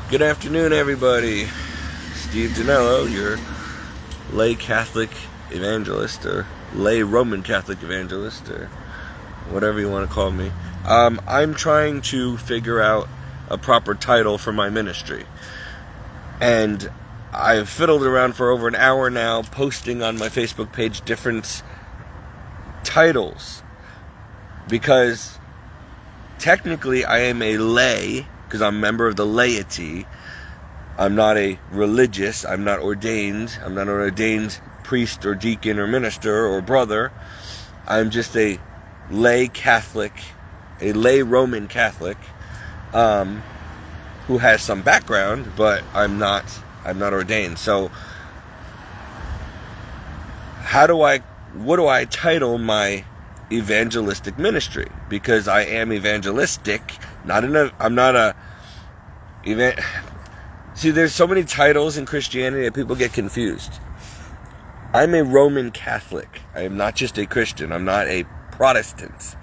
Good afternoon, everybody. Steve Danello, your lay Catholic evangelist, or lay Roman Catholic evangelist, or whatever you want to call me. I'm trying to figure out a proper title for my ministry. And I've fiddled around for over an hour now, posting on my Facebook page different titles. Because technically I am a lay, because I'm a member of the laity. I'm not a religious, I'm not ordained, I'm not an ordained priest or deacon or minister or brother. I'm just a lay Catholic, a lay Roman Catholic, who has some background, but I'm not ordained. So what do I title my evangelistic ministry? Because I am evangelistic, See, there's so many titles in Christianity that people get confused. I'm a Roman Catholic. I am not just a Christian. I'm not a Protestant.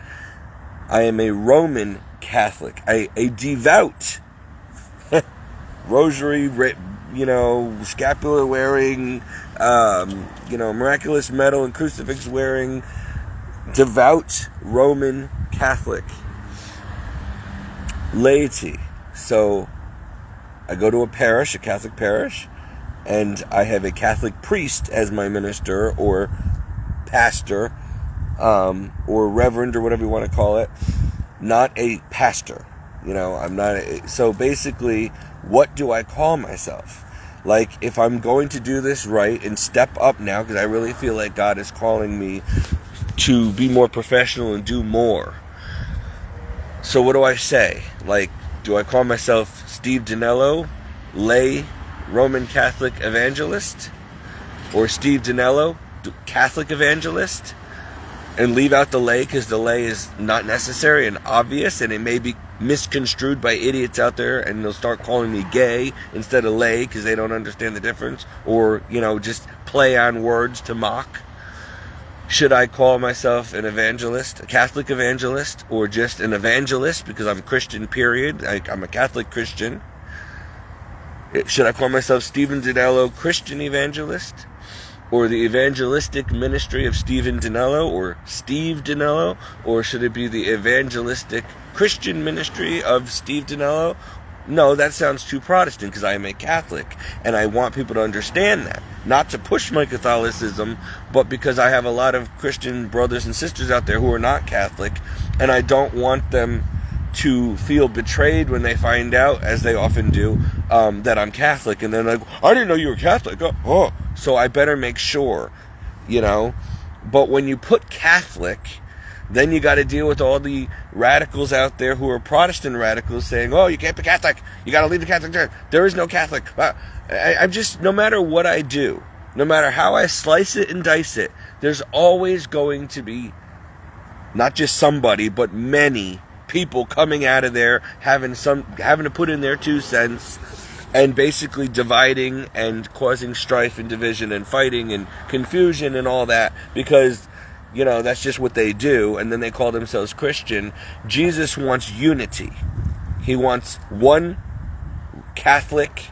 I am a Roman Catholic. A devout, rosary, scapular wearing, miraculous medal and crucifix wearing, devout Roman Catholic laity. So I go to a Catholic parish, and I have a Catholic priest as my minister, or pastor, or reverend, or whatever you want to call it. Not a pastor. I'm not. So basically, what do I call myself? Like, if I'm going to do this right and step up now, because I really feel like God is calling me to be more professional and do more. So what do I say? Like, do I call myself Steve Danello, lay Roman Catholic evangelist? Or Steve Danello, Catholic evangelist? And leave out the lay, because the lay is not necessary and obvious, and it may be misconstrued by idiots out there, and they'll start calling me gay instead of lay because they don't understand the difference, or just play on words to mock. Should I call myself an evangelist, a Catholic evangelist, or just an evangelist because I'm Christian, period? I'm a Catholic Christian. Should I call myself Stephen Danello, Christian evangelist? Or the evangelistic ministry of Stephen Danello, or Steve Danello? Or should it be the evangelistic Christian ministry of Steve Danello? No, that sounds too Protestant, because I am a Catholic, and I want people to understand that. Not to push my Catholicism, but because I have a lot of Christian brothers and sisters out there who are not Catholic, and I don't want them to feel betrayed when they find out, as they often do, that I'm Catholic, and then like, I didn't know you were Catholic. Oh, so I better make sure, But when you put Catholic, then you got to deal with all the radicals out there who are Protestant radicals saying, oh, you can't be Catholic. You got to leave the Catholic Church. There is no Catholic. I'm just, no matter what I do, no matter how I slice it and dice it, there's always going to be not just somebody, but many people coming out of there having to put in their 2 cents and basically dividing and causing strife and division and fighting and confusion and all that, because that's just what they do, and then they call themselves Christian. Jesus wants unity. He wants one Catholic,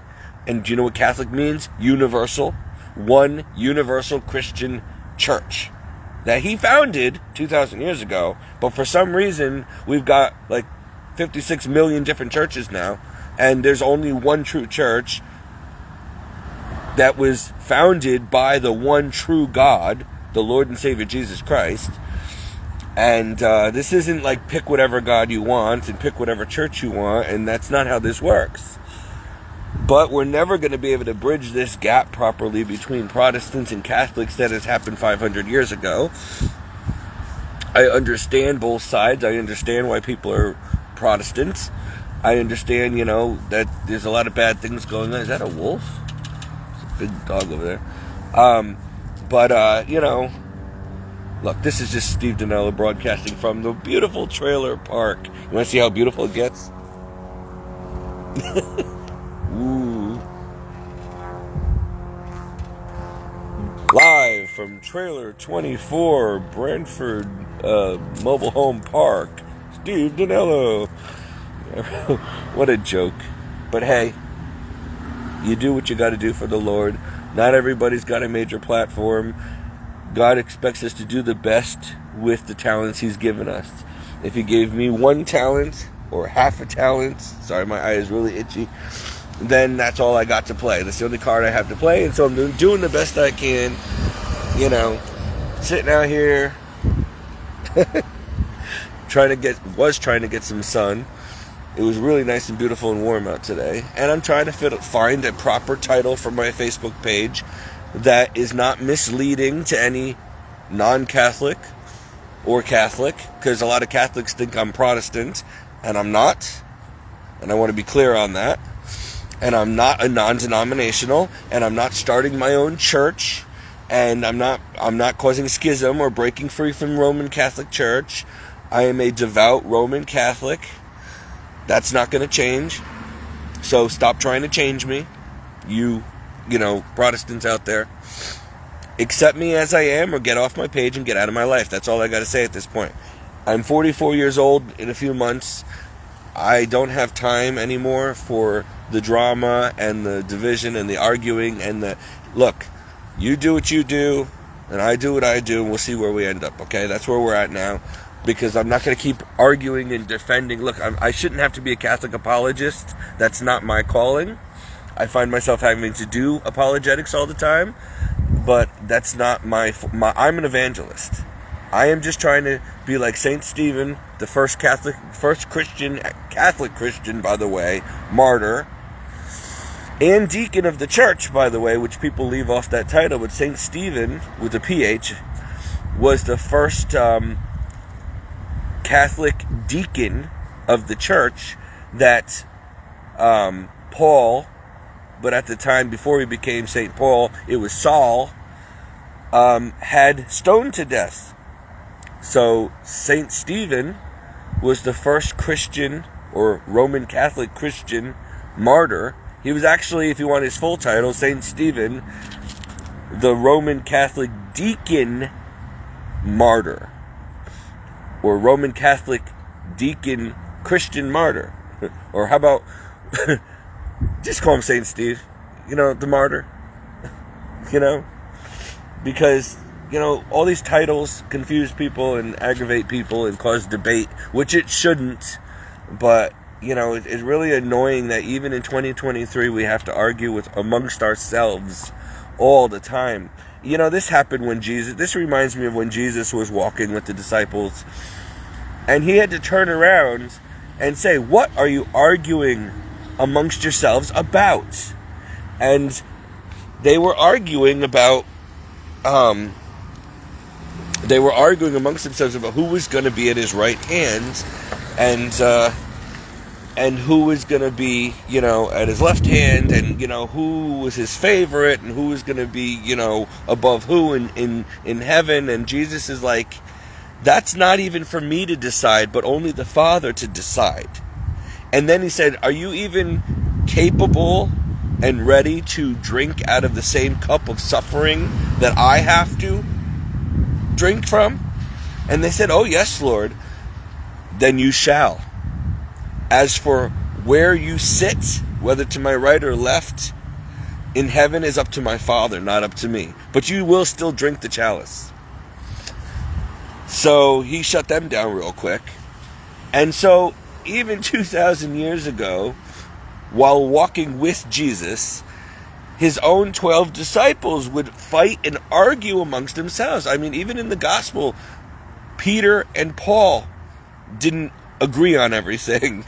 and do you know what Catholic means? Universal. One universal Christian church that he founded 2,000 years ago, but for some reason, we've got like 56 million different churches now, and there's only one true church that was founded by the one true God, the Lord and Savior Jesus Christ. And this isn't like pick whatever God you want and pick whatever church you want, and that's not how this works. But we're never going to be able to bridge this gap properly between Protestants and Catholics that has happened 500 years ago. I understand both sides. I understand why people are Protestants. I understand, that there's a lot of bad things going on. Is that a wolf? It's a big dog over there. But look, this is just Steve Danello broadcasting from the beautiful trailer park. You want to see how beautiful it gets? Ooh. Live from Trailer 24, Brantford Mobile Home Park, Steve Danello. What a joke. But hey, You do what you got to do for the Lord. Not everybody's got a major platform. God expects us to do the best with the talents He's given us. If He gave me 1 talent or half a talent, sorry, my eye is really itchy, then that's all I got to play. That's the only card I have to play, and so I'm doing the best I can, sitting out here, trying to get some sun. It was really nice and beautiful and warm out today, and I'm trying to find a proper title for my Facebook page that is not misleading to any non-Catholic or Catholic, because a lot of Catholics think I'm Protestant, and I'm not, and I want to be clear on that. And I'm not a non-denominational, and I'm not starting my own church, and I'm not causing schism or breaking free from Roman Catholic Church. I am a devout Roman Catholic. That's not going to change. So stop trying to change me, you Protestants out there. Accept me as I am, or get off my page and get out of my life. That's all I got to say at this point. I'm 44 years old in a few months. I don't have time anymore for the drama and the division and the arguing and look, you do what you do and I do what I do, and we'll see where we end up, okay? That's where we're at now, because I'm not going to keep arguing and defending. Look, I shouldn't have to be a Catholic apologist. That's not my calling. I find myself having to do apologetics all the time, but that's not my I'm an evangelist. I am just trying to be like Saint Stephen, the first Catholic Christian, by the way, martyr, and deacon of the church, by the way, which people leave off that title. But Saint Stephen, with a PH, was the first Catholic deacon of the church that Paul, but at the time before he became Saint Paul, it was Saul, had stoned to death. So Saint Stephen was the first Christian or Roman Catholic Christian martyr. He was actually, if you want his full title, Saint Stephen, the Roman Catholic deacon martyr, or Roman Catholic deacon Christian martyr. Or how about just call him Saint Steve, the martyr, because all these titles confuse people and aggravate people and cause debate, which it shouldn't. But, it's really annoying that even in 2023 we have to argue amongst ourselves all the time. This happened when this reminds me of when Jesus was walking with the disciples, and he had to turn around and say, "What are you arguing amongst yourselves about?" And they were arguing about amongst themselves about who was going to be at his right hand, and who was going to be, at his left hand, and, who was his favorite, and who was going to be, above who in heaven. And Jesus is like, that's not even for me to decide, but only the Father to decide. And then he said, are you even capable and ready to drink out of the same cup of suffering that I have to drink from? And they said, oh yes, Lord. Then you shall. As for where you sit, whether to my right or left, in heaven is up to my Father, not up to me. But you will still drink the chalice. So he shut them down real quick. And so even 2,000 years ago, while walking with Jesus, his own 12 disciples would fight and argue amongst themselves. I mean, even in the gospel, Peter and Paul didn't agree on everything,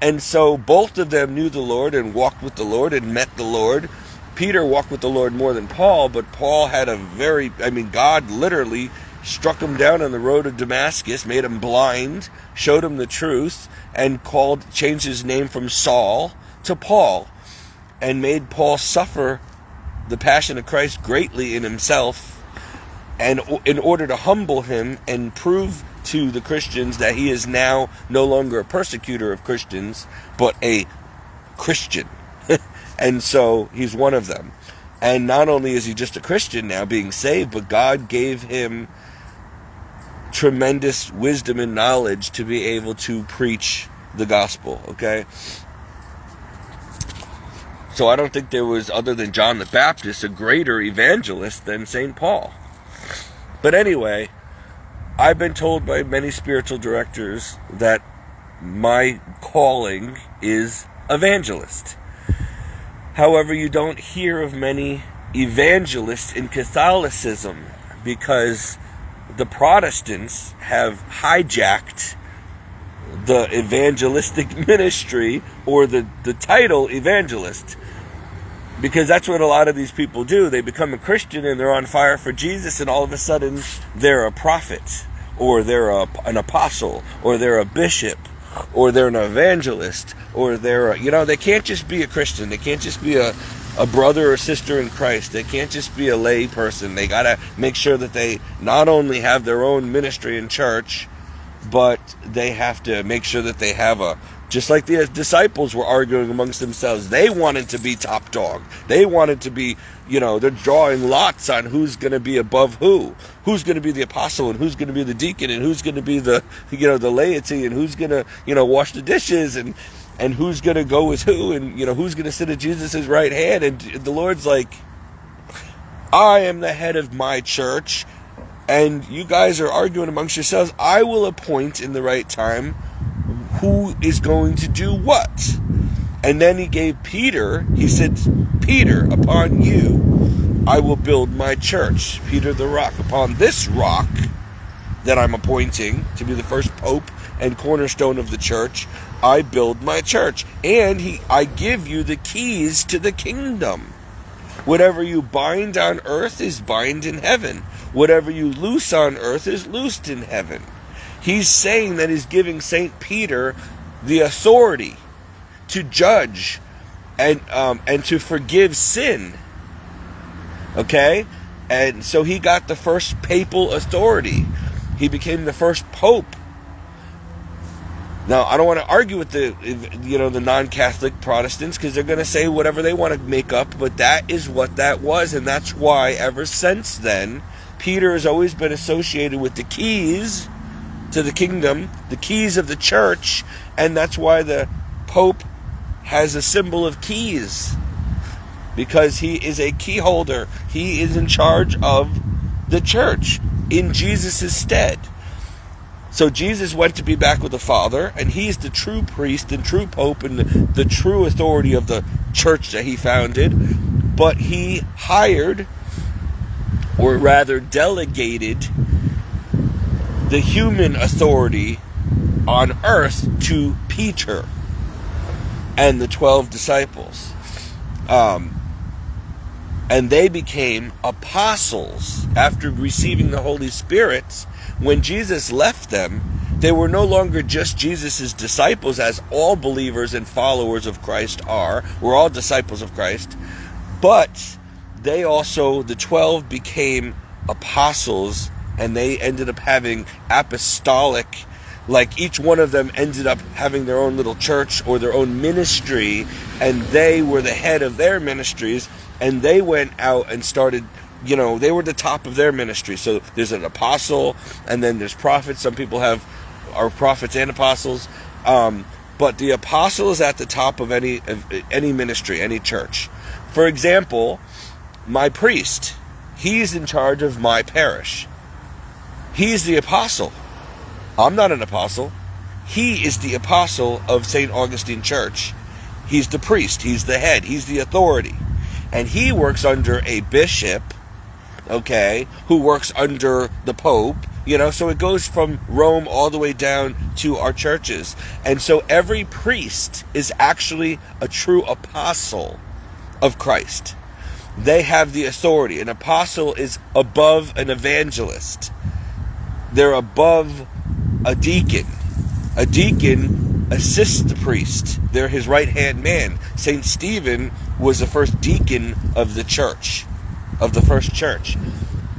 And so both of them knew the Lord and walked with the Lord and met the Lord. Peter walked with the Lord more than Paul, but Paul had God literally struck him down on the road of Damascus, made him blind, showed him the truth, and changed his name from Saul to Paul, and made Paul suffer the passion of Christ greatly in himself, and in order to humble him and prove to the Christians that he is now no longer a persecutor of Christians, but a Christian. And so he's one of them. And not only is he just a Christian now being saved, but God gave him tremendous wisdom and knowledge to be able to preach the gospel, okay? So I don't think there was, other than John the Baptist, a greater evangelist than St. Paul. But anyway, I've been told by many spiritual directors that my calling is evangelist. However, you don't hear of many evangelists in Catholicism because the Protestants have hijacked the evangelistic ministry, or the title evangelist, because that's what a lot of these people do. They become a Christian and they're on fire for Jesus, and all of a sudden they're a prophet, or they're an apostle, or they're a bishop, or they're an evangelist, or they're they can't just be a Christian. They can't just be a brother or sister in Christ. They can't just be a lay person. They got to make sure that they not only have their own ministry in church, but they have to make sure that they have just like the disciples were arguing amongst themselves. They wanted to be top dog. They wanted to be, they're drawing lots on who's going to be above who's going to be the apostle, and who's going to be the deacon, and who's going to be the, the laity, and who's going to, wash the dishes, and who's going to go with who, and, who's going to sit at Jesus' right hand. And the Lord's like, I am the head of my church, and you guys are arguing amongst yourselves. I will appoint in the right time who is going to do what. And then he gave Peter, he said, Peter, upon you I will build my church. Peter the rock. Upon this rock that I'm appointing to be the first pope and cornerstone of the church, I build my church. And I give you the keys to the kingdom. Whatever you bind on earth is bind in heaven. Whatever you loose on earth is loosed in heaven. He's saying that he's giving St. Peter the authority to judge and to forgive sin. Okay? And so he got the first papal authority. He became the first pope. Now, I don't want to argue with the non-Catholic Protestants, because they're going to say whatever they want to make up, but that is what that was, and that's why ever since then, Peter has always been associated with the keys to the kingdom, the keys of the church, and that's why the Pope has a symbol of keys, because he is a key holder. He is in charge of the church in Jesus' stead. So Jesus went to be back with the Father, and he's the true priest and true pope and the true authority of the church that he founded. But he hired, or rather delegated, the human authority on earth to Peter and the 12 disciples. And they became apostles after receiving the Holy Spirit. When Jesus left them, they were no longer just Jesus' disciples, as all believers and followers of Christ are. We're all disciples of Christ. But they also, the 12, became apostles, and they ended up having apostolic, like each one of them ended up having their own little church or their own ministry, and they were the head of their ministries, and they went out and started, they were the top of their ministry. So there's an apostle, and then there's prophets. Some people are prophets and apostles. But the apostle is at the top of any ministry, any church. For example, my priest, he's in charge of my parish. He's the apostle. I'm not an apostle. He is the apostle of St. Augustine Church. He's the priest. He's the head. He's the authority. And he works under a bishop, okay, who works under the Pope, so it goes from Rome all the way down to our churches. And so every priest is actually a true apostle of Christ. They have the authority. An apostle is above an evangelist. They're above a deacon. A deacon assists the priest. They're his right-hand man. St. Stephen was the first deacon of the church, of the first church.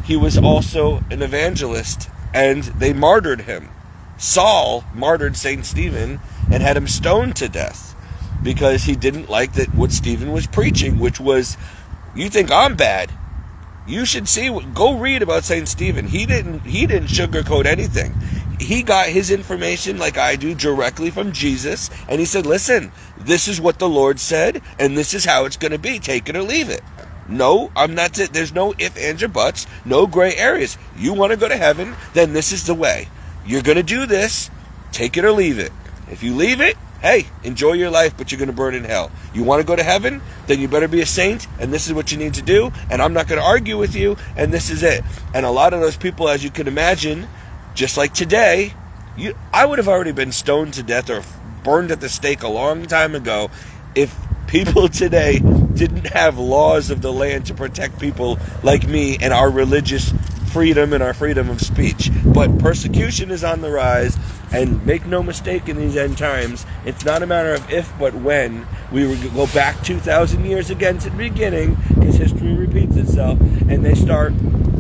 He was also an evangelist, and they martyred him. Saul martyred St. Stephen and had him stoned to death because he didn't like what Stephen was preaching, which was, you think I'm bad? You should go read about St. Stephen. He didn't sugarcoat anything. he got his information like I do directly from Jesus, and he said, listen, this is what the Lord said, and this is how it's going to be. Take it or leave it. No, I'm not. There's no ifs, ands, or buts. No gray areas. You want to go to heaven, then this is the way. You're going to do this. Take it or leave it. If you leave it, hey, enjoy your life, but you're going to burn in hell. You want to go to heaven? Then you better be a saint, and this is what you need to do, and I'm not going to argue with you, and this is it. And a lot of those people, as you can imagine, just like today, I would have already been stoned to death or burned at the stake a long time ago if people today didn't have laws of the land to protect people like me and our religious freedom and our freedom of speech. But persecution is on the rise, and make no mistake, in these end times, it's not a matter of if but when. We will go back 2,000 years again to the beginning, because history repeats itself, and they start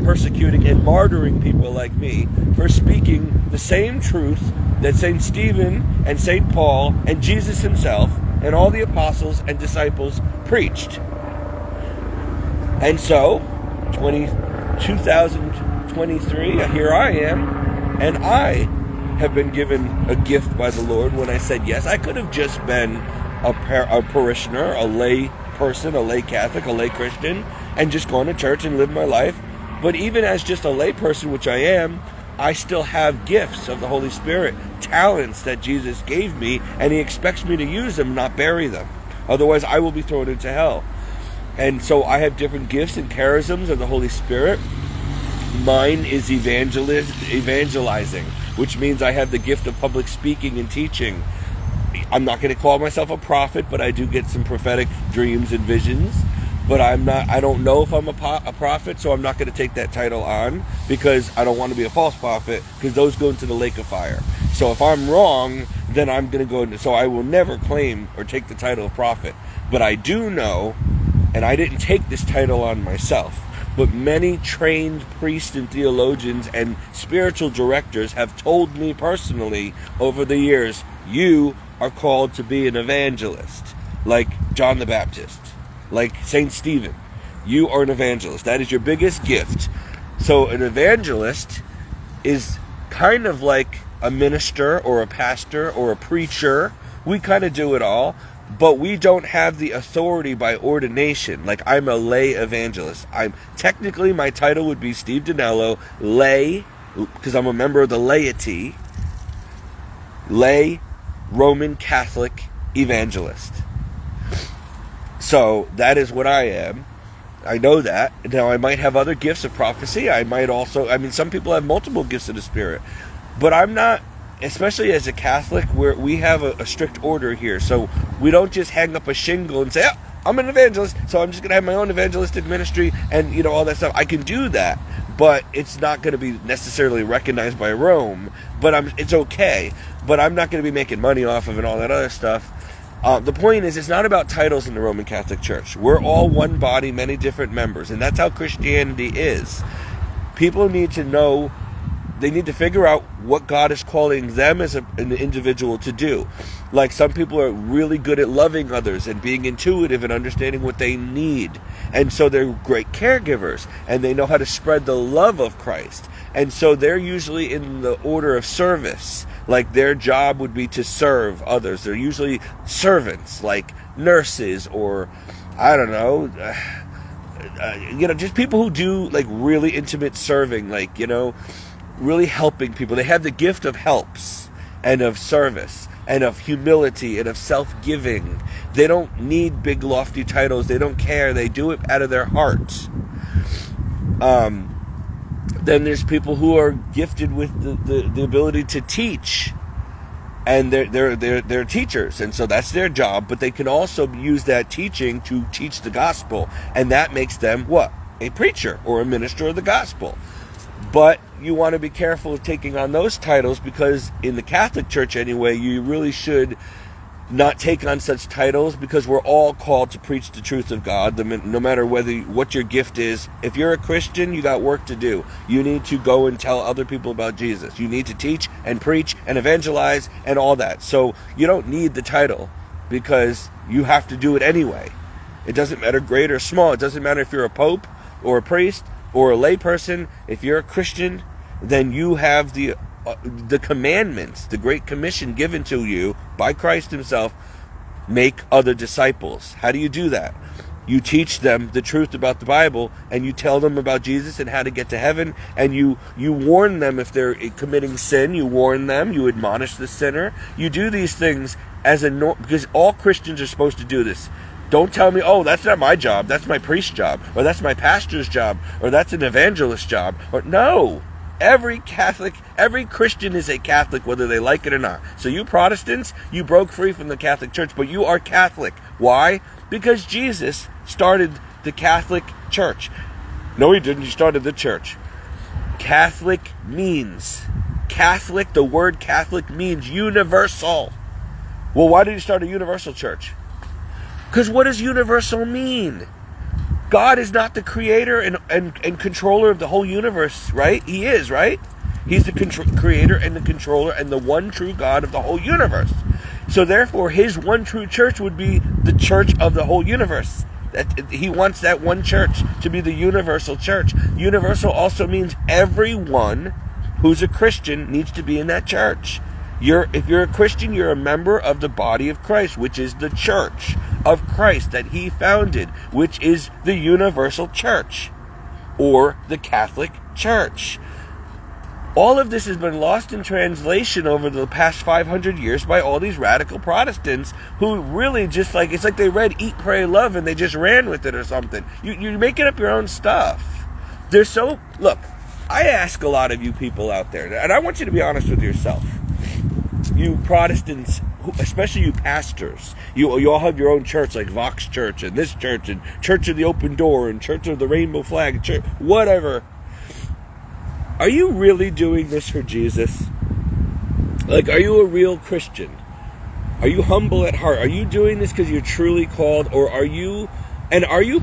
persecuting and martyring people like me for speaking the same truth that St. Stephen and St. Paul and Jesus himself and all the apostles and disciples preached. And so, 2023, here I am, and I have been given a gift by the Lord when I said yes. I could have just been a parishioner, a lay person, a lay Catholic, a lay Christian, and just gone to church and lived my life. But even as just a lay person, which I am, I still have gifts of the Holy Spirit, talents that Jesus gave me, and he expects me to use them, not bury them. Otherwise, I will be thrown into hell. And so I have different gifts and charisms of the Holy Spirit. Mine is evangelizing, which means I have the gift of public speaking and teaching. I'm not going to call myself a prophet, but I do get some prophetic dreams and visions. But I don't know if I'm a prophet, so I'm not going to take that title on, because I don't want to be a false prophet, because those go into the lake of fire. So if I'm wrong, then I'm going to go into, so I will never claim or take the title of prophet. But I do know, and I didn't take this title on myself, but many trained priests and theologians and spiritual directors have told me personally over the years, you are called to be an evangelist, like John the Baptist, like St. Stephen. You are an evangelist. That is your biggest gift. So an evangelist is kind of like a minister or a pastor or a preacher. We kind of do it all, but we don't have the authority by ordination. Like, I'm a lay evangelist. Technically, my title would be Steve Dinello, lay, because I'm a member of the laity, lay Roman Catholic evangelist. So that is what I am. I know that. Now, I might have other gifts of prophecy. I might also, some people have multiple gifts of the Spirit. But I'm not, especially as a Catholic, where we have a strict order here. So we don't just hang up a shingle and say, oh, I'm an evangelist, so I'm just going to have my own evangelistic ministry and, all that stuff. I can do that, but it's not going to be necessarily recognized by Rome. But it's okay. But I'm not going to be making money off of it and all that other stuff. The point is, it's not about titles in the Roman Catholic Church. We're all one body, many different members, and that's how Christianity is. People need to know, they need to figure out what God is calling them as an individual to do. Like, some people are really good at loving others and being intuitive and understanding what they need. And so they're great caregivers, and they know how to spread the love of Christ. And so they're usually in the order of service. Like, their job would be to serve others. They're usually servants, like nurses, or, I don't know, just people who do, like, really intimate serving, like, really helping people. They have the gift of helps and of service and of humility and of self-giving. They don't need big lofty titles. They don't care. They do it out of their hearts. Then there's people who are gifted with the ability to teach, and they're teachers, and so that's their job. But they can also use that teaching to teach the gospel, and that makes them what? A preacher or a minister of the gospel. But you want to be careful of taking on those titles, because in the Catholic Church anyway, you really should not take on such titles, because we're all called to preach the truth of God, no matter what your gift is. If you're a Christian, you got work to do. You need to go and tell other people about Jesus. You need to teach and preach and evangelize and all that. So you don't need the title, because you have to do it anyway. It doesn't matter great or small. It doesn't matter if you're a pope or a priest or a lay person. If you're a Christian, then you have the the commandments, the Great Commission given to you by Christ himself, make other disciples. How do you do that? You teach them the truth about the Bible, and you tell them about Jesus and how to get to heaven, and you warn them if they're committing sin. You warn them, you admonish the sinner. You do these things because all Christians are supposed to do this. Don't tell me, oh, that's not my job, that's my priest's job, or that's my pastor's job, or that's an evangelist's job. Or no. Every Christian is a Catholic, whether they like it or not. So you Protestants, you broke free from the Catholic Church, but you are Catholic. Why? Because Jesus started the Catholic Church. No, he didn't. He started the church. Catholic, the word Catholic means universal. Well, why did he start a universal church? Because what does universal mean? God is not the creator and controller of the whole universe, right? He is, right? He's the creator and the controller and the one true God of the whole universe. So therefore, his one true church would be the church of the whole universe. He wants that one church to be the universal church. Universal also means everyone who's a Christian needs to be in that church. If you're a Christian, you're a member of the body of Christ, which is the church of Christ that he founded, which is the universal church, or the Catholic Church. All of this has been lost in translation over the past 500 years by all these radical Protestants who really just it's like they read Eat, Pray, Love and they just ran with it or something. You're making up your own stuff. Look, I ask a lot of you people out there, and I want you to be honest with yourself. You Protestants, especially you pastors, you all have your own church, like Vox Church and this church and Church of the Open Door and Church of the Rainbow Flag, church, whatever. Are you really doing this for Jesus? Are you a real Christian? Are you humble at heart? Are you doing this because you're truly called, or are you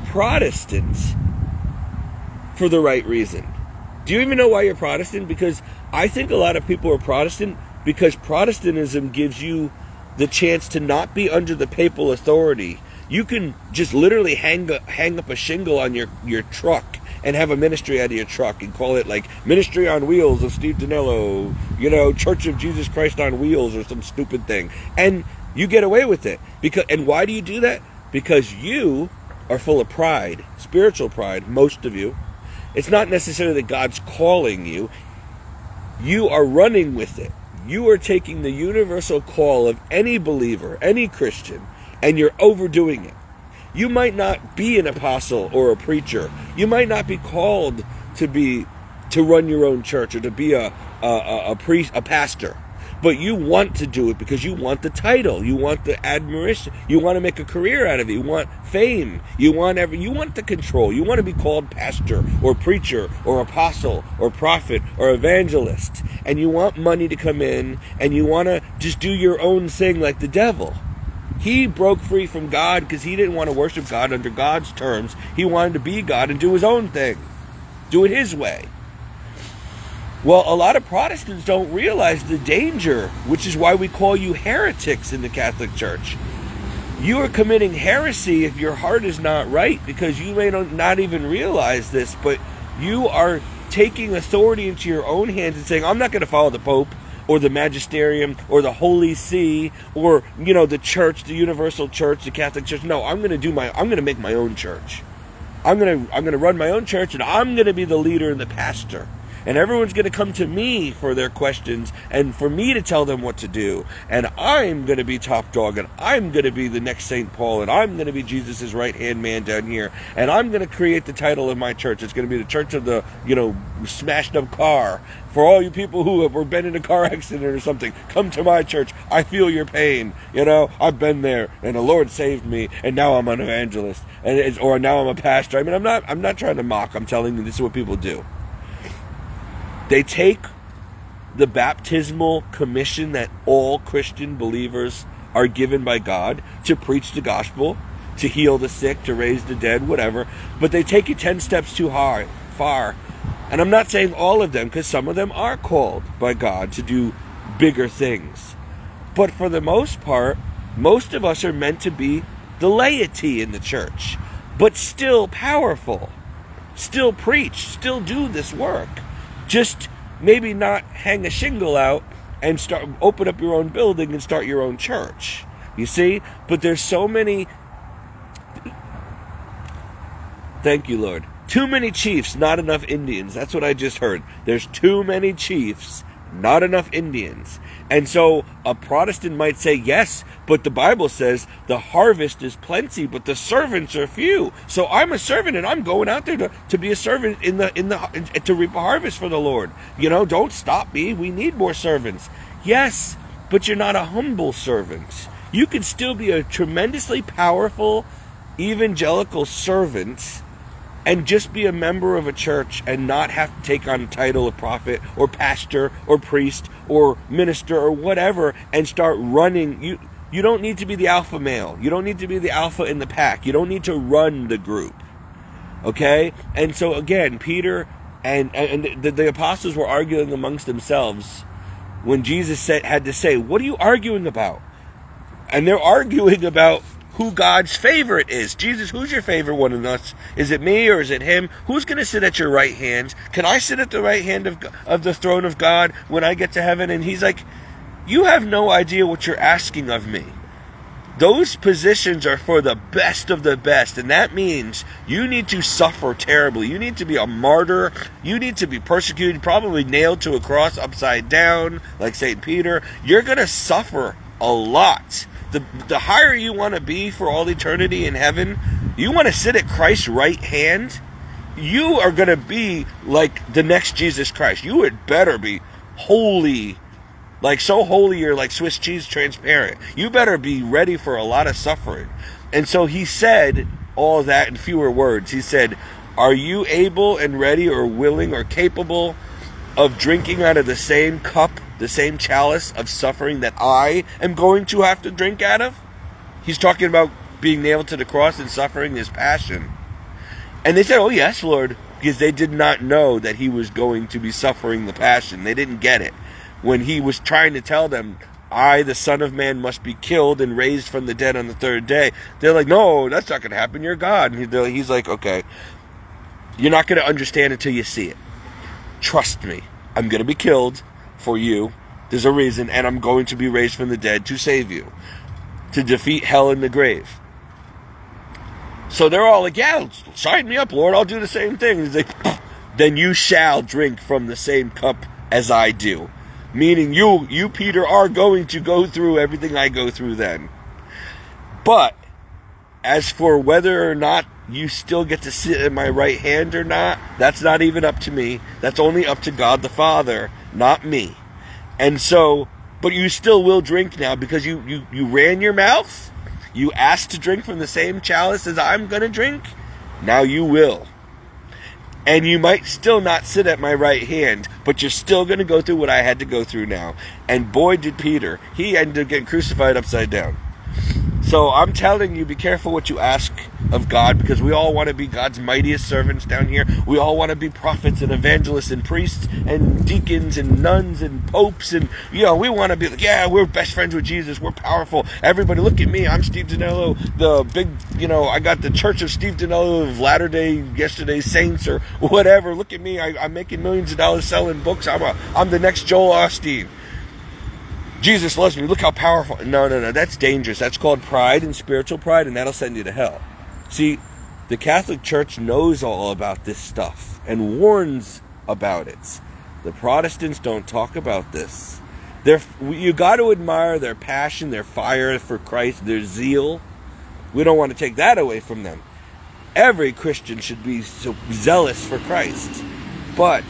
Protestants for the right reason? Do you even know why you're Protestant? Because I think a lot of people are Protestant because Protestantism gives you the chance to not be under the papal authority. You can just literally hang up a shingle on your truck and have a ministry out of your truck and call it Ministry on Wheels of Steve Danello, Church of Jesus Christ on Wheels or some stupid thing. And you get away with it. And why do you do that? Because you are full of pride, spiritual pride, most of you. It's not necessarily that God's calling you. You are running with it. You are taking the universal call of any believer, any Christian, and you're overdoing it. You might not be an apostle or a preacher. You might not be called to run your own church or to be a priest, a pastor. But you want to do it because you want the title. You want the admiration. You want to make a career out of it. You want fame. You want the control. You want to be called pastor or preacher or apostle or prophet or evangelist. And you want money to come in, and you want to just do your own thing like the devil. He broke free from God because he didn't want to worship God under God's terms. He wanted to be God and do his own thing. Do it his way. Well, a lot of Protestants don't realize the danger, which is why we call you heretics in the Catholic Church. You are committing heresy if your heart is not right, because you may not even realize this, but you are taking authority into your own hands and saying, I'm not going to follow the Pope or the Magisterium or the Holy See or, the church, the Universal Church, the Catholic Church. No, I'm going to make my own church. I'm going to run my own church, and I'm going to be the leader and the pastor. And everyone's going to come to me for their questions and for me to tell them what to do. And I'm going to be top dog, and I'm going to be the next St. Paul, and I'm going to be Jesus' right-hand man down here. And I'm going to create the title of my church. It's going to be the church of the, smashed up car. For all you people who have been in a car accident or something, come to my church. I feel your pain. I've been there, and the Lord saved me, and now I'm an evangelist, or now I'm a pastor. I mean, I'm not trying to mock. I'm telling you, this is what people do. They take the baptismal commission that all Christian believers are given by God to preach the gospel, to heal the sick, to raise the dead, whatever, but they take it 10 steps too far. And I'm not saying all of them, because some of them are called by God to do bigger things. But for the most part, most of us are meant to be the laity in the church, but still powerful, still preach, still do this work. Just maybe not hang a shingle out and open up your own building and start your own church. You see? But there's so many... Thank you, Lord. Too many chiefs, not enough Indians. That's what I just heard. There's too many chiefs, not enough Indians. And so a Protestant might say, yes, but the Bible says the harvest is plenty, but the servants are few. So I'm a servant, and I'm going out there to be a servant to reap a harvest for the Lord. Don't stop me. We need more servants. Yes, but you're not a humble servant. You can still be a tremendously powerful evangelical servant and just be a member of a church and not have to take on a title of prophet or pastor or priest or minister or whatever and start running. You don't need to be the alpha male. You don't need to be the alpha in the pack. You don't need to run the group. Okay? And so again, Peter and the apostles were arguing amongst themselves when Jesus had to say, what are you arguing about? And they're arguing about who God's favorite is. Jesus, who's your favorite one of us? Is it me or is it him? Who's going to sit at your right hand? Can I sit at the right hand of the throne of God when I get to heaven? And he's like, you have no idea what you're asking of me. Those positions are for the best of the best, and that means you need to suffer terribly. You need to be a martyr. You need to be persecuted, probably nailed to a cross upside down, like St. Peter. You're going to suffer a lot. The higher you want to be for all eternity in heaven, you want to sit at Christ's right hand, you are going to be like the next Jesus Christ. You had better be holy, like so holy you're like Swiss cheese transparent. You better be ready for a lot of suffering. And so he said all that in fewer words. He said, are you able and ready or willing or capable of drinking out of the same cup, the same chalice of suffering that I am going to have to drink out of? He's talking about being nailed to the cross and suffering his passion. And they said, oh yes, Lord, because they did not know that he was going to be suffering the passion. They didn't get it. When he was trying to tell them, I, the Son of Man, must be killed and raised from the dead on the third day, they're like, no, that's not going to happen. You're God. And he's like, okay, you're not going to understand until you see it. Trust me. I'm going to be killed for you. There's a reason. And I'm going to be raised from the dead to save you. To defeat hell and the grave. So they're all like, yeah, sign me up, Lord. I'll do the same thing. He's like, then you shall drink from the same cup as I do. Meaning you, Peter, are going to go through everything I go through then. But as for whether or not you still get to sit at my right hand or not, that's not even up to me. That's only up to God the Father, not me. And so, but you still will drink now because you ran your mouth. You asked to drink from the same chalice as I'm going to drink. Now you will. And you might still not sit at my right hand, but you're still going to go through what I had to go through now. And boy, did Peter. He ended up getting crucified upside down. So I'm telling you, be careful what you ask of God, because we all want to be God's mightiest servants down here. We all want to be prophets and evangelists and priests and deacons and nuns and popes, and we want to be like, yeah, we're best friends with Jesus. We're powerful. Everybody, look at me. I'm Steve Danello, the big, I got the Church of Steve Danello of Latter-day Yesterday Saints or whatever. Look at me. I'm making millions of dollars selling books. I'm the next Joel Osteen. Jesus loves me. Look how powerful. No. That's dangerous. That's called pride and spiritual pride, and that'll send you to hell. See, the Catholic Church knows all about this stuff and warns about it. The Protestants don't talk about this. You got to admire their passion, their fire for Christ, their zeal. We don't want to take that away from them. Every Christian should be so zealous for Christ. But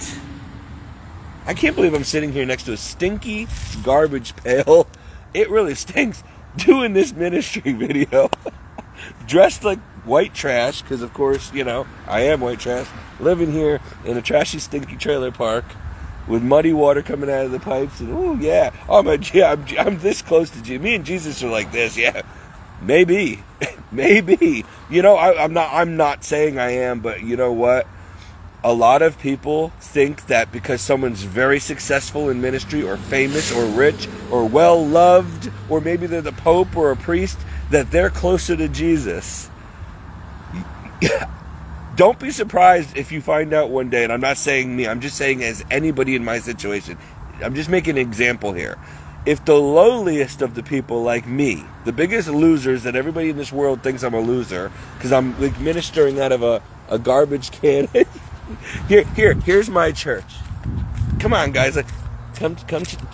I can't believe I'm sitting here next to a stinky garbage pail. It really stinks doing this ministry video. Dressed like white trash, because of course, I am white trash. Living here in a trashy, stinky trailer park with muddy water coming out of the pipes. And I'm this close to Jesus. Me and Jesus are like this, yeah. Maybe. I'm not saying I am, but you know what? A lot of people think that because someone's very successful in ministry or famous or rich or well-loved, or maybe they're the Pope or a priest, that they're closer to Jesus. don't be surprised if you find out one day, and I'm not saying me, I'm just saying as anybody in my situation. I'm just making an example here. If the lowliest of the people like me, the biggest losers that everybody in this world thinks I'm a loser, because I'm like ministering out of a garbage can. Here's my church. Come on, guys. Come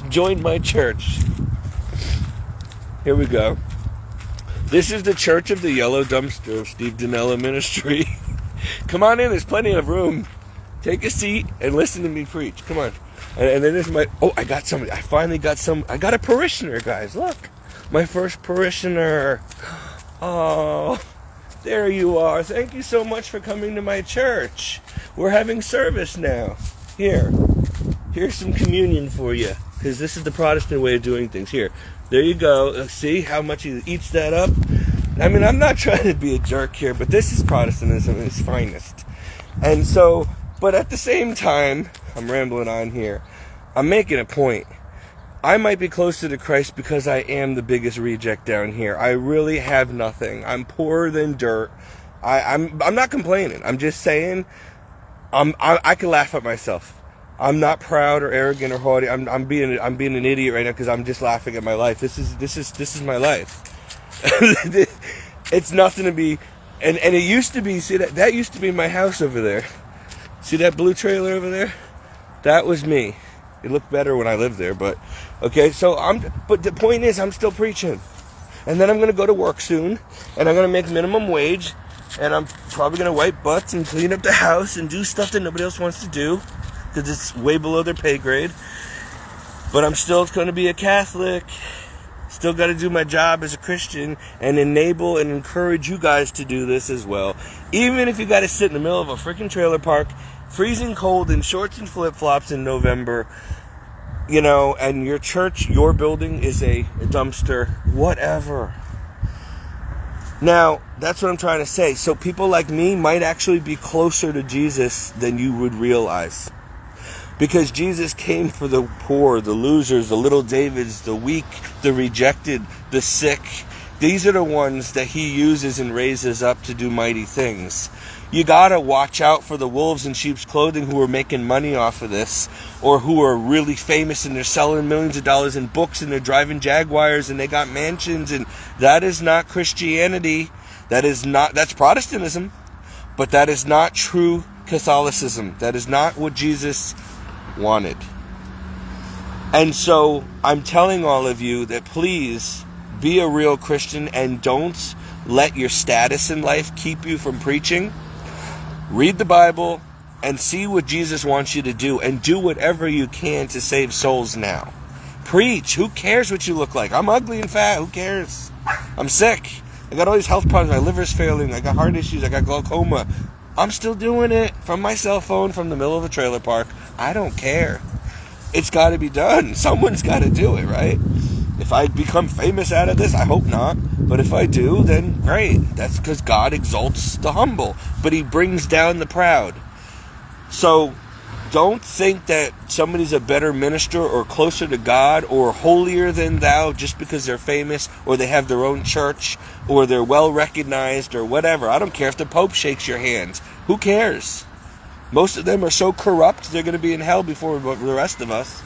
join my church. Here we go. This is the Church of the Yellow Dumpster of Steve Dinella Ministry. Come on in, there's plenty of room. Take a seat and listen to me preach. Come on. And then there's my... Oh, I finally got I got a parishioner, guys. Look. My first parishioner. Oh, there you are. Thank you so much for coming to my church. We're having service now. Here's some communion for you. Because this is the Protestant way of doing things. Here. There you go. See how much he eats that up? I mean, I'm not trying to be a jerk here, but this is Protestantism at its finest. And so, but at the same time, I'm rambling on here. I'm making a point. I might be closer to Christ because I am the biggest reject down here. I really have nothing. I'm poorer than dirt. I'm not complaining. I'm just saying I can laugh at myself. I'm not proud or arrogant or haughty. I'm being an idiot right now because I'm just laughing at my life. This is my life. It's nothing to be, and it used to be. See that used to be my house over there. See that blue trailer over there? That was me. It looked better when I lived there, but okay. But the point is, I'm still preaching, and then I'm gonna go to work soon, and I'm gonna make minimum wage, and I'm probably gonna wipe butts and clean up the house and do stuff that nobody else wants to do. Because it's way below their pay grade. But I'm still going to be a Catholic. Still got to do my job as a Christian and enable and encourage you guys to do this as well. Even if you got to sit in the middle of a freaking trailer park, freezing cold in shorts and flip-flops in November, and your church, your building is a dumpster, whatever. Now, that's what I'm trying to say. So people like me might actually be closer to Jesus than you would realize. Because Jesus came for the poor, the losers, the little Davids, the weak, the rejected, the sick. These are the ones that he uses and raises up to do mighty things. You gotta watch out for the wolves in sheep's clothing who are making money off of this, or who are really famous and they're selling millions of dollars in books and they're driving Jaguars and they got mansions, and that is not Christianity. That's Protestantism, but that is not true Catholicism. That is not what Jesus wanted. And so I'm telling all of you that please be a real Christian and don't let your status in life keep you from preaching. Read the Bible and see what Jesus wants you to do, and do whatever you can to save souls now. Preach. Who cares what you look like? I'm ugly and fat. Who cares? I'm sick. I got all these health problems. My liver's failing. I got heart issues. I got glaucoma. I'm still doing it from my cell phone from the middle of a trailer park. I don't care. It's got to be done. Someone's got to do it, right? If I become famous out of this, I hope not. But if I do, then great. That's because God exalts the humble, but he brings down the proud. So don't think that somebody's a better minister or closer to God or holier than thou just because they're famous or they have their own church or they're well recognized or whatever. I don't care if the Pope shakes your hand. Who cares? Most of them are so corrupt, they're going to be in hell before the rest of us.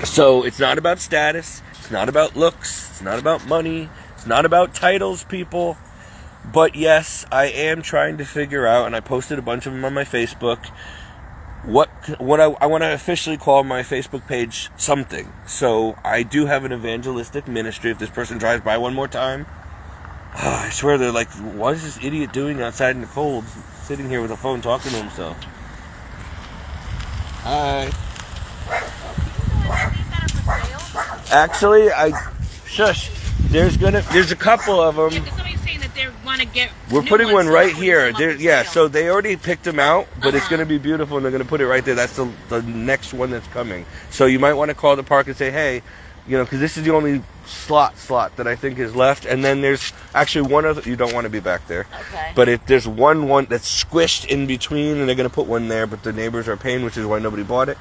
So it's not about status. It's not about looks. It's not about money. It's not about titles, people. But yes, I am trying to figure out, and I posted a bunch of them on my Facebook, what I want to officially call my Facebook page something. So I do have an evangelistic ministry. If this person drives by one more time, I swear they're like, what is this idiot doing outside in the cold, sitting here with a phone talking to himself? Hi. Actually, shush. There's a couple of them. Yeah, somebody's saying that they want to get. We're putting one right here. So they already picked them out, but it's going to be beautiful, and they're going to put it right there. That's the next one that's coming. So you might want to call the park and say, hey, because this is the only slot that I think is left, and then there's actually one other. You don't want to be back there. Okay. But if there's one that's squished in between, and they're going to put one there, but the neighbors are paying, which is why nobody bought it.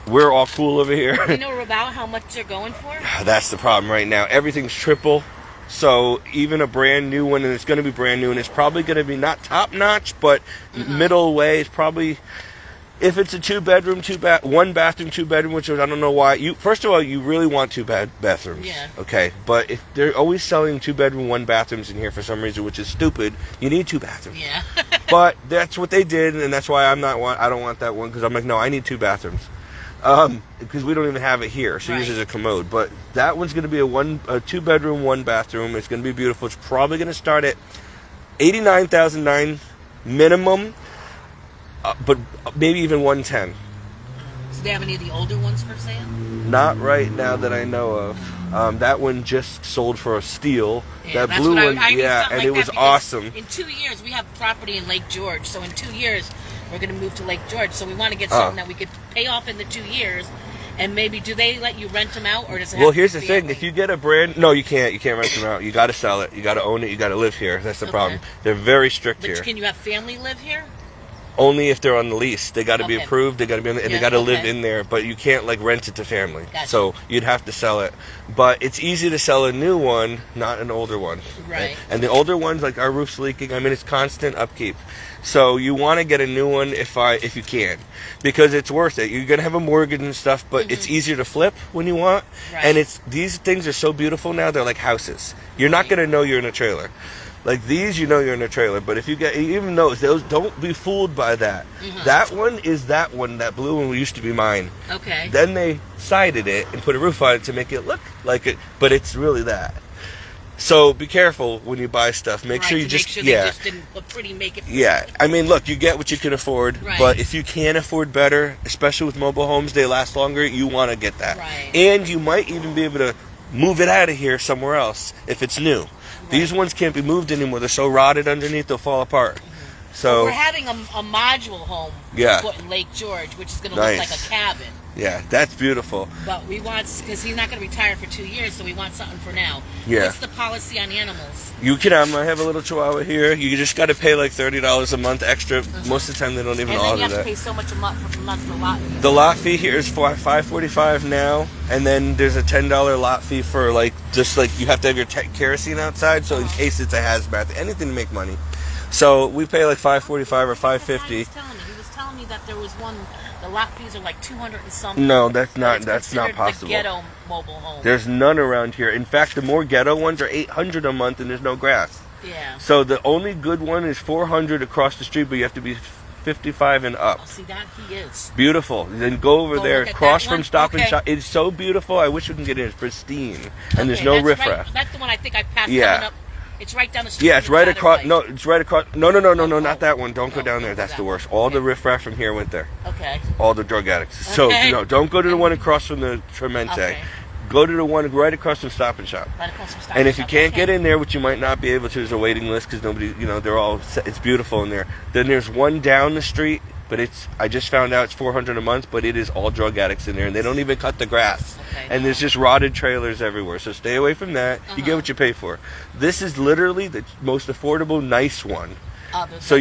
We're all cool over here. Do you know about how much they're going for? That's the problem right now. Everything's triple. So even a brand new one, and it's going to be brand new, and it's probably going to be not top notch, but middle way. It's probably, if it's a 2-bedroom, 1-bathroom, 2-bedroom, which I don't know why. First of all, you really want 2 bathrooms. Yeah. Okay, but if they're always selling 2-bedroom, 1-bathrooms in here for some reason, which is stupid, you need 2 bathrooms. Yeah. But that's what they did, and that's why I don't want that one, because I'm like, no, I need 2 bathrooms. Because we don't even have it here, so use it as a commode. But that one's going to be a 2-bedroom, 1-bathroom. It's going to be beautiful. It's probably going to start at $89,900 minimum, but maybe even 110. Do they have any of the older ones for sale? Not right now that I know of. That one just sold for a steal. Yeah, that blue one, I yeah, and it was awesome. In 2 years, we have property in Lake George, so in 2 years, we're going to move to Lake George. So we want to get something that we could pay off in the 2 years, and maybe do they let you rent them out, or does it have Well, to here's be the thing: family? if you get a brand, no, you can't rent them out. You got to sell it. You got to own it. You got to live here. That's the problem. They're very strict here. But can you have family live here? Only if they're on the lease. They got to be approved. They got to be, and they got to live in there. But you can't rent it to family. Gotcha. So you'd have to sell it. But it's easy to sell a new one, not an older one. Right. And the older ones, like our roof's leaking. I mean, it's constant upkeep. So you want to get a new one if you can, because it's worth it. You're gonna have a mortgage and stuff, but it's easier to flip when you want. Right. And these things are so beautiful now. They're like houses. You're not gonna know you're in a trailer. Like these, you know you're in a trailer, but if you get even those, don't be fooled by that. That one is that one. That blue one used to be mine. Okay. Then they sided it and put a roof on it to make it look like it, but it's really that. So be careful when you buy stuff. Make sure you just they just didn't put pretty make it. Yeah, I mean, look, you get what you can afford, but if you can afford better, especially with mobile homes, they last longer. You want to get that, and you might even be able to move it out of here somewhere else if it's new. These ones can't be moved anymore. They're so rotted underneath, they'll fall apart. So we're having a module home put in Lake George, which is going to look like a cabin. Yeah, that's beautiful. But we want, because he's not going to retire for 2 years, so we want something for now. Yeah. What's the policy on animals? You can have. I have a little Chihuahua here. You just got to pay like $30 a month extra. Most of the time, they don't even order that. order And then you have that. to pay so much a month for lot fee. The lot fee here is $5.45 now, and then there's a $10 lot fee for just you have to have your kerosene outside, so in case it's a hazmat, anything to make money. So we pay like $5.45 or $5.50. He was telling me that there was one. The lot fees are like 200 and something. No, that's not possible. The ghetto mobile home. There's none around here. In fact, the more ghetto ones are $800 a month, and there's no grass. Yeah. So the only good one is $400 across the street, but you have to be 55 and up. Oh, see that he is Beautiful. Then go over there, cross from Stop and Shop. It's so beautiful. I wish we can get in. It's pristine, and there's no riffraff. That's the one I think I passed coming up. It's right down the street. Yeah, it's right across. No, it's right across. No, not that one. Don't go down there. That's the worst. All the riffraff from here went there. Okay. All the drug addicts. So don't go to the one across from the Tremente. Okay. Go to the one right across from Stop and Shop. Right across from Stop and and if you Shop. can't get in there, which you might not be able to, there's a waiting list because nobody, they're all. It's beautiful in there. Then there's one down the street, but I just found out it's $400 a month, but it is all drug addicts in there, and they don't even cut the grass. And there's just rotted trailers everywhere. So stay away from that. You get what you pay for. This is literally the most affordable, nice one. So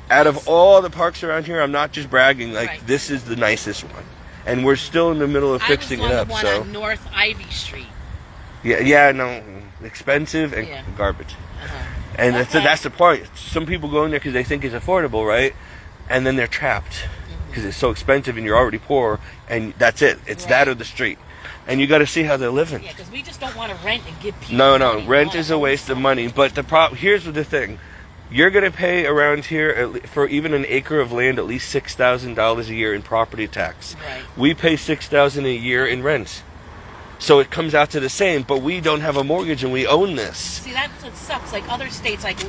out of all the parks around here, I'm not just bragging. This is the nicest one, and we're still in the middle of fixing it up. I was on the one on North Ivy Street. No, expensive and garbage. And that's the point. Some people go in there because they think it's affordable, right? And then they're trapped because it's so expensive, and you're already poor, and that's it. It's that or the street. And you got to see how they're living. Yeah, because we just don't want to rent and give people No, rent is a waste of money. But here's the thing. You're going to pay around here, for even an acre of land, at least $6,000 a year in property tax. Right. We pay $6,000 a year in rent. So it comes out to the same, but we don't have a mortgage and we own this. See, that's what sucks. Like other states, like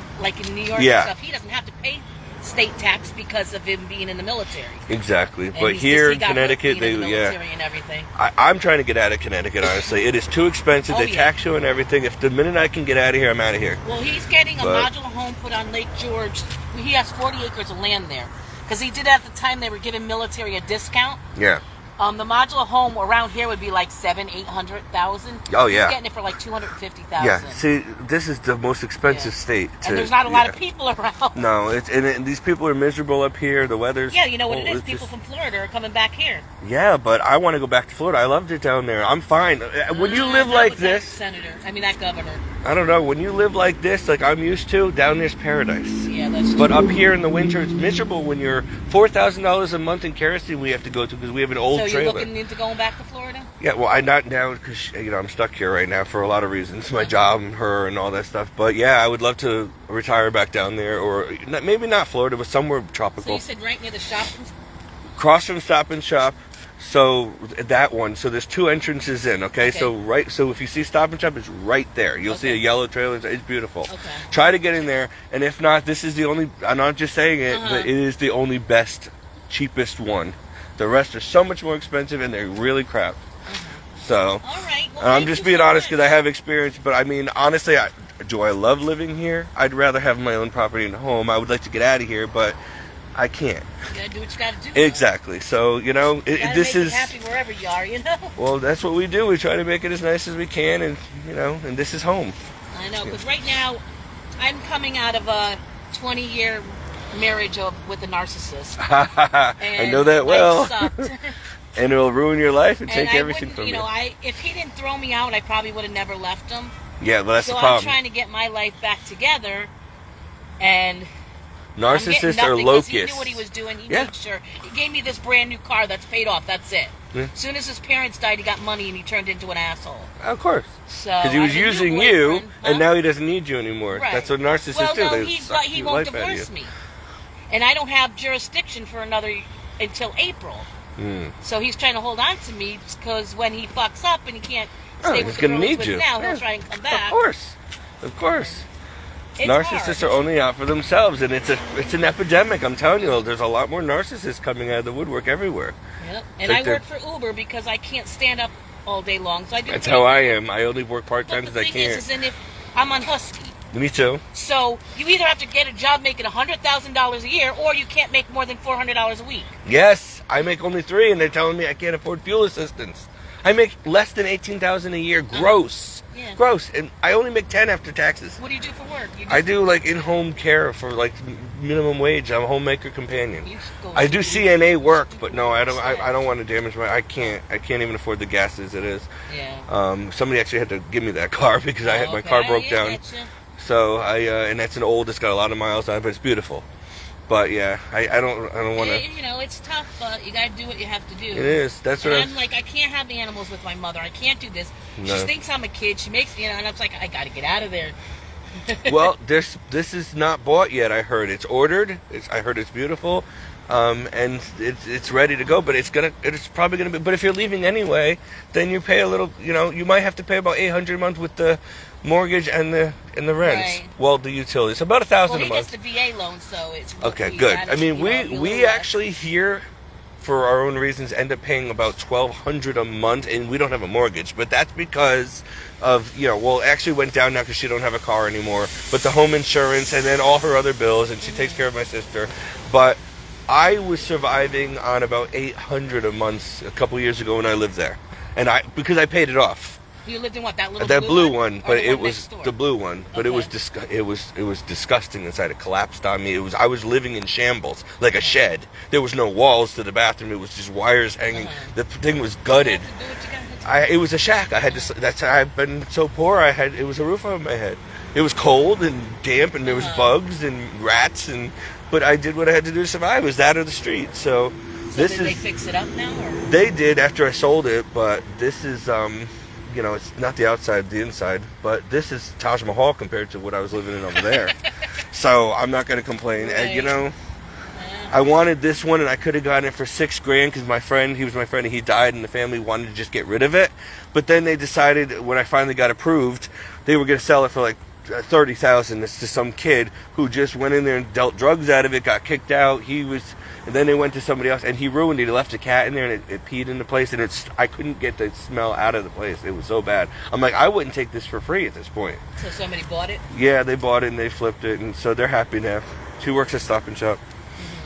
in New York and stuff, he doesn't have to pay state tax because of him being in the military. Exactly. And but here in Connecticut, in the military and everything. I'm trying to get out of Connecticut, honestly. It is too expensive. They tax you and everything. If the minute I can get out of here, I'm out of here. Well, he's getting a modular home put on Lake George. He has 40 acres of land there. Because he did at the time they were giving military a discount. Yeah. The modular home around here would be like 700,000-800,000. Oh, yeah. He's getting it for like 250,000. Yeah, see, this is the most expensive state. And there's not a lot of people around. No, and these people are miserable up here. The weather's... Yeah, you know what it is? People from Florida are coming back here. Yeah, but I want to go back to Florida. I loved it down there. I'm fine. When you live like this... That governor. I don't know. When you live like this, like I'm used to, down there's paradise. Yeah, that's true. But up here in the winter, it's miserable when you're $4,000 a month in kerosene we have to go to because we have an old trailer. So you're looking into going back to Florida? Yeah, well, I'm not now because, I'm stuck here right now for a lot of reasons. My job and her and all that stuff. But yeah, I would love to retire back down there or maybe not Florida, but somewhere tropical. So you said right near the shop? Across from Stop and Shop. So that one. So there's two entrances in. Okay. So if you see Stop and Shop, it's right there. You'll see a yellow trailer. It's beautiful. Okay. Try to get in there, and if not, this is the only. I'm not just saying it, but it is the only best, cheapest one. The rest are so much more expensive, and they're really crap. So all right. Well, I'm just being honest because I have experience. But I mean, honestly, do I love living here? I'd rather have my own property and home. I would like to get out of here, but I can't. You gotta do what you gotta do. Exactly. So, this is happy wherever you are, Well, that's what we do. We try to make it as nice as we can, and and this is home. I know, because right now, I'm coming out of a 20-year marriage with a narcissist. I know that well. Sucked. And it'll ruin your life and take everything from you. If he didn't throw me out, I probably would have never left him. Yeah, but that's the So problem. I'm trying to get my life back together, and narcissists are locusts. He knew what he was doing. He made sure. He gave me this brand new car that's paid off. That's it. Yeah. As soon as his parents died, he got money and he turned into an asshole. Of course. So because he was using you, and now he doesn't need you anymore. Right. That's what narcissists do. No, he won't divorce me, and I don't have jurisdiction for until April. So he's trying to hold on to me because when he fucks up and he can't stay with the girl he's with now, he'll try and come back. Of course. Narcissists are only out for themselves, and it's an epidemic. I'm telling you, there's a lot more narcissists coming out of the woodwork everywhere. Yep. And I work for Uber because I can't stand up all day long, so I do. That's how I am. I only work part-time because I can't. The thing is, I'm on Husky. Me too. So you either have to get a job making $100,000 a year, or you can't make more than $400 a week. Yes, I make only $3, and they're telling me I can't afford fuel assistance. I make less than $18,000 a year gross. Yeah. Gross, and I only make $10 after taxes. What do you do for work? I do like in-home care for like minimum wage. I'm a homemaker companion. I do CNA work, but no, I don't. I don't want to damage my. I can't even afford the gas as it is. Yeah. Somebody actually had to give me that car because my car broke down. So and that's an old. It's got a lot of miles on it, but it's beautiful. But yeah, I don't want to. It's tough, but you gotta do what you have to do. It is. That's what I'm like. I can't have animals with my mother. I can't do this. No. She thinks I'm a kid. She makes and I'm like, I gotta get out of there. Well, this is not bought yet. I heard it's ordered. I heard it's beautiful, and it's ready to go. But it's probably gonna be. But if you're leaving anyway, then you pay a little. You might have to pay about $800 a month with the mortgage and the rents. Right. Well, the utilities about $1,000 a month. He gets the VA loan, so it's okay. Good. I mean, we actually here, for our own reasons, end up paying about $1,200 a month, and we don't have a mortgage. But that's because of actually went down now because she don't have a car anymore. But the home insurance and then all her other bills, and she takes care of my sister. But I was surviving on about $800 a month a couple years ago when I lived there, and because I paid it off. You lived in what, that blue one? But it was the blue one. But it was disgusting inside. It collapsed on me. I was living in shambles, like a shed. There was no walls to the bathroom. It was just wires hanging. The thing was gutted. It was a shack. I've been so poor. It was a roof over my head. It was cold and damp, and there was bugs and rats, but I did what I had to do to survive. It was that or the street. So did they fix it up now? Or? They did after I sold it, but this is it's not the outside, the inside, but this is Taj Mahal compared to what I was living in over there. So I'm not going to complain. Right. And I wanted this one, and I could have gotten it for $6,000 because he was my friend, and he died, and the family wanted to just get rid of it. But then they decided, when I finally got approved, they were going to sell it for like $30,000. It's to some kid who just went in there and dealt drugs out of it, got kicked out. And then they went to somebody else, and he ruined it. He left a cat in there, and it peed in the place, and I couldn't get the smell out of the place. It was so bad. I'm like, I wouldn't take this for free at this point. So somebody bought it? Yeah, they bought it, and they flipped it, and so they're happy now. She works at Stop and Shop.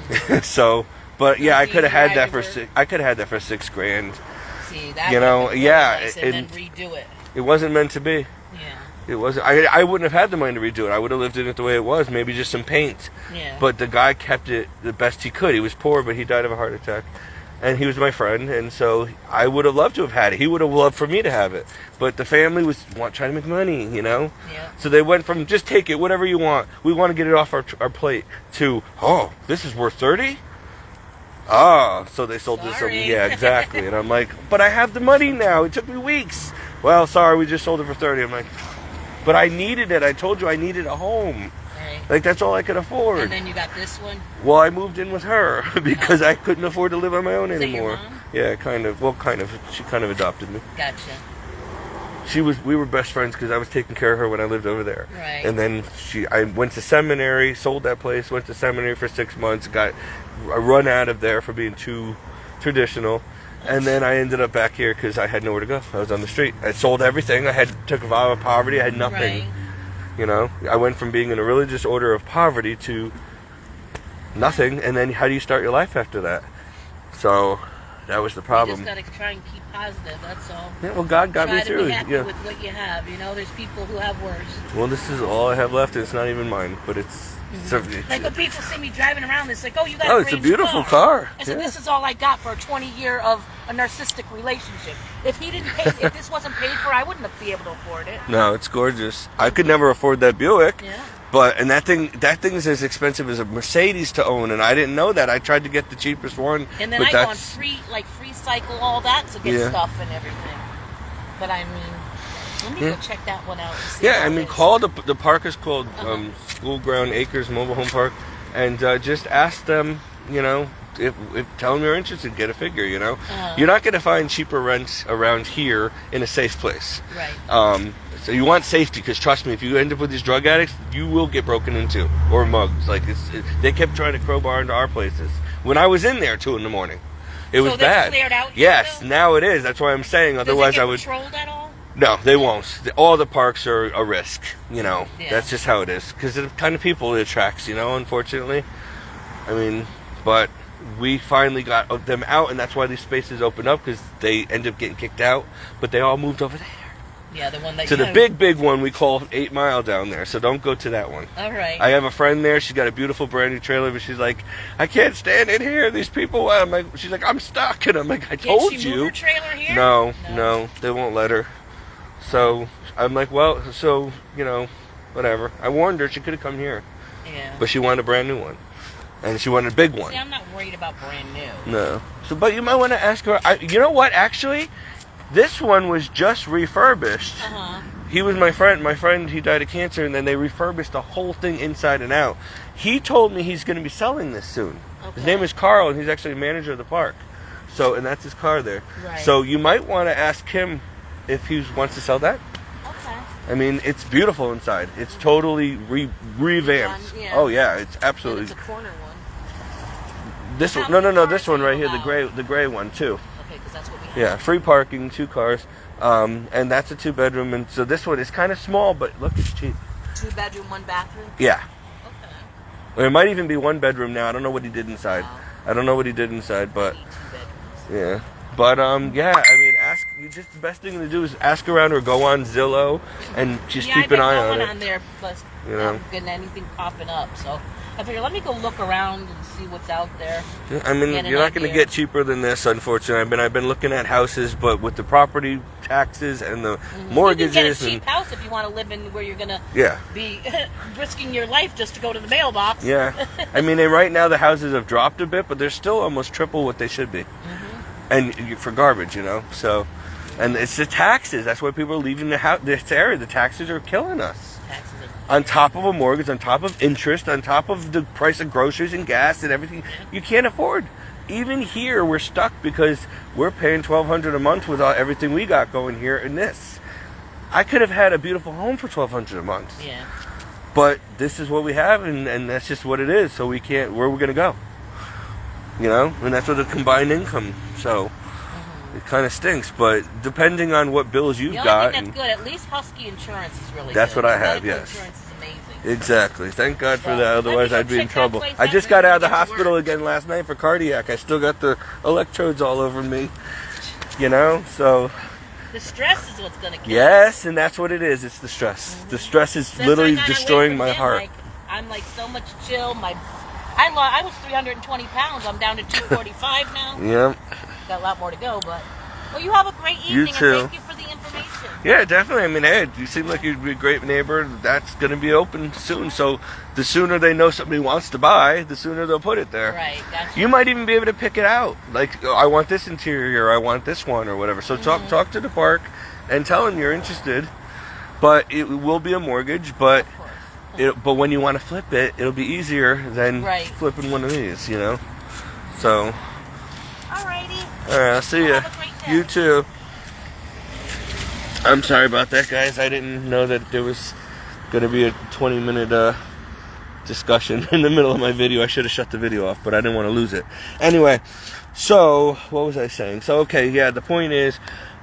Mm-hmm. So But yeah, I could have had that for $6,000. See, that nice, and then redo it. It wasn't meant to be. Yeah. It wasn't. I wouldn't have had the money to redo it. I would have lived in it the way it was, maybe just some paint. Yeah. But the guy kept it the best he could. He was poor, but he died of a heart attack. And he was my friend, and so I would have loved to have had it. He would have loved for me to have it. But the family was trying to make money, you know? Yeah. So they went from, just take it, whatever you want. We want to get it off our plate, to, oh, this is worth $30,000? Ah, so they sold this. Yeah, exactly. And I'm like, but I have the money now. It took me weeks. Well, sorry, we just sold it for $30,000. I'm like, but I needed it. I told you I needed a home. Right. Like, that's all I could afford. And then you got this one? Well, I moved in with her because I couldn't afford to live on my own anymore. Is that your mom? Yeah, kind of. Well, kind of. She kind of adopted me. Gotcha. We were best friends because I was taking care of her when I lived over there. Right. And then I went to seminary, sold that place, went to seminary for 6 months, got run out of there for being too traditional. And then I ended up back here because I had nowhere to go. I was on the street. I sold everything. Took a vow of poverty. I had nothing. Right. You know, I went from being in a religious order of poverty to nothing. And then how do you start your life after that? So that was the problem. You just got to try and keep positive, that's all. Yeah, well, God got me through. Try to be happy with what you have. You know, there's people who have worse. Well, this is all I have left. It's not even mine, but it's... Like when people see me driving around, it's like, oh, you got it's a beautiful car. I said, this is all I got for a 20-year of a narcissistic relationship. If this wasn't paid for, I wouldn't be able to afford it. No, it's gorgeous. I could never afford that Buick. Yeah. And that thing is as expensive as a Mercedes to own, and I didn't know that. I tried to get the cheapest one. And then I go on free cycle, all that to get stuff and everything. But I mean, let me go check that one out. And see call the park is called School Ground Acres Mobile Home Park, and just ask them, you know, if tell them you're interested, get a figure, you know. You're not going to find cheaper rents around here in a safe place. Right. So you want safety, because trust me, if you end up with these drug addicts, you will get broken into or mugged. Like they kept trying to crowbar into our places. When I was in there 2 a.m, it was bad. Cleared out yes, now it is. That's why I'm saying. Otherwise, I would. Patrolled at all? No, they won't. All the parks are a risk. You know, that's just how it is. Because the kind of people it attracts. You know, unfortunately. I mean, but we finally got them out, and that's why these spaces open up, because they end up getting kicked out. But they all moved over there. Yeah, the one that. So the big one we call 8 Mile down there. So don't go to that one. All right. I have a friend there. She's got a beautiful brand new trailer, but she's like, I can't stand in here. These people. I'm like, she's like, I'm stuck, and I'm like, I told you. Can't she move her trailer here? No, they won't let her. So I'm like, well, so you know, whatever. I warned her she could have come here. Yeah. But she wanted a brand new one, and she wanted a big one. See, I'm not worried about brand new. No. So, but you might want to ask her. You know what? Actually, this one was just refurbished. He was my friend. My friend, he died of cancer, and then they refurbished the whole thing inside and out. He told me he's going to be selling this soon. Okay. His name is Carl, and he's actually a manager of the park. So, and that's his car there. Right. So you might want to ask him if he wants to sell that. Okay. I mean, it's beautiful inside. It's totally revamped. Yeah. Oh yeah, it's absolutely. And it's a corner one. This one, no, this one right here, the gray one too. Okay, because that's what we have. Yeah, free parking, 2 cars, and that's a 2-bedroom, and so this one is kind of small, but look, it's cheap. 2-bedroom, 1 bathroom. Yeah. Okay. Or it might even be 1 bedroom now. I don't know what he did inside. Wow. I don't know what he did inside, but 2 bedrooms. yeah. But yeah, I mean, just the best thing to do is ask around or go on Zillow and just keep an eye on it. On there, plus you know, getting anything popping up. So I figure, let me go look around and see what's out there. I mean, you're not going to get cheaper than this, unfortunately. I've been looking at houses, but with the property taxes and the mortgages, you can get a cheap house if you want to live in where you're going to be risking your life just to go to the mailbox. Yeah, I mean, and right now the houses have dropped a bit, but they're still almost triple what they should be, and for garbage, you know. So, and it's the taxes. That's why people are leaving this area. The taxes are killing us. On top of a mortgage, on top of interest, on top of the price of groceries and gas and everything, you can't afford. Even here, we're stuck because we're paying $1,200 a month with everything we got going here in this. I could have had a beautiful home for $1,200 a month. Yeah. But this is what we have, and that's just what it is. So we can't. Where are we going to go? You know, and that's with a combined income. So it kind of stinks. But depending on what bills you've got, that's good. At least Husky Insurance is really. That's good. what I have. Medical Yes. Insurance is amazing. Exactly. Thank God for that. Otherwise, I'd be in trouble. I just got out of the hospital again last night for cardiac. I still got the electrodes all over me. You know, so... The stress is what's going to kill you. Yes, and that's what it is. It's the stress. The stress is literally destroying my heart. I'm like so much chill. I was 320 pounds. I'm down to 245 now. Yep. Got a lot more to go, but... Well, you have a great evening, and thank you for the information. Yeah, definitely. I mean, hey, you seem like you'd be a great neighbor. That's going to be open soon. So the sooner they know somebody wants to buy, the sooner they'll put it there. Right, gotcha. You might even be able to pick it out. Like, I want this interior, I want this one, or whatever. So talk to the park and tell them you're interested. But it will be a mortgage, but when you want to flip it, it'll be easier than flipping one of these, you know? So... Alrighty. All right, I'll see you. You too. I'm sorry about that, guys. I didn't know that there was going to be a 20-minute discussion in the middle of my video. I should have shut the video off, but I didn't want to lose it. Anyway, so what was I saying? So, okay, yeah, the point is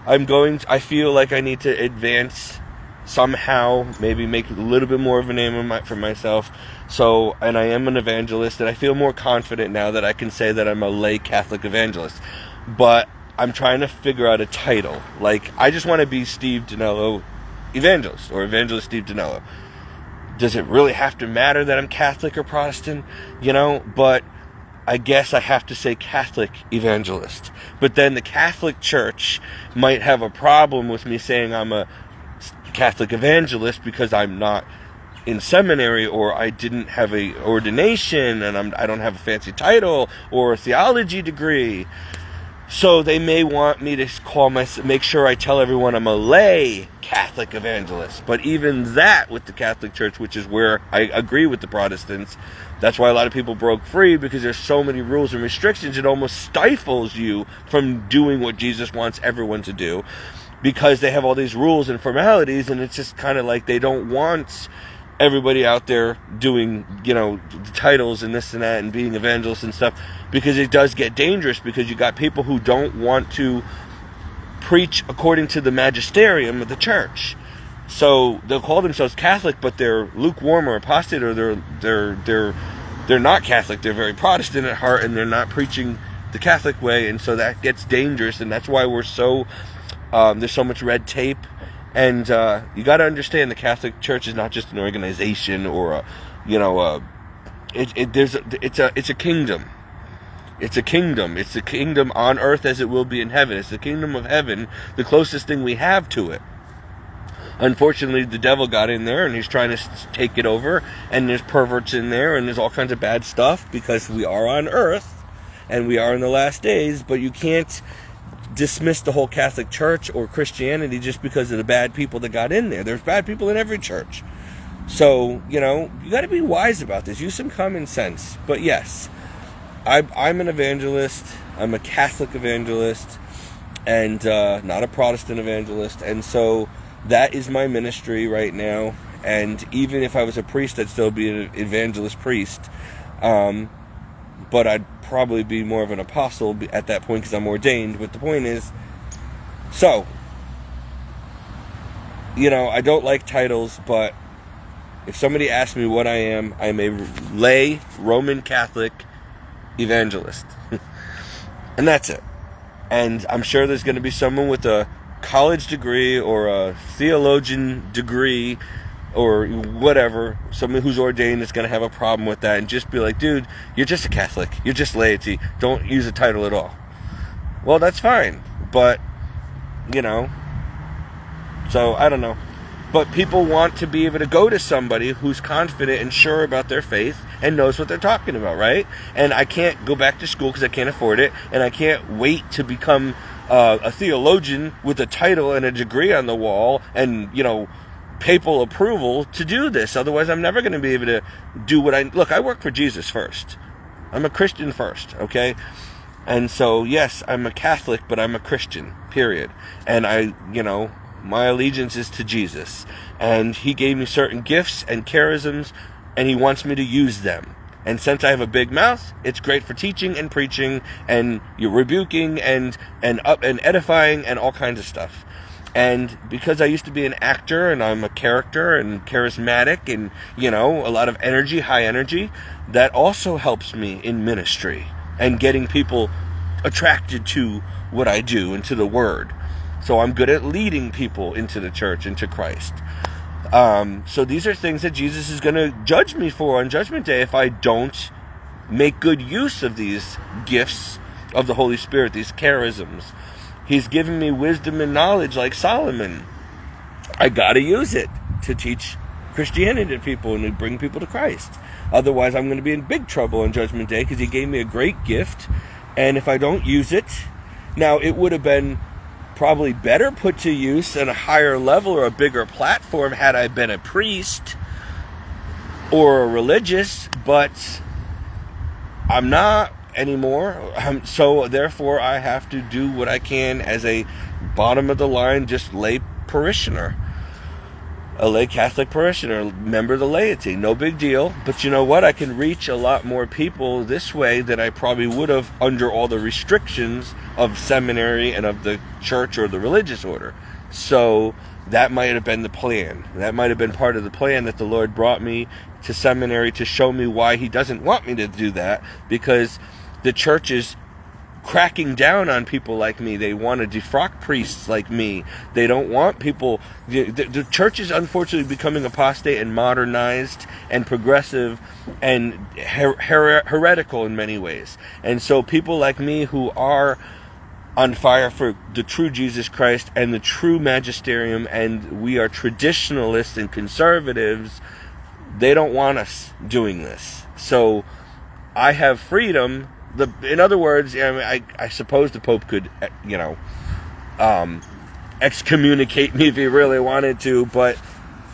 I feel like I need to advance somehow, maybe make a little bit more of a name for myself. So, and I am an evangelist, and I feel more confident now that I can say that I'm a lay Catholic evangelist. But I'm trying to figure out a title. Like, I just want to be Steve Dinello Evangelist, or Evangelist Steve Dinello. Does it really have to matter that I'm Catholic or Protestant? You know, but I guess I have to say Catholic Evangelist. But then the Catholic Church might have a problem with me saying I'm a Catholic Evangelist because I'm not in seminary, or I didn't have a ordination, and I don't have a fancy title or a theology degree. So they may want me to make sure I tell everyone I'm a lay Catholic evangelist. But even that with the Catholic Church, which is where I agree with the Protestants, that's why a lot of people broke free, because there's so many rules and restrictions, it almost stifles you from doing what Jesus wants everyone to do, because they have all these rules and formalities, and it's just kind of like they don't want everybody out there doing, you know, titles and this and that and being evangelists and stuff, because it does get dangerous, because you got people who don't want to preach according to the magisterium of the church. So they'll call themselves Catholic, but they're lukewarm or apostate, or they're not Catholic. They're very Protestant at heart, and they're not preaching the Catholic way, and so that gets dangerous, and that's why we're so there's so much red tape. And you got to understand, the Catholic Church is not just an organization or it's a kingdom. It's a kingdom. It's a kingdom on earth as it will be in heaven. It's the kingdom of heaven, the closest thing we have to it. Unfortunately, the devil got in there, and he's trying to take it over, and there's perverts in there, and there's all kinds of bad stuff, because we are on earth, and we are in the last days, but you can't dismiss the whole Catholic Church or Christianity just because of the bad people that got in there. There's bad people in every church. So, you know, you got to be wise about this. Use some common sense. But yes, I'm an evangelist. I'm a Catholic evangelist, and not a Protestant evangelist. And so that is my ministry right now. And even if I was a priest, I'd still be an evangelist priest. But I'd probably be more of an apostle at that point, because I'm ordained. But the point is, so, you know, I don't like titles, but if somebody asks me what I am, I'm a lay Roman Catholic evangelist. And that's it. And I'm sure there's going to be someone with a college degree or a theologian degree or whatever, someone who's ordained is going to have a problem with that, and just be like, dude, you're just a Catholic. You're just laity. Don't use a title at all. Well, that's fine. But, you know, so I don't know. But people want to be able to go to somebody who's confident and sure about their faith and knows what they're talking about, right? And I can't go back to school because I can't afford it, and I can't wait to become a theologian with a title and a degree on the wall and, you know, papal approval to do this. Otherwise, I'm never going to be able to do what I work for Jesus first. I'm a Christian first, okay? And so, yes, I'm a Catholic, but I'm a Christian, period. And my allegiance is to Jesus. And he gave me certain gifts and charisms, and he wants me to use them. And since I have a big mouth, it's great for teaching and preaching, and you're rebuking and edifying and all kinds of stuff. And because I used to be an actor and I'm a character and charismatic and, a lot of energy, high energy, that also helps me in ministry and getting people attracted to what I do and to the Word. So I'm good at leading people into the church, into Christ. So these are things that Jesus is going to judge me for on Judgment Day if I don't make good use of these gifts of the Holy Spirit, these charisms. He's given me wisdom and knowledge like Solomon. I got to use it to teach Christianity to people and to bring people to Christ. Otherwise, I'm going to be in big trouble on Judgment Day because he gave me a great gift. And if I don't use it, now it would have been probably better put to use at a higher level or a bigger platform had I been a priest or a religious, but I'm not anymore. So therefore I have to do what I can as a bottom of the line, just lay parishioner, a lay Catholic parishioner, member of the laity. No big deal. But you know what? I can reach a lot more people this way than I probably would have under all the restrictions of seminary and of the church or the religious order. So that might have been the plan. That might have been part of the plan, that the Lord brought me to seminary to show me why he doesn't want me to do that, because the church is cracking down on people like me. They want to defrock priests like me. They don't want people. The church is unfortunately becoming apostate and modernized and progressive and heretical in many ways. And so people like me who are on fire for the true Jesus Christ and the true magisterium, and we are traditionalists and conservatives, they don't want us doing this. So I have freedom. In other words, I suppose the Pope could, excommunicate me if he really wanted to, but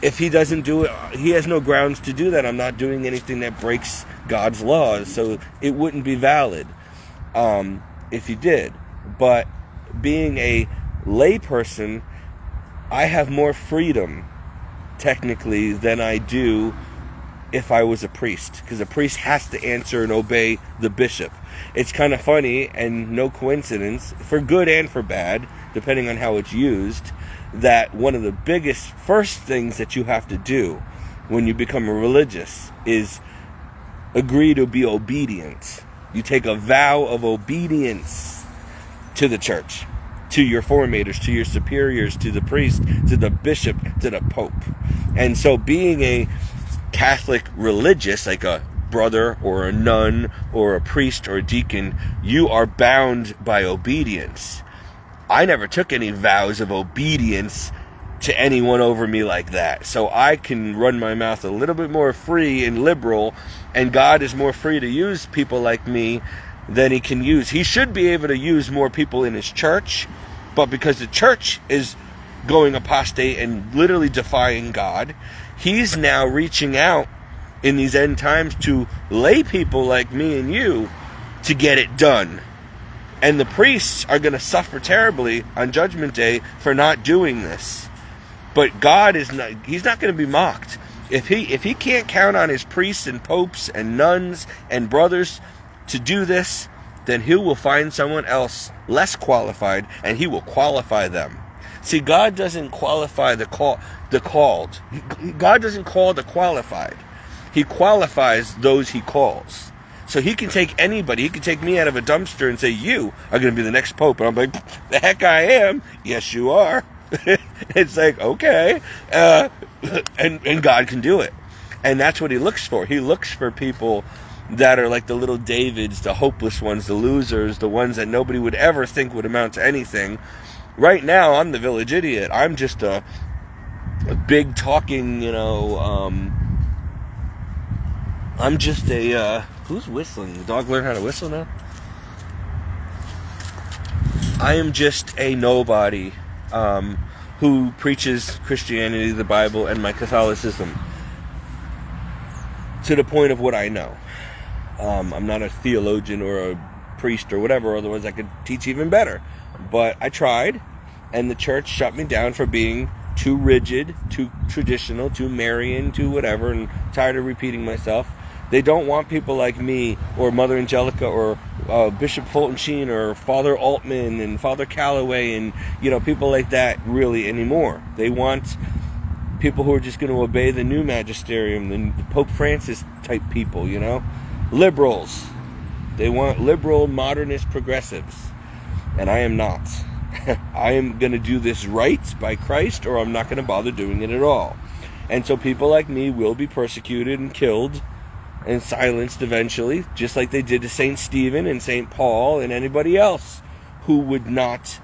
if he doesn't do it, he has no grounds to do that. I'm not doing anything that breaks God's laws, so it wouldn't be valid if he did. But being a lay person, I have more freedom, technically, than I do if I was a priest, because a priest has to answer and obey the bishop. It's kind of funny and no coincidence, for good and for bad, depending on how it's used, that one of the biggest first things that you have to do when you become a religious is agree to be obedient. You take a vow of obedience to the church, to your formators, to your superiors, to the priest, to the bishop, to the pope. And so being a Catholic religious, like a brother or a nun or a priest or a deacon, you are bound by obedience. I never took any vows of obedience to anyone over me like that. So I can run my mouth a little bit more free and liberal, and God is more free to use people like me than he can use. He should be able to use more people in his church, but because the church is going apostate and literally defying God, he's now reaching out in these end times to lay people like me and you to get it done. And the priests are going to suffer terribly on Judgment Day for not doing this. But God is not, he's not going to be mocked. If he can't count on his priests and popes and nuns and brothers to do this, then he will find someone else less qualified, and he will qualify them. See, God doesn't qualify the called. God doesn't call the qualified. He qualifies those he calls. So he can take anybody. He can take me out of a dumpster and say, you are going to be the next pope. And I'm like, the heck I am. Yes, you are. It's like, okay. And God can do it. And that's what he looks for. He looks for people that are like the little Davids, the hopeless ones, the losers, the ones that nobody would ever think would amount to anything. Right now, I'm the village idiot. I'm just a big talking, I'm just a, who's whistling? The dog learn how to whistle now? I am just a nobody who preaches Christianity, the Bible, and my Catholicism to the point of what I know. I'm not a theologian or a priest or whatever, otherwise I could teach even better. But I tried, and the church shut me down for being too rigid, too traditional, too Marian, too whatever, and tired of repeating myself. They don't want people like me or Mother Angelica or Bishop Fulton Sheen or Father Altman and Father Calloway and, people like that really anymore. They want people who are just going to obey the new magisterium, the Pope Francis type people, Liberals. They want liberal, modernist progressives. And I am not. I am going to do this right by Christ, or I'm not going to bother doing it at all. And so people like me will be persecuted and killed and silenced eventually, just like they did to St. Stephen and St. Paul and anybody else who would not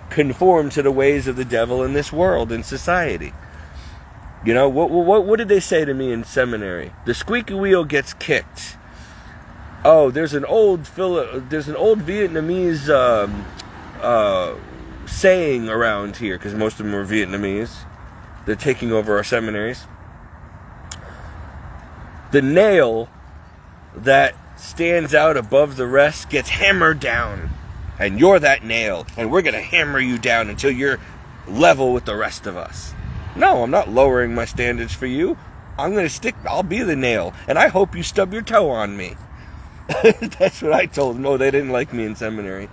conform to the ways of the devil in this world and society. What did they say to me in seminary? The squeaky wheel gets kicked. Oh, there's an old Vietnamese saying around here, because most of them are Vietnamese. They're taking over our seminaries. The nail that stands out above the rest gets hammered down. And you're that nail. And we're going to hammer you down until you're level with the rest of us. No, I'm not lowering my standards for you. I'll be the nail. And I hope you stub your toe on me. That's what I told them. No, they didn't like me in seminary.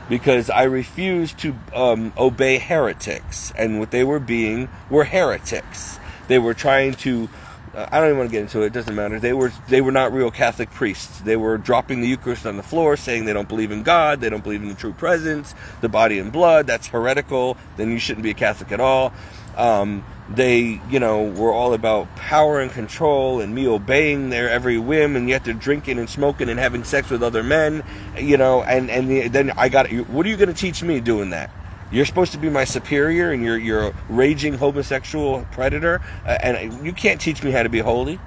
Because I refused to obey heretics. And what they were being were heretics. They were trying to... I don't even want to get into it. It doesn't matter. They were not real Catholic priests. They were dropping the Eucharist on the floor, saying they don't believe in God, they don't believe in the true presence, the body and blood. That's heretical. Then you shouldn't be a Catholic at all. They, were all about power and control and me obeying their every whim, and yet they're drinking and smoking and having sex with other men, then I got, what are you going to teach me doing that? You're supposed to be my superior, and you're a raging homosexual predator, and you can't teach me how to be holy.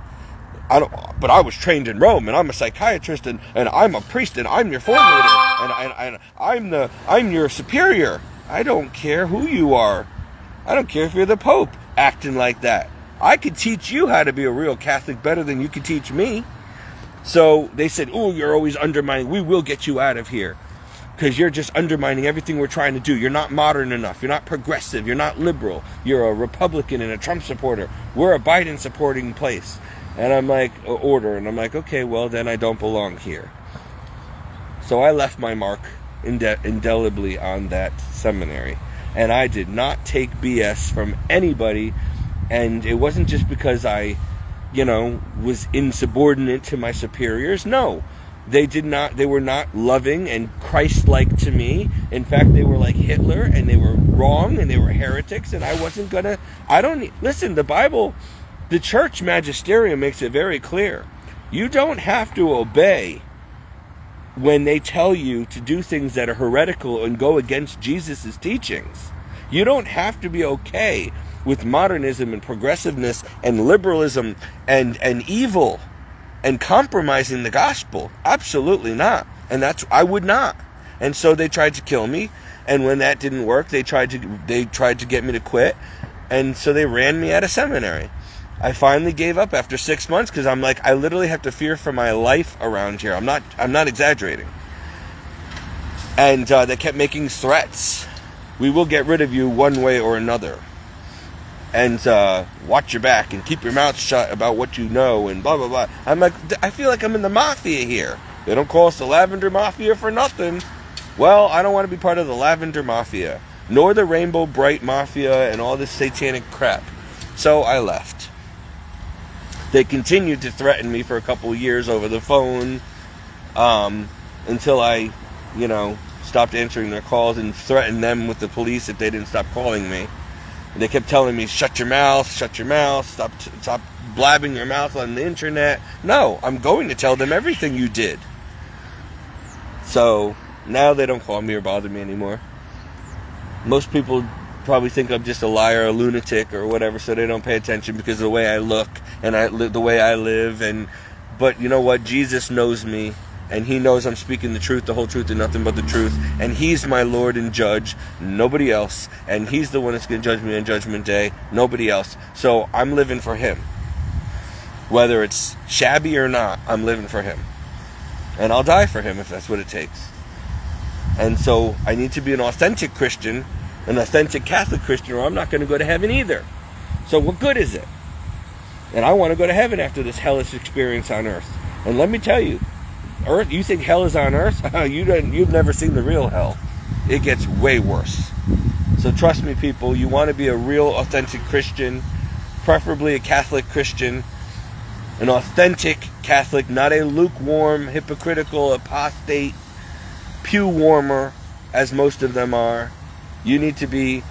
But I was trained in Rome, and I'm a psychiatrist, and I'm a priest, and I'm your formator, and I'm your superior. I don't care who you are. I don't care if you're the Pope acting like that. I could teach you how to be a real Catholic better than you could teach me. So they said, "Oh, you're always undermining. We will get you out of here. Because you're just undermining everything we're trying to do. You're not modern enough. You're not progressive. You're not liberal. You're a Republican and a Trump supporter. We're a Biden supporting place." And I'm like, order. And I'm like, okay, well, then I don't belong here. So I left my mark indelibly on that seminary. And I did not take BS from anybody. And it wasn't just because I, was insubordinate to my superiors. No. They were not loving and Christ-like to me. In fact, they were like Hitler, and they were wrong, and they were heretics, and I wasn't gonna, listen, the Bible, the church magisterium makes it very clear. You don't have to obey when they tell you to do things that are heretical and go against Jesus' teachings. You don't have to be okay with modernism and progressiveness and liberalism and evil and compromising the gospel. Absolutely not. And I would not. And so they tried to kill me. And when that didn't work, they tried to get me to quit. And so they ran me out of seminary. I finally gave up after 6 months because I'm like, I literally have to fear for my life around here. I'm not exaggerating. And they kept making threats. We will get rid of you one way or another. And watch your back and keep your mouth shut about what you know and blah, blah, blah. I'm like, I feel like I'm in the mafia here. They don't call us the Lavender Mafia for nothing. Well, I don't want to be part of the Lavender Mafia, nor the Rainbow Bright Mafia and all this satanic crap. So I left. They continued to threaten me for a couple of years over the phone until I, stopped answering their calls and threatened them with the police if they didn't stop calling me. They kept telling me, shut your mouth, stop blabbing your mouth on the internet. No, I'm going to tell them everything you did. So now they don't call me or bother me anymore. Most people probably think I'm just a liar, a lunatic, or whatever, so they don't pay attention because of the way I look and the way I live. But you know what? Jesus knows me. And he knows I'm speaking the truth, the whole truth, and nothing but the truth. And he's my Lord and judge, nobody else. And he's the one that's going to judge me on Judgment Day, nobody else. So I'm living for him. Whether it's shabby or not, I'm living for him. And I'll die for him if that's what it takes. And so I need to be an authentic Christian, an authentic Catholic Christian, or I'm not going to go to heaven either. So what good is it? And I want to go to heaven after this hellish experience on earth. And let me tell you, earth, you think hell is on earth? You've never seen the real hell. It gets way worse. So trust me, people, you want to be a real, authentic Christian, preferably a Catholic Christian, an authentic Catholic, not a lukewarm, hypocritical, apostate, pew warmer, as most of them are. You need to be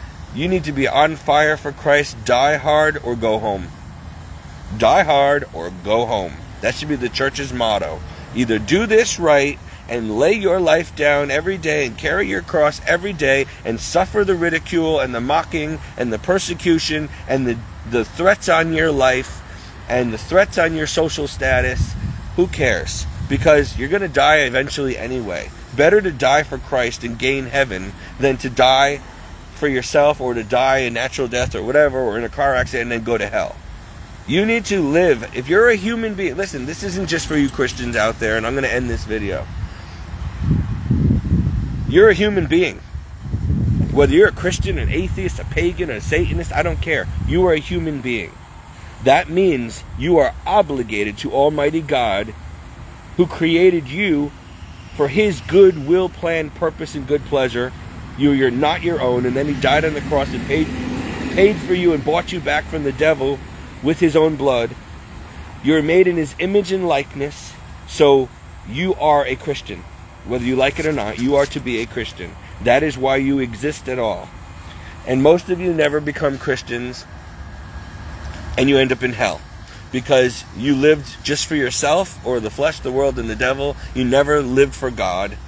on fire for Christ, die hard or go home. Die hard or go home. That should be the church's motto. Either do this right and lay your life down every day and carry your cross every day and suffer the ridicule and the mocking and the persecution and the threats on your life and the threats on your social status. Who cares? Because you're going to die eventually anyway. Better to die for Christ and gain heaven than to die for yourself or to die a natural death or whatever, or in a car accident and then go to hell. You need to live. If you're a human being, listen, this isn't just for you Christians out there, and I'm going to end this video. You're a human being. Whether you're a Christian, an atheist, a pagan, a Satanist, I don't care. You are a human being. That means you are obligated to Almighty God, who created you for His good will, plan, purpose, and good pleasure. You're not your own, and then He died on the cross and paid for you and bought you back from the devil with His own blood. You're made in His image and likeness, so you are a Christian. Whether you like it or not, you are to be a Christian. That is why you exist at all. And most of you never become Christians, and you end up in hell. Because you lived just for yourself, or the flesh, the world, and the devil. You never lived for God.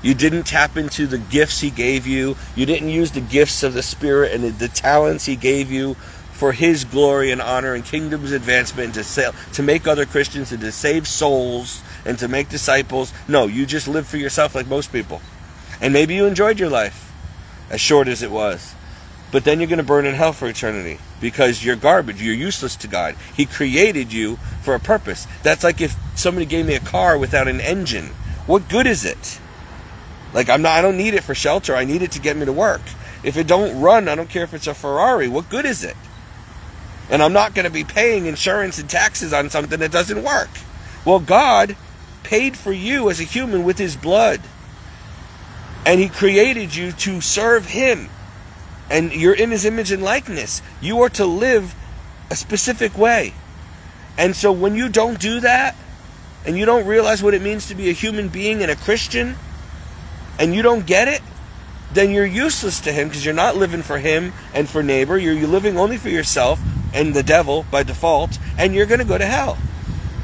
You didn't tap into the gifts He gave you. You didn't use the gifts of the Spirit and the talents He gave you for His glory and honor and kingdom's advancement, to make other Christians and to save souls and to make disciples. No, you just live for yourself like most people. And maybe you enjoyed your life, as short as it was. But then you're going to burn in hell for eternity because you're garbage. You're useless to God. He created you for a purpose. That's like if somebody gave me a car without an engine. What good is it? Like, I don't need it for shelter. I need it to get me to work. If it don't run, I don't care if it's a Ferrari. What good is it? And I'm not going to be paying insurance and taxes on something that doesn't work. Well, God paid for you as a human with His blood. And He created you to serve Him. And you're in His image and likeness. You are to live a specific way. And so when you don't do that, and you don't realize what it means to be a human being and a Christian, and you don't get it, then you're useless to Him, because you're not living for Him and for neighbor. You're living only for yourself and the devil by default, and you're going to go to hell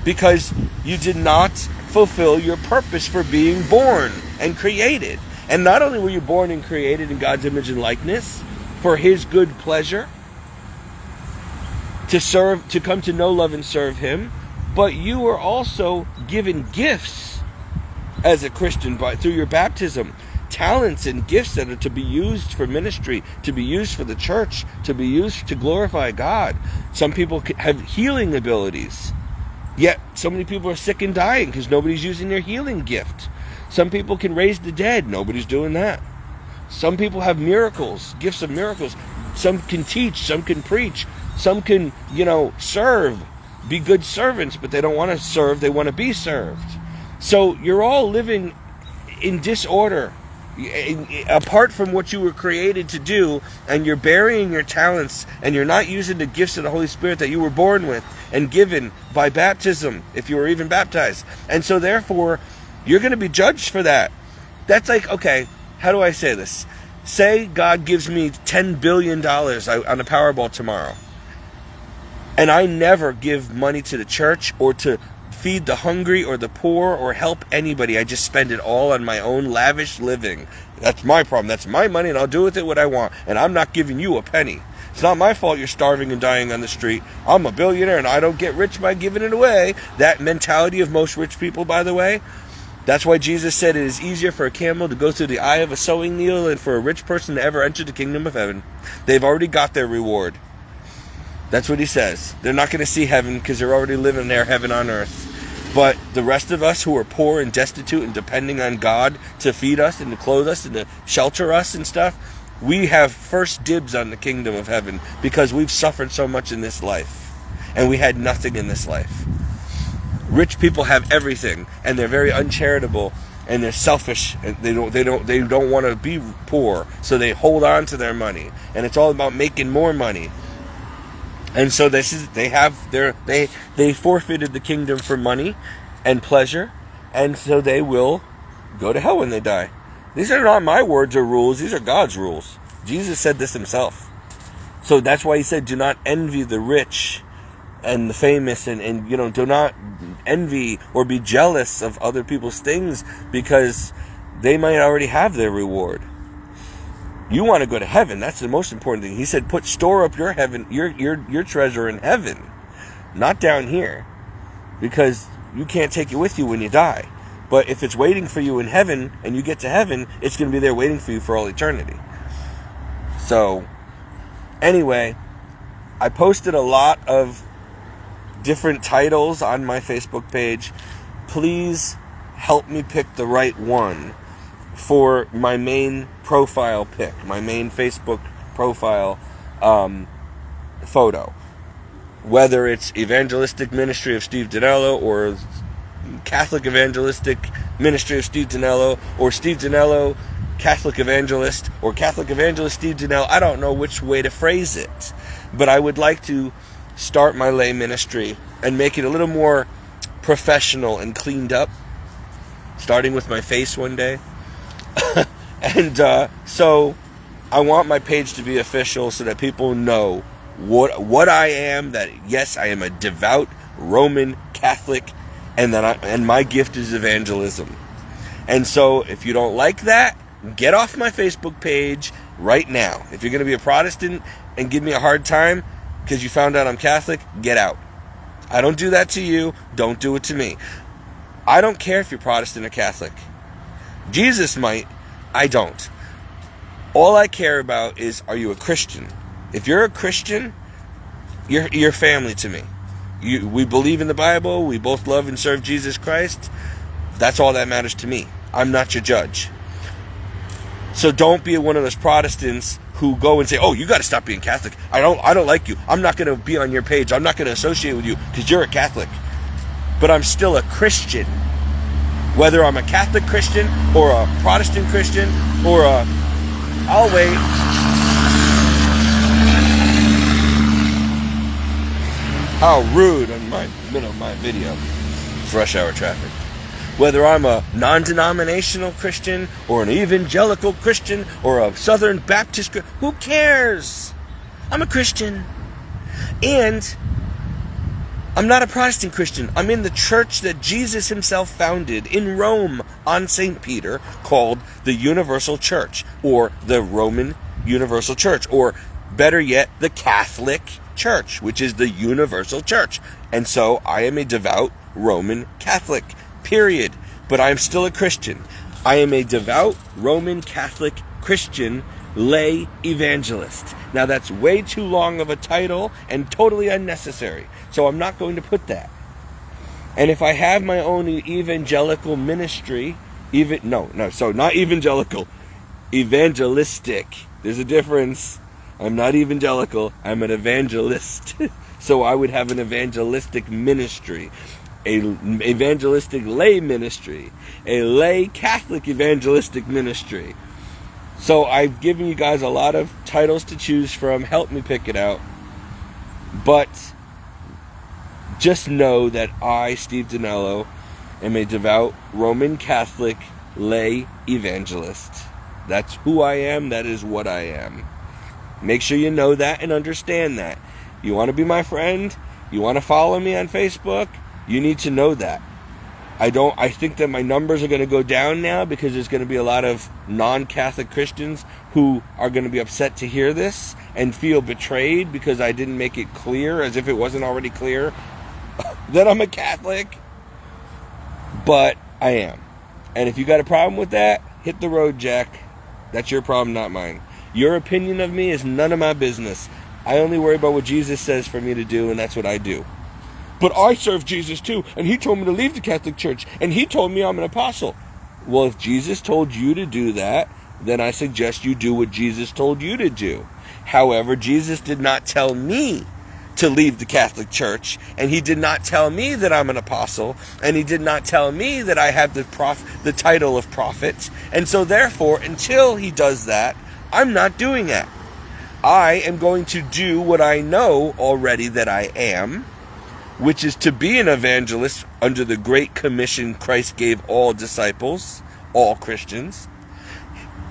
because you did not fulfill your purpose for being born and created. And not only were you born and created in God's image and likeness for His good pleasure, to come to know, love, and serve Him, but you were also given gifts as a Christian through your baptism. Talents and gifts that are to be used for ministry, to be used for the church, to be used to glorify God. Some people have healing abilities, yet so many people are sick and dying because nobody's using their healing gift. Some people can raise the dead. Nobody's doing that. Some people have miracles, gifts of miracles. Some can teach, some can preach, some can, serve, be good servants, but they don't want to serve, they want to be served. So you're all living in disorder, apart from what you were created to do, and you're burying your talents, and you're not using the gifts of the Holy Spirit that you were born with and given by baptism, if you were even baptized. And so therefore, you're going to be judged for that. That's like, okay, how do I say this? Say God gives me $10 billion on a Powerball tomorrow, and I never give money to the church or to feed the hungry or the poor or help anybody. I just spend it all on my own lavish living. That's my problem. That's my money, and I'll do with it what I want. And I'm not giving you a penny. It's not my fault you're starving and dying on the street. I'm a billionaire, and I don't get rich by giving it away. That mentality of most rich people, by the way, that's why Jesus said it is easier for a camel to go through the eye of a sowing needle than for a rich person to ever enter the kingdom of heaven. They've already got their reward. That's what He says. They're not going to see heaven because they're already living their heaven on earth. But the rest of us who are poor and destitute and depending on God to feed us and to clothe us and to shelter us and stuff, we have first dibs on the kingdom of heaven because we've suffered so much in this life. and we had nothing in this life. Rich people have everything, and they're very uncharitable, and they're selfish, and they don't want to be poor, so they hold on to their money, and it's all about making more money. And so they forfeited the kingdom for money and pleasure, and so they will go to hell when they die. These are not my words or rules, these are God's rules. Jesus said this himself. So that's why he said, do not envy the rich and the famous, and do not envy or be jealous of other people's things, because they might already have their reward. You want to go to heaven. That's the most important thing. He said, store up your heaven, your treasure in heaven, not down here, because you can't take it with you when you die. But if it's waiting for you in heaven and you get to heaven, it's going to be there waiting for you for all eternity. So, anyway, I posted a lot of different titles on my Facebook page. Please help me pick the right one for my main profile pic, my main Facebook profile photo. Whether it's Evangelistic Ministry of Steve Dinello, or Catholic Evangelistic Ministry of Steve Dinello, or Steve Dinello Catholic Evangelist, or Catholic Evangelist Steve Dinello. I don't know which way to phrase it, but I would like to start my lay ministry and make it a little more professional and cleaned up, starting with my face one day. And so I want my page to be official so that people know what I am, that yes, I am a devout Roman Catholic, and and my gift is evangelism. And so if you don't like that, get off my Facebook page right now. If you're going to be a Protestant and give me a hard time because you found out I'm Catholic, get out. I don't do that to you. Don't do it to me. I don't care if you're Protestant or Catholic. Jesus might. I don't. All I care about is, are you a Christian? If you're a Christian, you're family to me. We believe in the Bible. We both love and serve Jesus Christ. That's all that matters to me. I'm not your judge. So don't be one of those Protestants who go and say, oh, you got to stop being Catholic. I don't like you. I'm not going to be on your page. I'm not going to associate with you because you're a Catholic. But I'm still a Christian. Whether I'm a Catholic Christian or a Protestant Christian or I'll wait. How rude in the middle of my video. It's rush hour traffic. Whether I'm a non-denominational Christian or an evangelical Christian or a Southern Baptist Christian, who cares? I'm a Christian. And I'm not a Protestant Christian. I'm in the church that Jesus himself founded in Rome on St. Peter, called the Universal Church, or the Roman Universal Church, or better yet, the Catholic Church, which is the Universal Church. And so I am a devout Roman Catholic, period. But I'm still a Christian. I am a devout Roman Catholic Christian lay evangelist. Now that's way too long of a title and totally unnecessary. So I'm not going to put that. And if I have my own evangelical ministry, so not evangelical, evangelistic. There's a difference. I'm not evangelical, I'm an evangelist. So I would have an evangelistic ministry, an evangelistic lay ministry, a lay Catholic evangelistic ministry. So I've given you guys a lot of titles to choose from. Help me pick it out. But just know that I, Steve Dinello, am a devout Roman Catholic lay evangelist. That's who I am. That is what I am. Make sure you know that and understand that. You want to be my friend? You want to follow me on Facebook? You need to know that. I think that my numbers are going to go down now because there's going to be a lot of non-Catholic Christians who are going to be upset to hear this and feel betrayed because I didn't make it clear, as if it wasn't already clear, that I'm a Catholic. But I am. And if you got a problem with that, hit the road, Jack. That's your problem, not mine. Your opinion of me is none of my business. I only worry about what Jesus says for me to do, and that's what I do. But I serve Jesus too, and he told me to leave the Catholic Church, and he told me I'm an apostle. Well, if Jesus told you to do that, then I suggest you do what Jesus told you to do. However, Jesus did not tell me to leave the Catholic Church, and he did not tell me that I'm an apostle, and he did not tell me that I have the title of prophet. And so therefore, until he does that, I'm not doing it. I am going to do what I know already that I am, which is to be an evangelist under the great commission Christ gave all disciples, all Christians.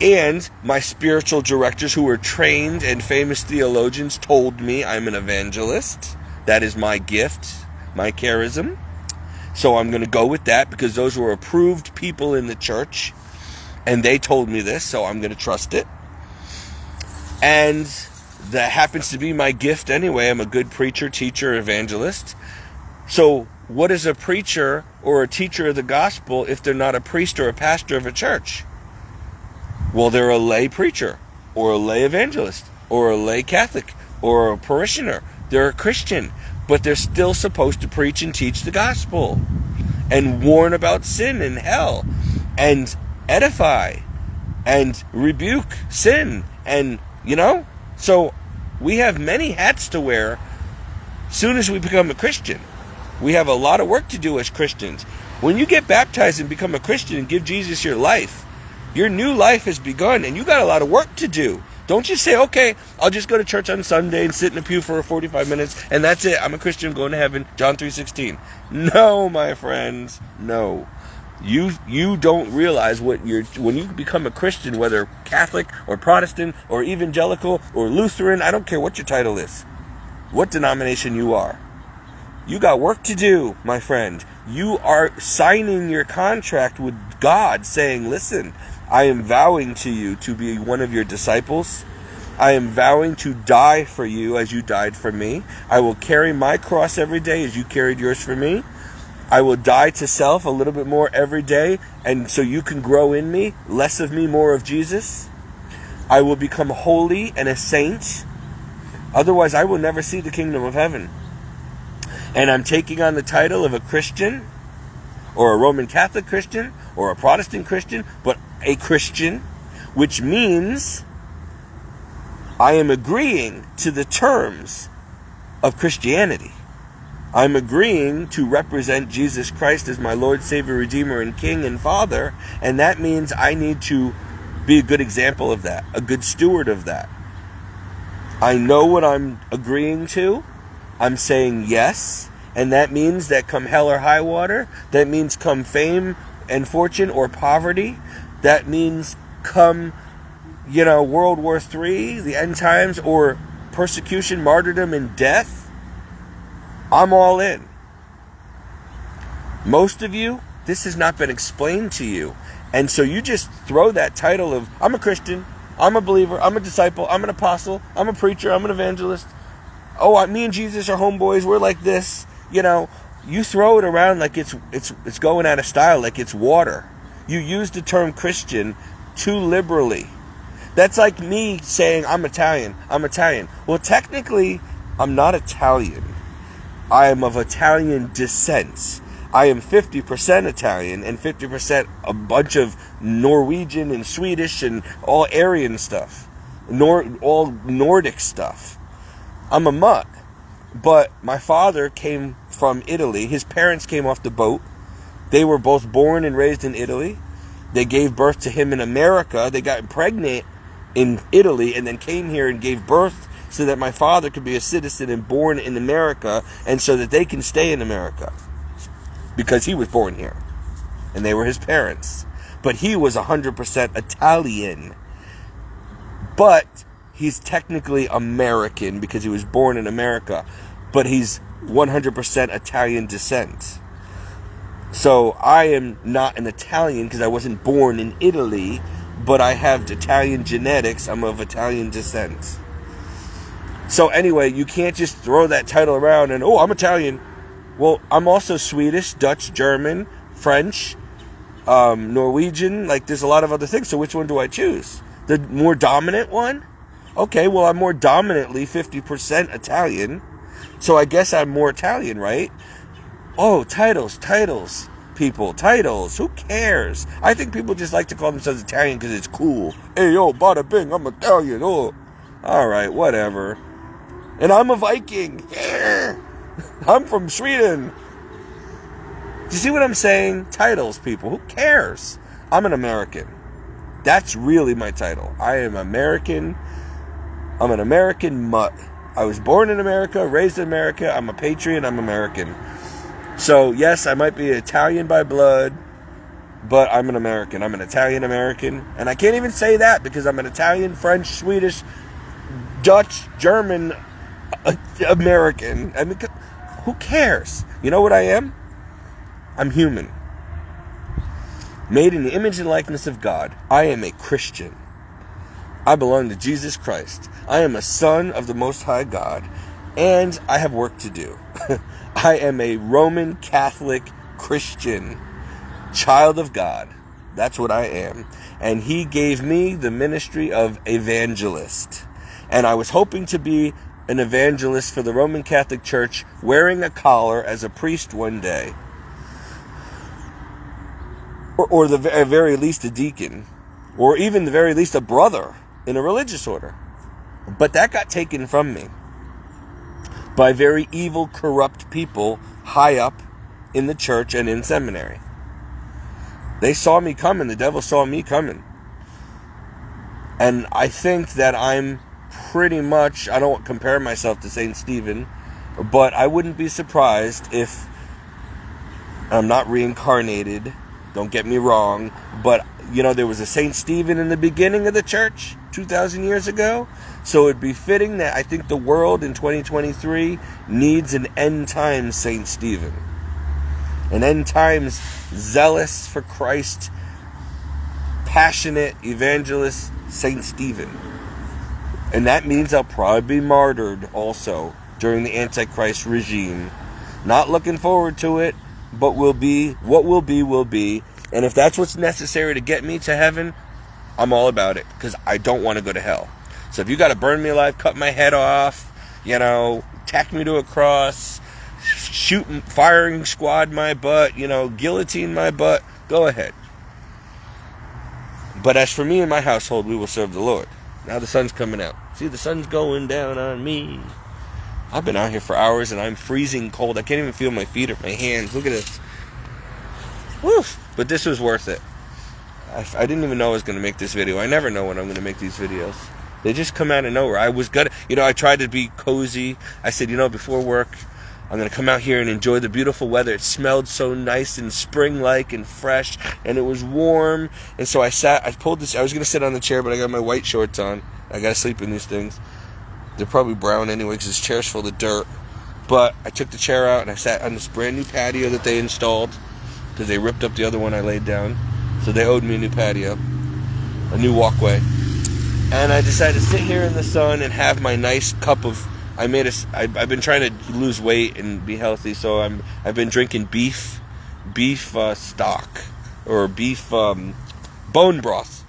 And my spiritual directors, who were trained and famous theologians, told me I'm an evangelist. That is my gift, my charism. So I'm going to go with that because those were approved people in the church. And they told me this, so I'm going to trust it. And that happens to be my gift anyway. I'm a good preacher, teacher, evangelist. So what is a preacher or a teacher of the gospel if they're not a priest or a pastor of a church? Well, they're a lay preacher, or a lay evangelist, or a lay Catholic, or a parishioner. They're a Christian, but they're still supposed to preach and teach the gospel, and warn about sin and hell, and edify, and rebuke sin, and, So, we have many hats to wear soon as we become a Christian. We have a lot of work to do as Christians. When you get baptized and become a Christian and give Jesus your life, your new life has begun, and you got a lot of work to do. Don't you say, okay, I'll just go to church on Sunday and sit in a pew for 45 minutes, and that's it. I'm a Christian, I'm going to heaven. John 3:16. No, my friends, no. You don't realize when you become a Christian, whether Catholic or Protestant or evangelical or Lutheran, I don't care what your title is, what denomination you are. You got work to do, my friend. You are signing your contract with God saying, listen, I am vowing to you to be one of your disciples. I am vowing to die for you as you died for me. I will carry my cross every day as you carried yours for me. I will die to self a little bit more every day, and so you can grow in me, less of me, more of Jesus. I will become holy and a saint. Otherwise, I will never see the kingdom of heaven. And I'm taking on the title of a Christian, or a Roman Catholic Christian, or a Protestant Christian, but a Christian, which means I am agreeing to the terms of Christianity. I'm agreeing to represent Jesus Christ as my Lord, Savior, Redeemer, and King and Father, and that means I need to be a good example of that, a good steward of that. I know what I'm agreeing to. I'm saying yes, and that means that come hell or high water, that means come fame and fortune or poverty, that means come, World War III, the end times, or persecution, martyrdom, and death, I'm all in. Most of you, this has not been explained to you, and so you just throw that title of, I'm a Christian, I'm a believer, I'm a disciple, I'm an apostle, I'm a preacher, I'm an evangelist. Oh, me and Jesus are homeboys. We're like this. You throw it around like it's going out of style, like it's water. You use the term Christian too liberally. That's like me saying I'm Italian. I'm Italian. Well, technically, I'm not Italian. I am of Italian descent. I am 50% Italian and 50% a bunch of Norwegian and Swedish and all Aryan stuff. All Nordic stuff. I'm a mutt, but my father came from Italy. His parents came off the boat. They were both born and raised in Italy. They gave birth to him in America. They got pregnant in Italy and then came here and gave birth so that my father could be a citizen and born in America, and so that they can stay in America because he was born here and they were his parents. But he was 100% Italian. But he's technically American because he was born in America, but he's 100% Italian descent. So I am not an Italian because I wasn't born in Italy, but I have Italian genetics. I'm of Italian descent. So anyway, you can't just throw that title around and, I'm Italian. Well, I'm also Swedish, Dutch, German, French, Norwegian. Like, there's a lot of other things. So which one do I choose? The more dominant one? Okay, well, I'm more dominantly 50% Italian, so I guess I'm more Italian, right? Oh, titles, people, titles, who cares? I think people just like to call themselves Italian because it's cool. Hey, yo, bada bing, I'm Italian, oh. Alright, whatever. And I'm a Viking. I'm from Sweden. Do you see what I'm saying? Titles, people. Who cares? I'm an American. That's really my title. I am American. I'm an American mutt. I was born in America, raised in America. I'm a patriot. I'm American. So, yes, I might be Italian by blood, but I'm an American. I'm an Italian American. And I can't even say that because I'm an Italian, French, Swedish, Dutch, German American. I mean, who cares? You know what I am? I'm human. Made in the image and likeness of God. I am a Christian. I belong to Jesus Christ. I am a son of the Most High God. And I have work to do. I am a Roman Catholic Christian. Child of God. That's what I am. And He gave me the ministry of evangelist. And I was hoping to be an evangelist for the Roman Catholic Church, wearing a collar as a priest one day. Or the very least a deacon. Or even the very least a brother in a religious order. But that got taken from me by very evil, corrupt people high up in the church and in seminary. They saw me coming. The devil saw me coming. And I think that I'm pretty much, I don't compare myself to St. Stephen, but I wouldn't be surprised if I'm not reincarnated. Don't get me wrong, but you know, there was a St. Stephen in the beginning of the church 2,000 years ago. So it'd be fitting that I think the world in 2023 needs an end times St. Stephen. An end times zealous for Christ, passionate evangelist St. Stephen. And that means I'll probably be martyred also during the Antichrist regime. Not looking forward to it, but will be. What will be, will be. And if that's what's necessary to get me to heaven, I'm all about it. Because I don't want to go to hell. So if you got to burn me alive, cut my head off, you know, tack me to a cross, firing squad my butt, you know, guillotine my butt, go ahead. But as for me and my household, we will serve the Lord. Now the sun's coming out. See, the sun's going down on me. I've been out here for hours and I'm freezing cold. I can't even feel my feet or my hands. Look at this. Woof. But this was worth it. I didn't even know I was going to make this video. I never know when I'm going to make these videos. They just come out of nowhere. I was gonna, I tried to be cozy. I said, before work, I'm going to come out here and enjoy the beautiful weather. It smelled so nice and spring-like and fresh, and it was warm. And so I was going to sit on the chair, but I got my white shorts on. I got to sleep in these things. They're probably brown anyway because this chair's full of dirt. But I took the chair out and I sat on this brand new patio that they installed because they ripped up the other one I laid down. So they owed me a new patio, a new walkway. And I decided to sit here in the sun and have my nice cup of... I've been trying to lose weight and be healthy, so I've been drinking beef stock or beef bone broth.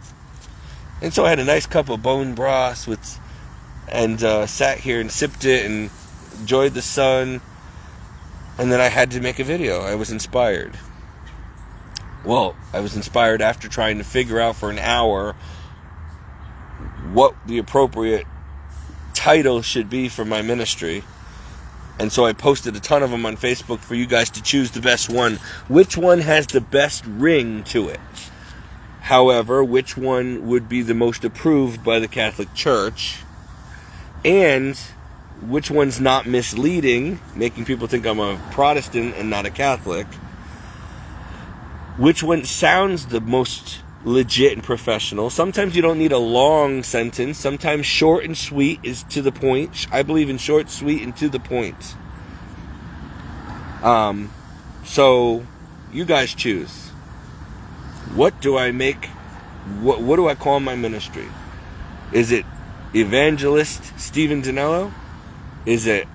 And so I had a nice cup of bone broth and sat here and sipped it and enjoyed the sun. And then I had to make a video. I was inspired. Well, I was inspired after trying to figure out for an hour what the appropriate title should be for my ministry. And so I posted a ton of them on Facebook for you guys to choose the best one. Which one has the best ring to it? However, which one would be the most approved by the Catholic Church? And which one's not misleading, making people think I'm a Protestant and not a Catholic? Which one sounds the most legit and professional? Sometimes you don't need a long sentence. Sometimes short and sweet is to the point. I believe in short, sweet, and to the point. So you guys choose. What do I make? What do I call my ministry? Is it Evangelist Stephen Dinello? Is it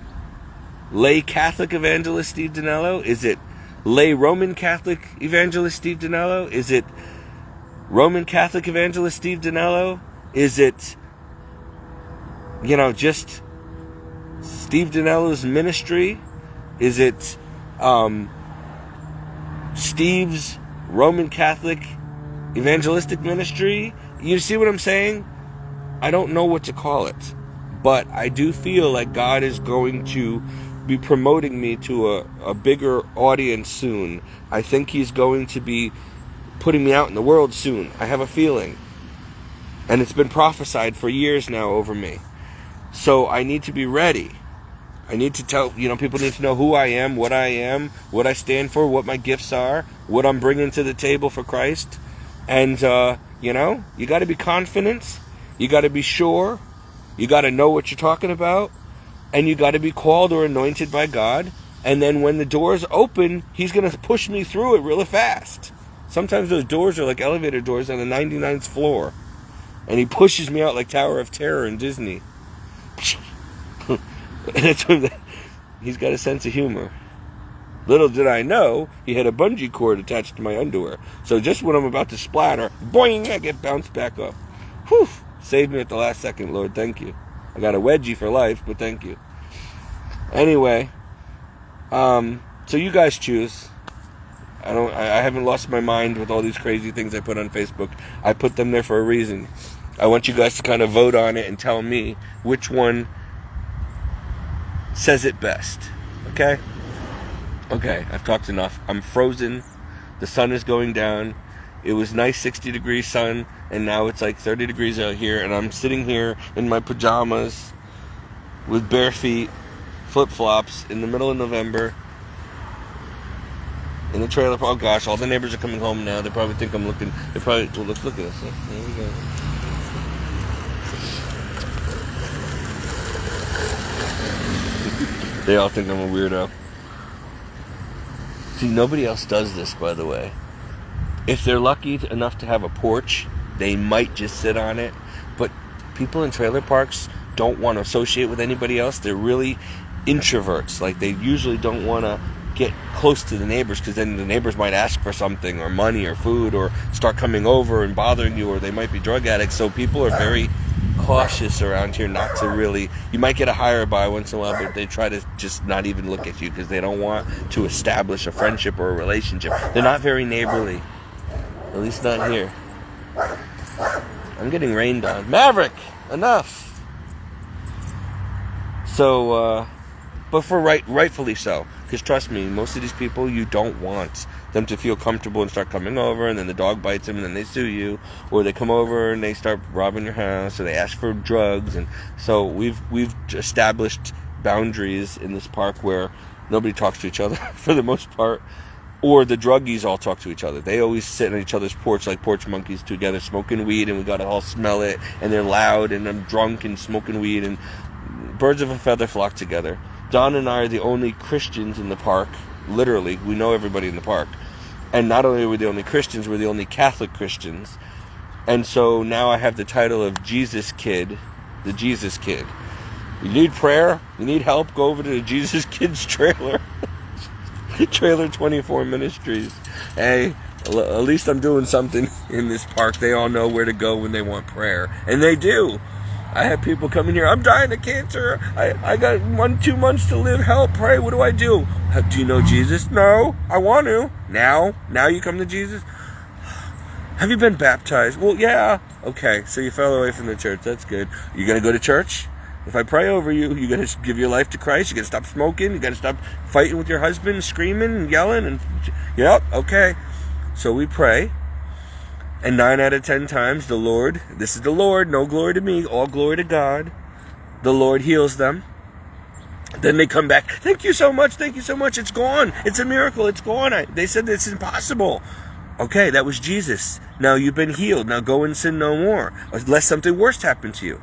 Lay Catholic Evangelist Steve Dinello? Is it Lay Roman Catholic Evangelist Steve Dinello? Is it Roman Catholic Evangelist Steve Dinello? Is it, just Steve Dinello's ministry? Is it Steve's Roman Catholic Evangelistic Ministry? You see what I'm saying? I don't know what to call it. But I do feel like God is going to be promoting me to a bigger audience soon. I think he's going to be putting me out in the world soon. I have a feeling. And it's been prophesied for years now over me. So I need to be ready. I need to tell, people need to know who I am, what I stand for, what my gifts are, what I'm bringing to the table for Christ. And, you got to be confident. You got to be sure. You got to know what you're talking about. And you got to be called or anointed by God. And then when the doors open, he's going to push me through it really fast. Sometimes those doors are like elevator doors on the 99th floor. And he pushes me out like Tower of Terror in Disney. He's got a sense of humor. Little did I know, he had a bungee cord attached to my underwear. So just when I'm about to splatter, boing, I get bounced back up. Whew! Saved me at the last second, Lord. Thank you. I got a wedgie for life, but thank you. Anyway, so you guys choose. I haven't lost my mind with all these crazy things I put on Facebook. I put them there for a reason. I want you guys to kind of vote on it and tell me which one says it best. Okay? Okay, I've talked enough. I'm frozen. The sun is going down. It was nice 60-degree sun, and now it's like 30 degrees out here, and I'm sitting here in my pajamas with bare feet, flip-flops, in the middle of November, in the trailer. Oh gosh, all the neighbors are coming home now. They probably think I'm looking. They probably, well, look at us. There we go. They all think I'm a weirdo. See, nobody else does this, by the way. If they're lucky enough to have a porch, they might just sit on it. But people in trailer parks don't want to associate with anybody else. They're really introverts. Like, they usually don't want to get close to the neighbors, because then the neighbors might ask for something, or money, or food, or start coming over and bothering you, or they might be drug addicts. So people are very cautious around here not to really. You might get a hire by once in a while, but they try to just not even look at you, because they don't want to establish a friendship or a relationship. They're not very neighborly. At least not here. I'm getting rained on. Maverick! Enough! So, but for rightfully so. Because trust me, most of these people, you don't want them to feel comfortable and start coming over, and then the dog bites them, and then they sue you, or they come over and they start robbing your house, or they ask for drugs. And so we've established boundaries in this park where nobody talks to each other for the most part. Or the druggies all talk to each other. They always sit on each other's porch like porch monkeys together, smoking weed, and we gotta all smell it, and they're loud, and I'm drunk and smoking weed, and birds of a feather flock together. Don and I are the only Christians in the park. Literally, we know everybody in the park. And not only are we the only Christians, we're the only Catholic Christians. And so now I have the title of Jesus Kid, the Jesus Kid. You need prayer? You need help? Go over to the Jesus Kids trailer. Trailer 24 Ministries. Hey, at least I'm doing something in this park. They all know where to go when they want prayer. And they do. I have people coming here. I'm dying of cancer. I got 2 months to live. Help, pray. What do I do? Do you know Jesus? No, I want to. Now you come to Jesus? Have you been baptized? Well, yeah. Okay, so you fell away from the church. That's good. You going to go to church? If I pray over you, you got to give your life to Christ. You got to stop smoking. You got to stop fighting with your husband, screaming and yelling. And yep, okay. So we pray. And 9 out of 10 times, the Lord, this is the Lord, no glory to me, all glory to God. The Lord heals them. Then they come back. Thank you so much. It's gone. It's a miracle. It's gone. They said it's impossible. Okay, that was Jesus. Now you've been healed. Now go and sin no more, unless something worse happened to you.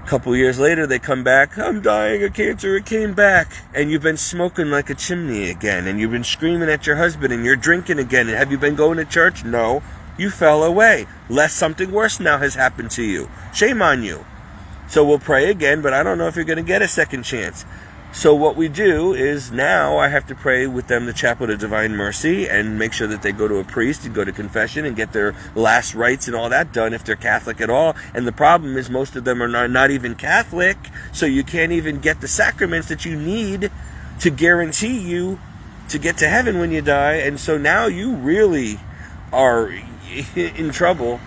A couple years later, they come back. I'm dying of cancer. It came back. And you've been smoking like a chimney again. And you've been screaming at your husband. And you're drinking again. And have you been going to church? No. You fell away. Lest something worse now has happened to you. Shame on you. So we'll pray again, but I don't know if you're going to get a second chance. So what we do is now I have to pray with them the Chaplet of Divine Mercy and make sure that they go to a priest and go to confession and get their last rites and all that done if they're Catholic at all. And the problem is most of them are not even Catholic, so you can't even get the sacraments that you need to guarantee you to get to heaven when you die. And so now you really are in trouble.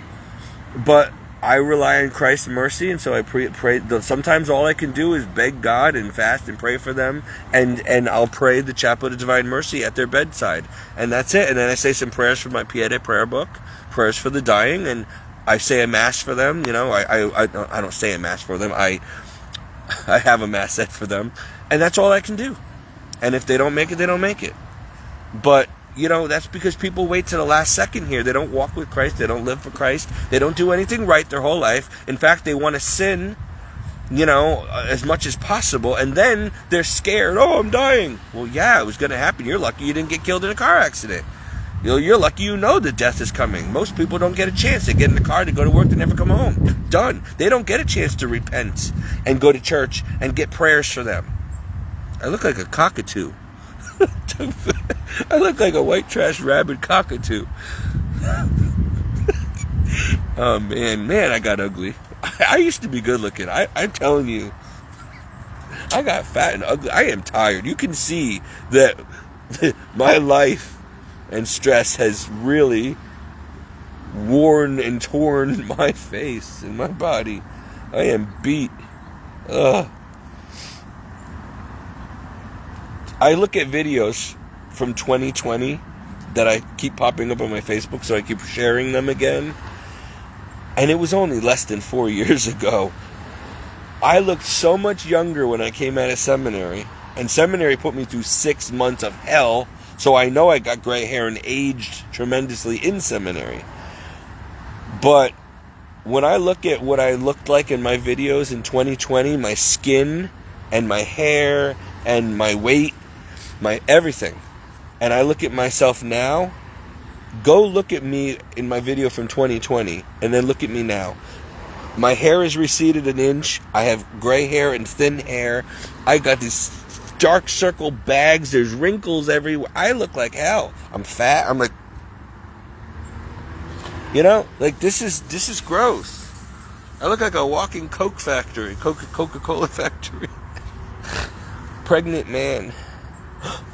But I rely on Christ's mercy, and so I pray. Sometimes all I can do is beg God and fast and pray for them, and I'll pray the Chaplet of Divine Mercy at their bedside, and that's it. And then I say some prayers from my Pieta prayer book, prayers for the dying, and I say a mass for them. You know, I don't say a mass for them. I have a mass set for them, and that's all I can do. And if they don't make it, they don't make it. But you know, that's because people wait to the last second here. They don't walk with Christ. They don't live for Christ. They don't do anything right their whole life. In fact, they want to sin, you know, as much as possible. And then they're scared. Oh, I'm dying. Well, yeah, it was going to happen. You're lucky you didn't get killed in a car accident. You're lucky you know that death is coming. Most people don't get a chance. They get in the car, they go to work, they never come home. Done. They don't get a chance to repent and go to church and get prayers for them. I look like a cockatoo. I look like a white trash rabid cockatoo. Oh man, I got ugly. I used to be good looking. I'm telling you, I got fat and ugly. I am tired. You can see that my life and stress has really worn and torn my face and my body. I am beat. Ugh. I look at videos from 2020 that I keep popping up on my Facebook, so I keep sharing them again. And it was only less than 4 years ago. I looked so much younger when I came out of seminary. And seminary put me through 6 months of hell, so I know I got gray hair and aged tremendously in seminary. But when I look at what I looked like in my videos in 2020, my skin and my hair and my weight, my everything, and I look at myself now, go look at me in my video from 2020 and then look at me now. My hair is receded an inch. I have gray hair and thin hair. I got these dark circle bags. There's wrinkles everywhere. I look like hell. I'm fat. I'm like, you know, like this is gross. I look like a walking Coke factory, Coca-Cola factory. Pregnant man.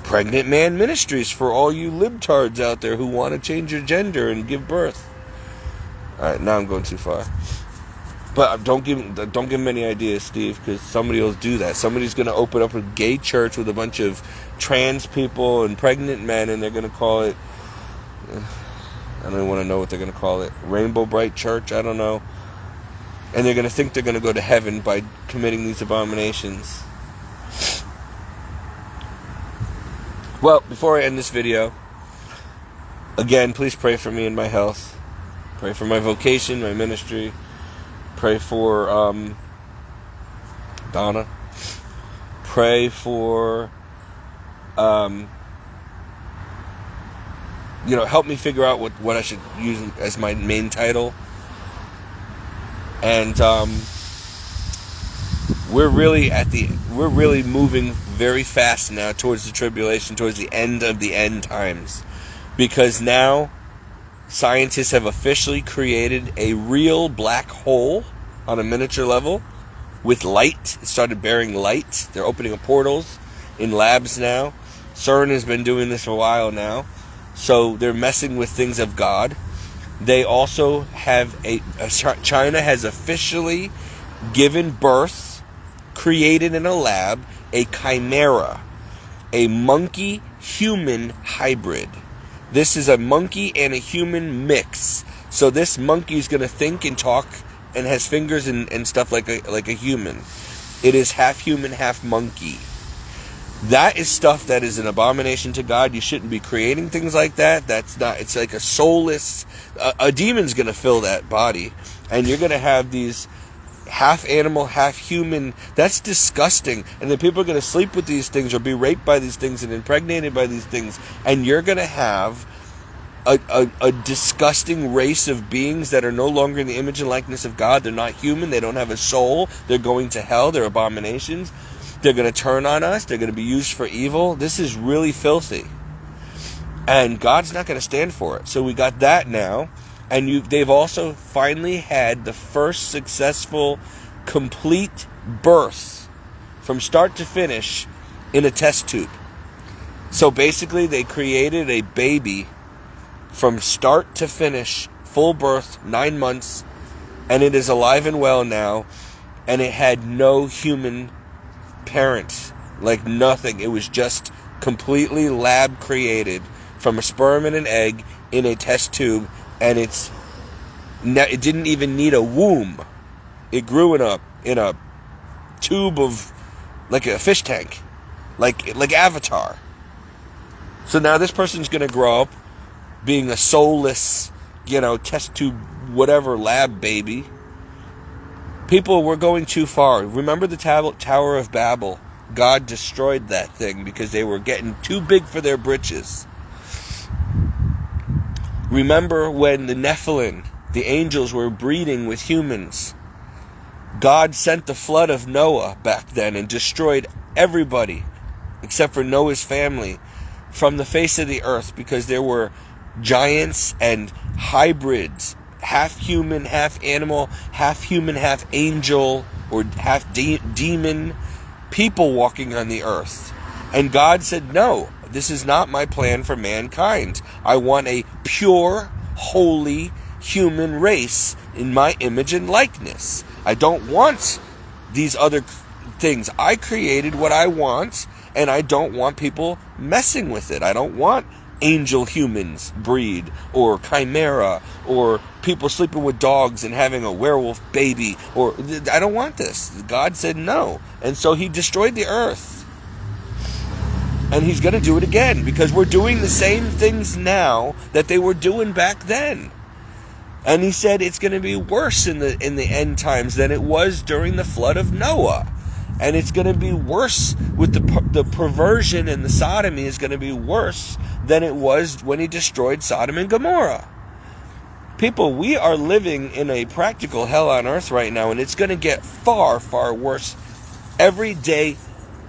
Pregnant Man Ministries for all you libtards out there who want to change your gender and give birth. Alright, now I'm going too far. But don't give him any ideas, Steve, because somebody will do that. Somebody's going to open up a gay church with a bunch of trans people and pregnant men, and they're going to call it, I don't even want to know what they're going to call it, Rainbow Bright Church, I don't know. And they're going to think they're going to go to heaven by committing these abominations. Well, before I end this video, again, please pray for me and my health. Pray for my vocation, my ministry. Pray for Donna. Pray for, help me figure out what I should use as my main title. And we're really moving very fast now towards the tribulation, towards the end of the end times. Because now scientists have officially created a real black hole on a miniature level with light. It started bearing light. They're opening up portals in labs now. CERN has been doing this for a while now. So they're messing with things of God. They also have China has officially given birth, created in a lab, a chimera, a monkey-human hybrid. This is a monkey and a human mix. So this monkey is going to think and talk and has fingers and stuff like a human. It is half human, half monkey. That is stuff that is an abomination to God. You shouldn't be creating things like that. That's not. It's like a soulless. A demon's going to fill that body, and you're going to have these half animal, half human. That's disgusting. And then people are going to sleep with these things or be raped by these things and impregnated by these things, and you're going to have a disgusting race of beings that are no longer in the image and likeness of God. They're not human. They don't have a soul. They're going to hell. They're abominations. They're going to turn on us. They're going to be used for evil. This is really filthy. And God's not going to stand for it. So we got that now. And they've also finally had the first successful, complete birth from start to finish in a test tube. So basically they created a baby from start to finish, full birth, 9 months, and it is alive and well now, and it had no human parents, like nothing. It was just completely lab created from a sperm and an egg in a test tube, and it didn't even need a womb. It grew in a tube of, like a fish tank, like Avatar. So now this person's gonna grow up being a soulless, test tube, whatever, lab baby. People were going too far. Remember the Tower of Babel? God destroyed that thing because they were getting too big for their britches. Remember when the Nephilim, the angels, were breeding with humans? God sent the flood of Noah back then and destroyed everybody except for Noah's family from the face of the earth because there were giants and hybrids, half human, half animal, half human, half angel, or half demon people walking on the earth. And God said, no, this is not my plan for mankind. I want a pure, holy human race in my image and likeness. I don't want these other things. I created what I want, and I don't want people messing with it. I don't want angel humans breed, or chimera, or people sleeping with dogs and having a werewolf baby, or I don't want this. God said no, and so he destroyed the earth, and he's going to do it again because we're doing the same things now that they were doing back then. And he said it's going to be worse in the end times than it was during the flood of Noah. And it's going to be worse with the perversion, and the sodomy is going to be worse than it was when he destroyed Sodom and Gomorrah. People, we are living in a practical hell on earth right now, and it's going to get far, far worse every day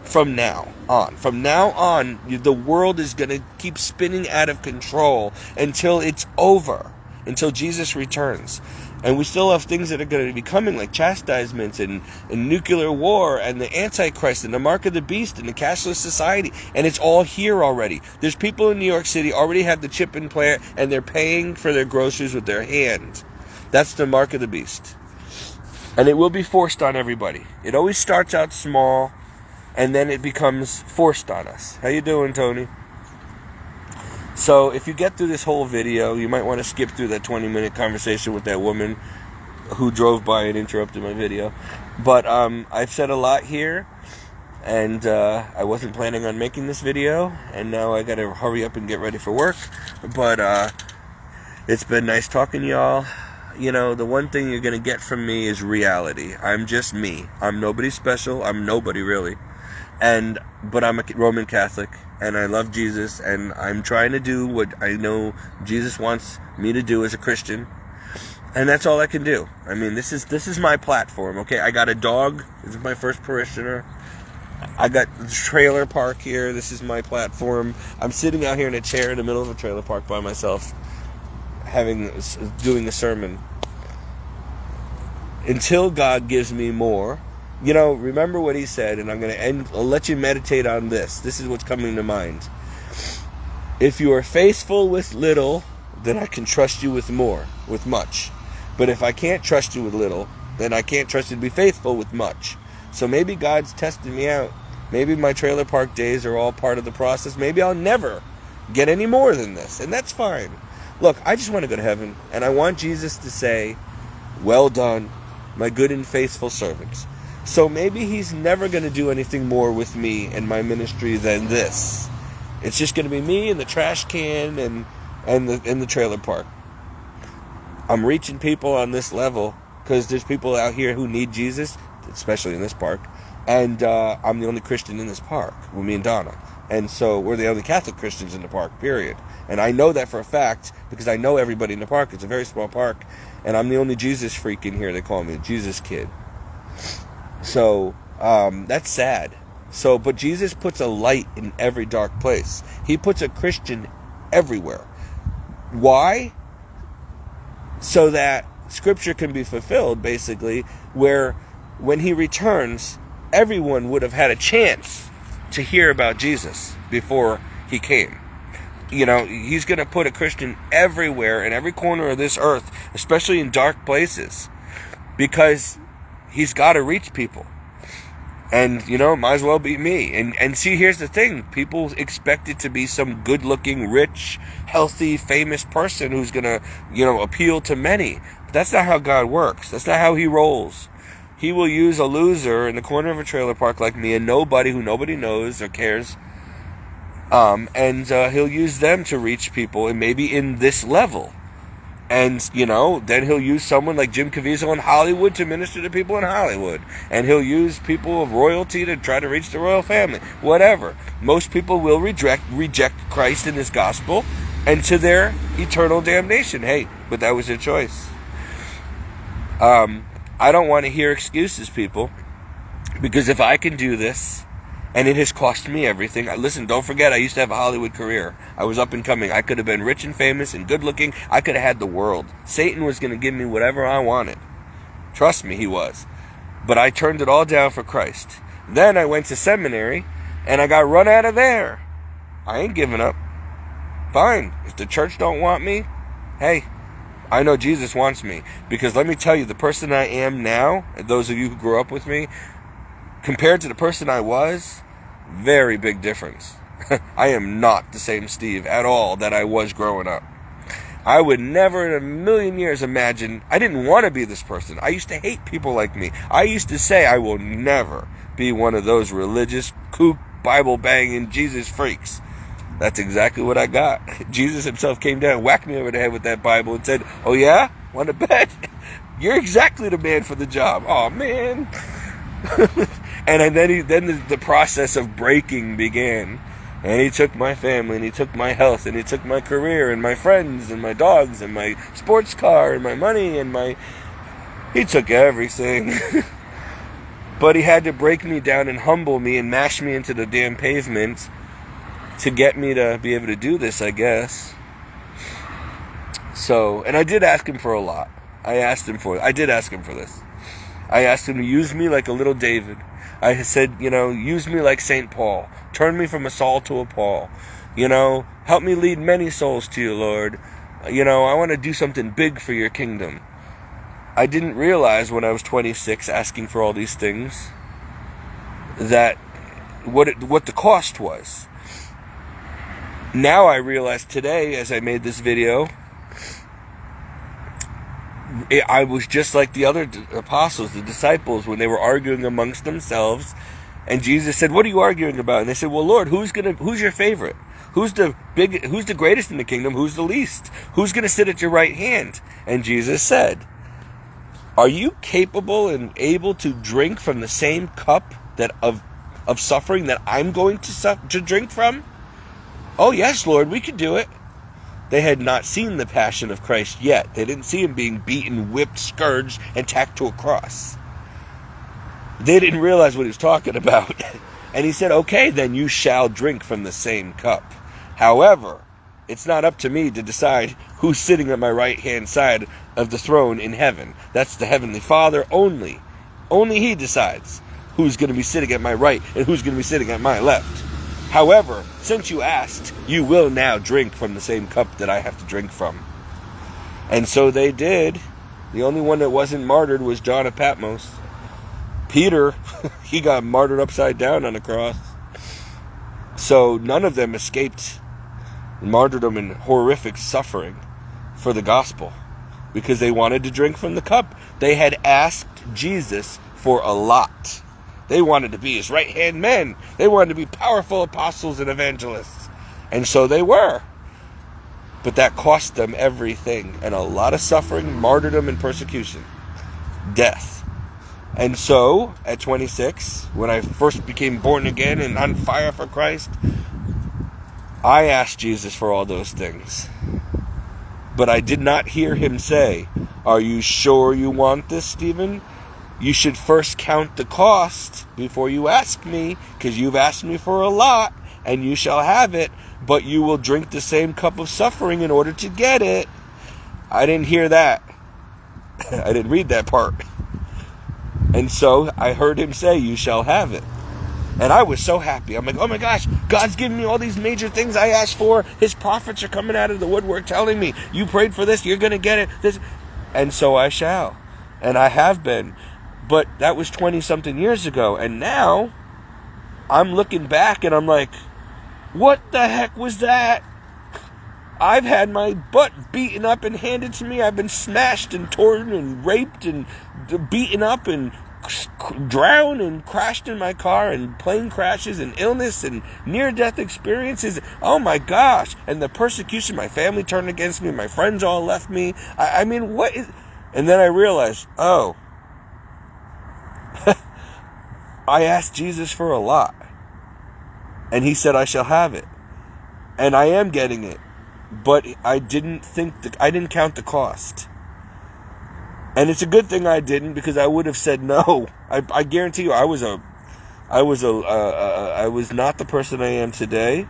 from now on. From now on, the world is going to keep spinning out of control until it's over, until Jesus returns. And we still have things that are going to be coming, like chastisements and nuclear war and the Antichrist and the mark of the beast and the cashless society. And it's all here already. There's people in New York City already have the chip implant, and they're paying for their groceries with their hand. That's the mark of the beast. And it will be forced on everybody. It always starts out small, and then it becomes forced on us. How you doing, Tony? So if you get through this whole video, you might want to skip through that 20-minute conversation with that woman who drove by and interrupted my video. But I've said a lot here, and I wasn't planning on making this video, and now I gotta hurry up and get ready for work. But it's been nice talking to y'all. The one thing you're gonna get from me is reality. I'm just me. I'm nobody special. I'm nobody really. But I'm a Roman Catholic, and I love Jesus, and I'm trying to do what I know Jesus wants me to do as a Christian, and that's all I can do. I mean, this is my platform, okay? I got a dog. This is my first parishioner. I got the trailer park here. This is my platform. I'm sitting out here in a chair in the middle of a trailer park by myself, doing a sermon. Until God gives me more. Remember what he said, and I'll let you meditate on this. This is what's coming to mind. If you are faithful with little, then I can trust you with much. But if I can't trust you with little, then I can't trust you to be faithful with much. So maybe God's testing me out. Maybe my trailer park days are all part of the process. Maybe I'll never get any more than this, and that's fine. Look, I just want to go to heaven, and I want Jesus to say, well done, my good and faithful servants. So maybe he's never going to do anything more with me and my ministry than this. It's just going to be me and the trash can and the trailer park. I'm reaching people on this level because there's people out here who need Jesus, especially in this park. And I'm the only Christian in this park, with me and Donna. And so we're the only Catholic Christians in the park, period. And I know that for a fact because I know everybody in the park. It's a very small park. And I'm the only Jesus freak in here. They call me a Jesus kid. So, that's sad. But Jesus puts a light in every dark place. He puts a Christian everywhere. Why? So that Scripture can be fulfilled, basically, where when he returns, everyone would have had a chance to hear about Jesus before he came. He's going to put a Christian everywhere, in every corner of this earth, especially in dark places. because he's got to reach people. And, might as well be me. And see, here's the thing. People expect it to be some good-looking, rich, healthy, famous person who's going to, appeal to many. But that's not how God works. That's not how he rolls. He will use a loser in the corner of a trailer park like me, and nobody who nobody knows or cares. And he'll use them to reach people, and maybe in this level. And, then he'll use someone like Jim Caviezel in Hollywood to minister to people in Hollywood. And he'll use people of royalty to try to reach the royal family. Whatever. Most people will reject Christ and his gospel and to their eternal damnation. Hey, but that was their choice. I don't want to hear excuses, people. Because if I can do this, and it has cost me everything. Listen, don't forget, I used to have a Hollywood career. I was up and coming. I could have been rich and famous and good looking. I could have had the world. Satan was going to give me whatever I wanted. Trust me, he was. But I turned it all down for Christ. Then I went to seminary, and I got run out of there. I ain't giving up. Fine. If the church don't want me, hey, I know Jesus wants me. Because let me tell you, the person I am now, and those of you who grew up with me, compared to the person I was, very big difference. I am not the same Steve at all that I was growing up. I would never in a million years imagine, I didn't want to be this person. I used to hate people like me. I used to say I will never be one of those religious, kook, Bible-banging Jesus freaks. That's exactly what I got. Jesus himself came down, whacked me over the head with that Bible and said, "Oh yeah? Want to bet? You're exactly the man for the job." Oh man. And then the process of breaking began. And he took my family, and he took my health, and he took my career, and my friends, and my dogs, and my sports car, and my money, and he took everything. But he had to break me down and humble me and mash me into the damn pavement to get me to be able to do this, I guess. So, and I did ask him for a lot. I did ask him for this. I asked him to use me like a little David. I said, use me like St. Paul. Turn me from a Saul to a Paul. Help me lead many souls to you, Lord. I want to do something big for your kingdom. I didn't realize when I was 26 asking for all these things that what the cost was. Now I realize today, as I made this video, I was just like the other apostles, the disciples, when they were arguing amongst themselves, and Jesus said, "What are you arguing about?" And they said, "Well, Lord, who's your favorite? Who's the greatest in the kingdom? Who's the least? Who's going to sit at your right hand?" And Jesus said, "Are you capable and able to drink from the same cup of suffering that I'm going to drink from?" "Oh, yes, Lord, we could do it." They had not seen the passion of Christ yet. They didn't see him being beaten, whipped, scourged, and tacked to a cross. They didn't realize what he was talking about. And he said, "Okay, then you shall drink from the same cup. However, it's not up to me to decide who's sitting at my right-hand side of the throne in heaven. That's the Heavenly Father only. Only he decides who's going to be sitting at my right and who's going to be sitting at my left. However, since you asked, you will now drink from the same cup that I have to drink from." And so they did. The only one that wasn't martyred was John of Patmos. Peter, he got martyred upside down on the cross. So none of them escaped martyrdom and horrific suffering for the gospel because they wanted to drink from the cup. They had asked Jesus for a lot. They wanted to be his right-hand men. They wanted to be powerful apostles and evangelists. And so they were. But that cost them everything. And a lot of suffering, martyrdom, and persecution. Death. And so, at 26, when I first became born again and on fire for Christ, I asked Jesus for all those things. But I did not hear him say, "Are you sure you want this, Stephen? You should first count the cost before you ask me, because you've asked me for a lot, and you shall have it, but you will drink the same cup of suffering in order to get it." I didn't hear that. I didn't read that part. And so I heard him say, "You shall have it." And I was so happy. I'm like, oh my gosh, God's giving me all these major things I asked for. His prophets are coming out of the woodwork telling me, "You prayed for this, you're going to get it." And so I shall. And I have been. But that was 20-something years ago. And now, I'm looking back and I'm like, what the heck was that? I've had my butt beaten up and handed to me. I've been smashed and torn and raped and beaten up and drowned and crashed in my car and plane crashes and illness and near-death experiences. Oh my gosh. And the persecution, my family turned against me. My friends all left me. I mean, what is... And then I realized, oh, I asked Jesus for a lot. And he said I shall have it. And I am getting it. But I didn't count the cost. And it's a good thing I didn't, because I would have said no. I guarantee you, I was not the person I am today.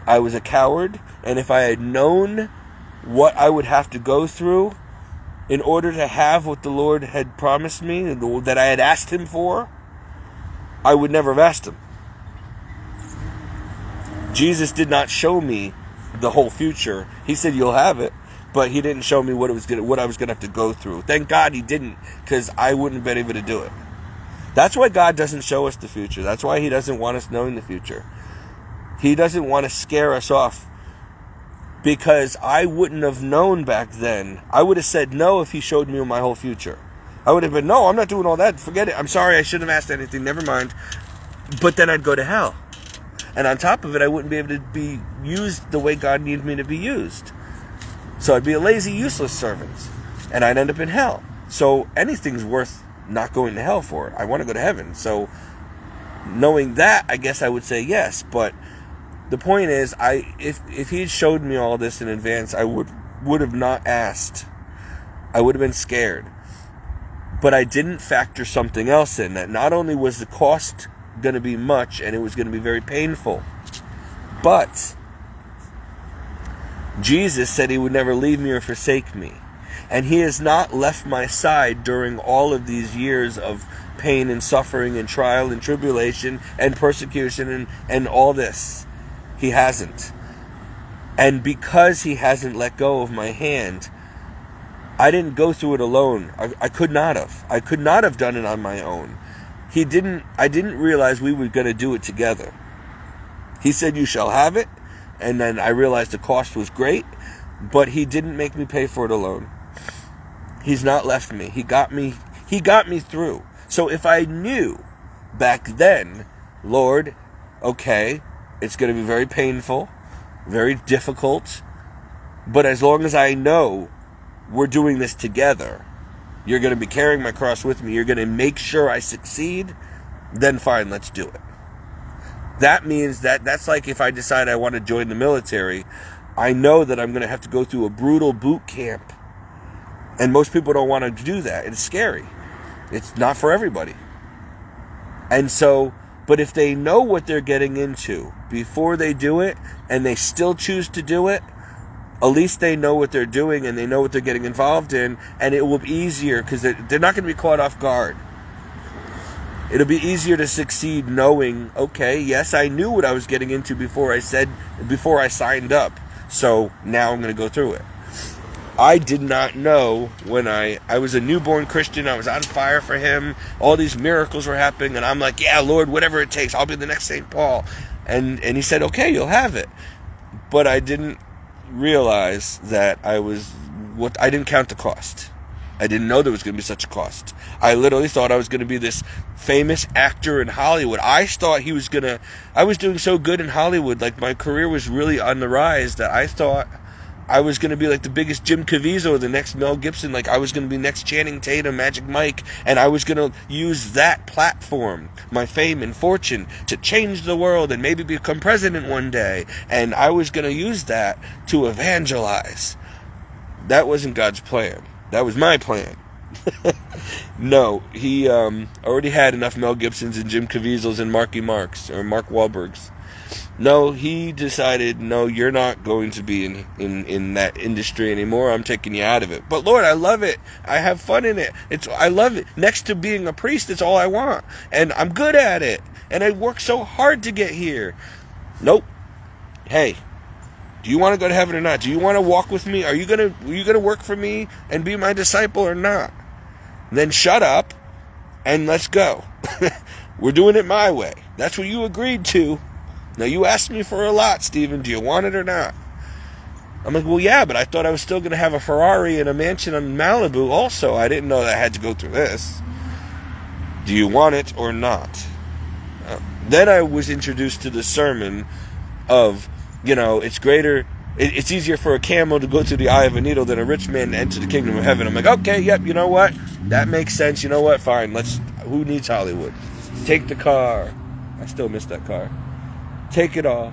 I was a coward, and if I had known what I would have to go through in order to have what the Lord had promised me, that I had asked him for, I would never have asked him. Jesus did not show me the whole future. He said you'll have it, but he didn't show me what I was gonna have to go through. Thank God he didn't, because I wouldn't have been able to do it. That's why God doesn't show us the future. That's why he doesn't want us knowing the future. He doesn't want to scare us off, because I wouldn't have known back then. I would have said no if he showed me my whole future. I would have been, no, I'm not doing all that. Forget it. I'm sorry, I shouldn't have asked anything. Never mind. But then I'd go to hell. And on top of it, I wouldn't be able to be used the way God needed me to be used. So I'd be a lazy, useless servant. And I'd end up in hell. So anything's worth not going to hell for. I want to go to heaven. So knowing that, I guess I would say yes. But the point is, if he had showed me all this in advance, I would have not asked. I would have been scared. But I didn't factor something else in. That not only was the cost going to be much, and it was going to be very painful, but Jesus said he would never leave me or forsake me, and he has not left my side during all of these years of pain and suffering and trial and tribulation and persecution and all this. He hasn't. And because he hasn't let go of my hand, I didn't go through it alone. I could not have. I could not have done it on my own. I didn't realize we were going to do it together. He said, you shall have it. And then I realized the cost was great, but he didn't make me pay for it alone. He's not left me. He got me through. So if I knew back then, Lord, okay, it's going to be very painful, very difficult, but as long as I know we're doing this together, you're going to be carrying my cross with me, you're going to make sure I succeed, then fine, let's do it. That means that's like if I decide I want to join the military, I know that I'm going to have to go through a brutal boot camp. And most people don't want to do that. It's scary. It's not for everybody. And so, but if they know what they're getting into before they do it, and they still choose to do it, at least they know what they're doing and they know what they're getting involved in, and it will be easier because they're not going to be caught off guard. It'll be easier to succeed knowing, okay, yes, I knew what I was getting into before I signed up, so now I'm going to go through it. I did not know when I was a newborn Christian. I was on fire for him. All these miracles were happening, and I'm like, yeah, Lord, whatever it takes, I'll be the next St. Paul. And he said, okay, you'll have it. But I didn't realize that I didn't count the cost. I didn't know there was going to be such a cost. I literally thought I was going to be this famous actor in Hollywood. I was doing so good in Hollywood, like my career was really on the rise, that I thought I was going to be like the biggest Jim Caviezel, the next Mel Gibson, like I was going to be next Channing Tatum, Magic Mike, and I was going to use that platform, my fame and fortune, to change the world and maybe become president one day, and I was going to use that to evangelize. That wasn't God's plan. That was my plan. No, he already had enough Mel Gibsons and Jim Caviezel's and Marky Marks or Mark Wahlbergs. No, he decided, no, you're not going to be in that industry anymore. I'm taking you out of it. But Lord, I love it. I have fun in it. I love it. Next to being a priest, it's all I want. And I'm good at it. And I worked so hard to get here. Nope. Hey, do you want to go to heaven or not? Do you want to walk with me? Are you gonna work for me and be my disciple or not? then shut up and let's go. We're doing it my way. That's what you agreed to. Now, you asked me for a lot, Stephen. Do you want it or not? I'm like, well, yeah, but I thought I was still going to have a Ferrari and a mansion in Malibu also. I didn't know that I had to go through this. Do you want it or not? Then I was introduced to the sermon of, it's easier for a camel to go through the eye of a needle than a rich man to enter the kingdom of heaven. I'm like, okay, yep, you know what? That makes sense. You know what? Fine. Who needs Hollywood? Take the car. I still miss that car. Take it all.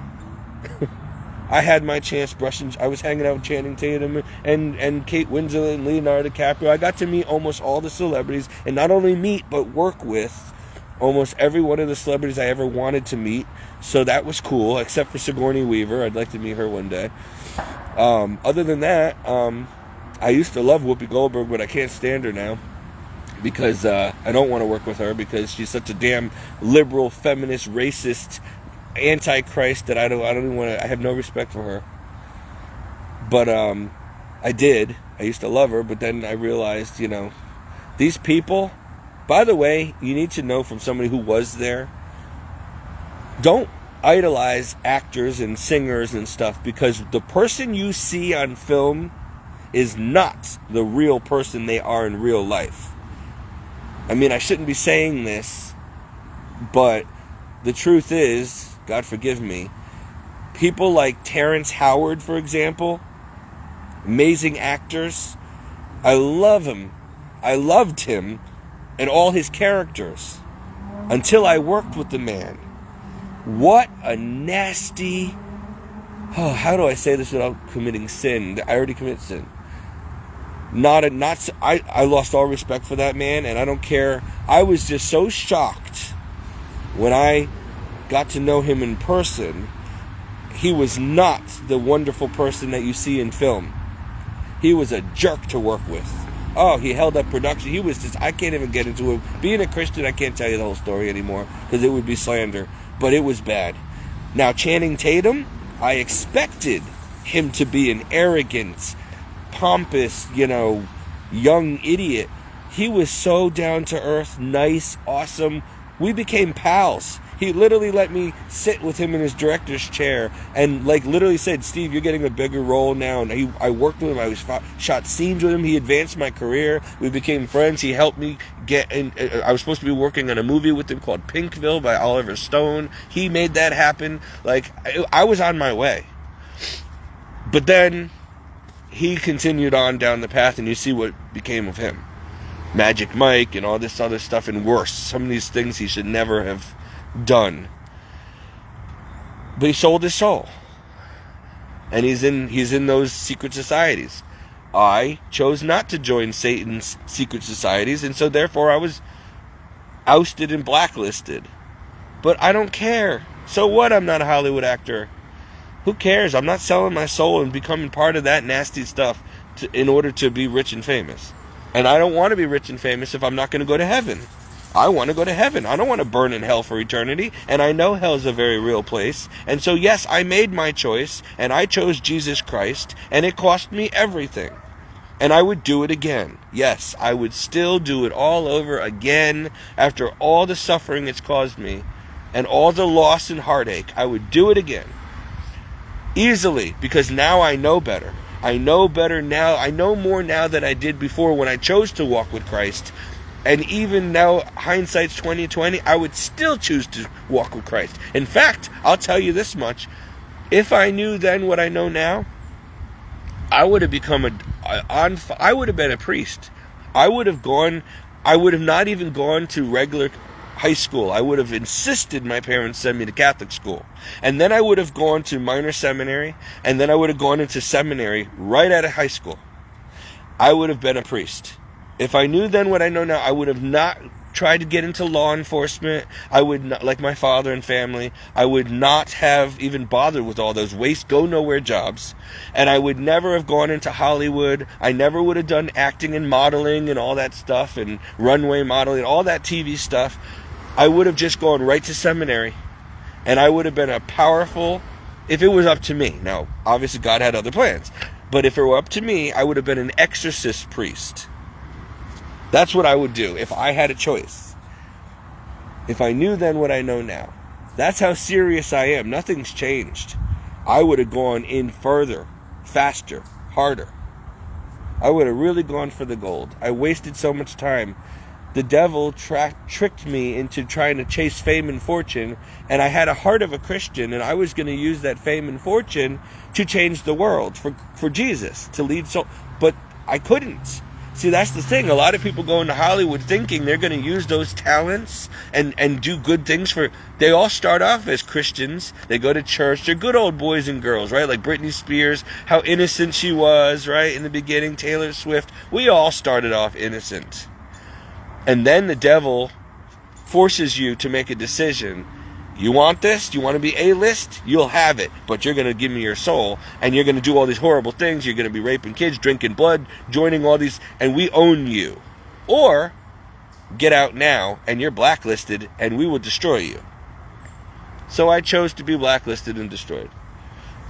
I had my chance I was hanging out with Channing Tatum and Kate Winslet and Leonardo DiCaprio. I got to meet almost all the celebrities, and not only meet, but work with almost every one of the celebrities I ever wanted to meet. So that was cool, except for Sigourney Weaver. I'd like to meet her one day. Other than that, I used to love Whoopi Goldberg, but I can't stand her now because I don't want to work with her because she's such a damn liberal, feminist, racist antichrist that I don't even want to. I have no respect for her. But I used to love her, but then I realized, these people, by the way, you need to know from somebody who was there, don't idolize actors and singers and stuff, because the person you see on film is not the real person they are in real life. I mean, I shouldn't be saying this, but the truth is, God forgive me, people like Terrence Howard, for example, amazing actors, I love him. I loved him and all his characters until I worked with the man. What a nasty... how do I say this without committing sin? I already commit sin. I lost all respect for that man, and I don't care. I was just so shocked when I got to know him in person. He was not the wonderful person that you see in film. He was a jerk to work with. Oh, he held up production. He was just, I can't even get into it. Being a Christian, I can't tell you the whole story anymore because it would be slander. But it was bad. Now, Channing Tatum, I expected him to be an arrogant, pompous, young idiot. He was so down to earth, nice, awesome. We became pals. He literally let me sit with him in his director's chair and literally said, Steve, you're getting a bigger role now. And I worked with him. I shot scenes with him. He advanced my career. We became friends. He helped me get in. I was supposed to be working on a movie with him called Pinkville by Oliver Stone. He made that happen. I was on my way. But then he continued on down the path, and you see what became of him. Magic Mike and all this other stuff, and worse. Some of these things he should never have done. But he sold his soul. And he's in those secret societies. I chose not to join Satan's secret societies, and so therefore I was ousted and blacklisted. But I don't care. So what? I'm not a Hollywood actor. Who cares? I'm not selling my soul and becoming part of that nasty stuff in order to be rich and famous. And I don't want to be rich and famous if I'm not going to go to heaven. I want to go to heaven. I don't want to burn in hell for eternity. And I know hell's a very real place. And so, yes, I made my choice. And I chose Jesus Christ. And it cost me everything. And I would do it again. Yes, I would still do it all over again after all the suffering it's caused me. And all the loss and heartache. I would do it again. Easily. Because now I know better. I know better now. I know more now than I did before when I chose to walk with Christ. And even now, hindsight's 20/20, I would still choose to walk with Christ. In fact, I'll tell you this much. If I knew then what I know now, I would have I would have been a priest. I would have not even gone to regular high school. I would have insisted my parents send me to Catholic school. And then I would have gone to minor seminary, and then I would have gone into seminary right out of high school. I would have been a priest. If I knew then what I know now, I would have not tried to get into law enforcement. I would not, like my father and family, I would not have even bothered with all those go-nowhere jobs. And I would never have gone into Hollywood. I never would have done acting and modeling and all that stuff and runway modeling, all that TV stuff. I would have just gone right to seminary. And I would have been a powerful, if it was up to me. Now, obviously God had other plans. But if it were up to me, I would have been an exorcist priest. That's what I would do if I had a choice. If I knew then what I know now. That's how serious I am. Nothing's changed. I would have gone in further, faster, harder. I would have really gone for the gold. I wasted so much time. The devil tricked me into trying to chase fame and fortune, and I had a heart of a Christian, and I was going to use that fame and fortune to change the world for Jesus, to lead soul. But I couldn't. See, that's the thing. A lot of people go into Hollywood thinking they're going to use those talents and do good things for... They all start off as Christians. They go to church. They're good old boys and girls, right? Like Britney Spears, how innocent she was, right? In the beginning, Taylor Swift. We all started off innocent. And then the devil forces you to make a decision. You want this? You want to be A-list? You'll have it. But you're going to give me your soul. And you're going to do all these horrible things. You're going to be raping kids, drinking blood, joining all these. And we own you. Or get out now and you're blacklisted and we will destroy you. So I chose to be blacklisted and destroyed.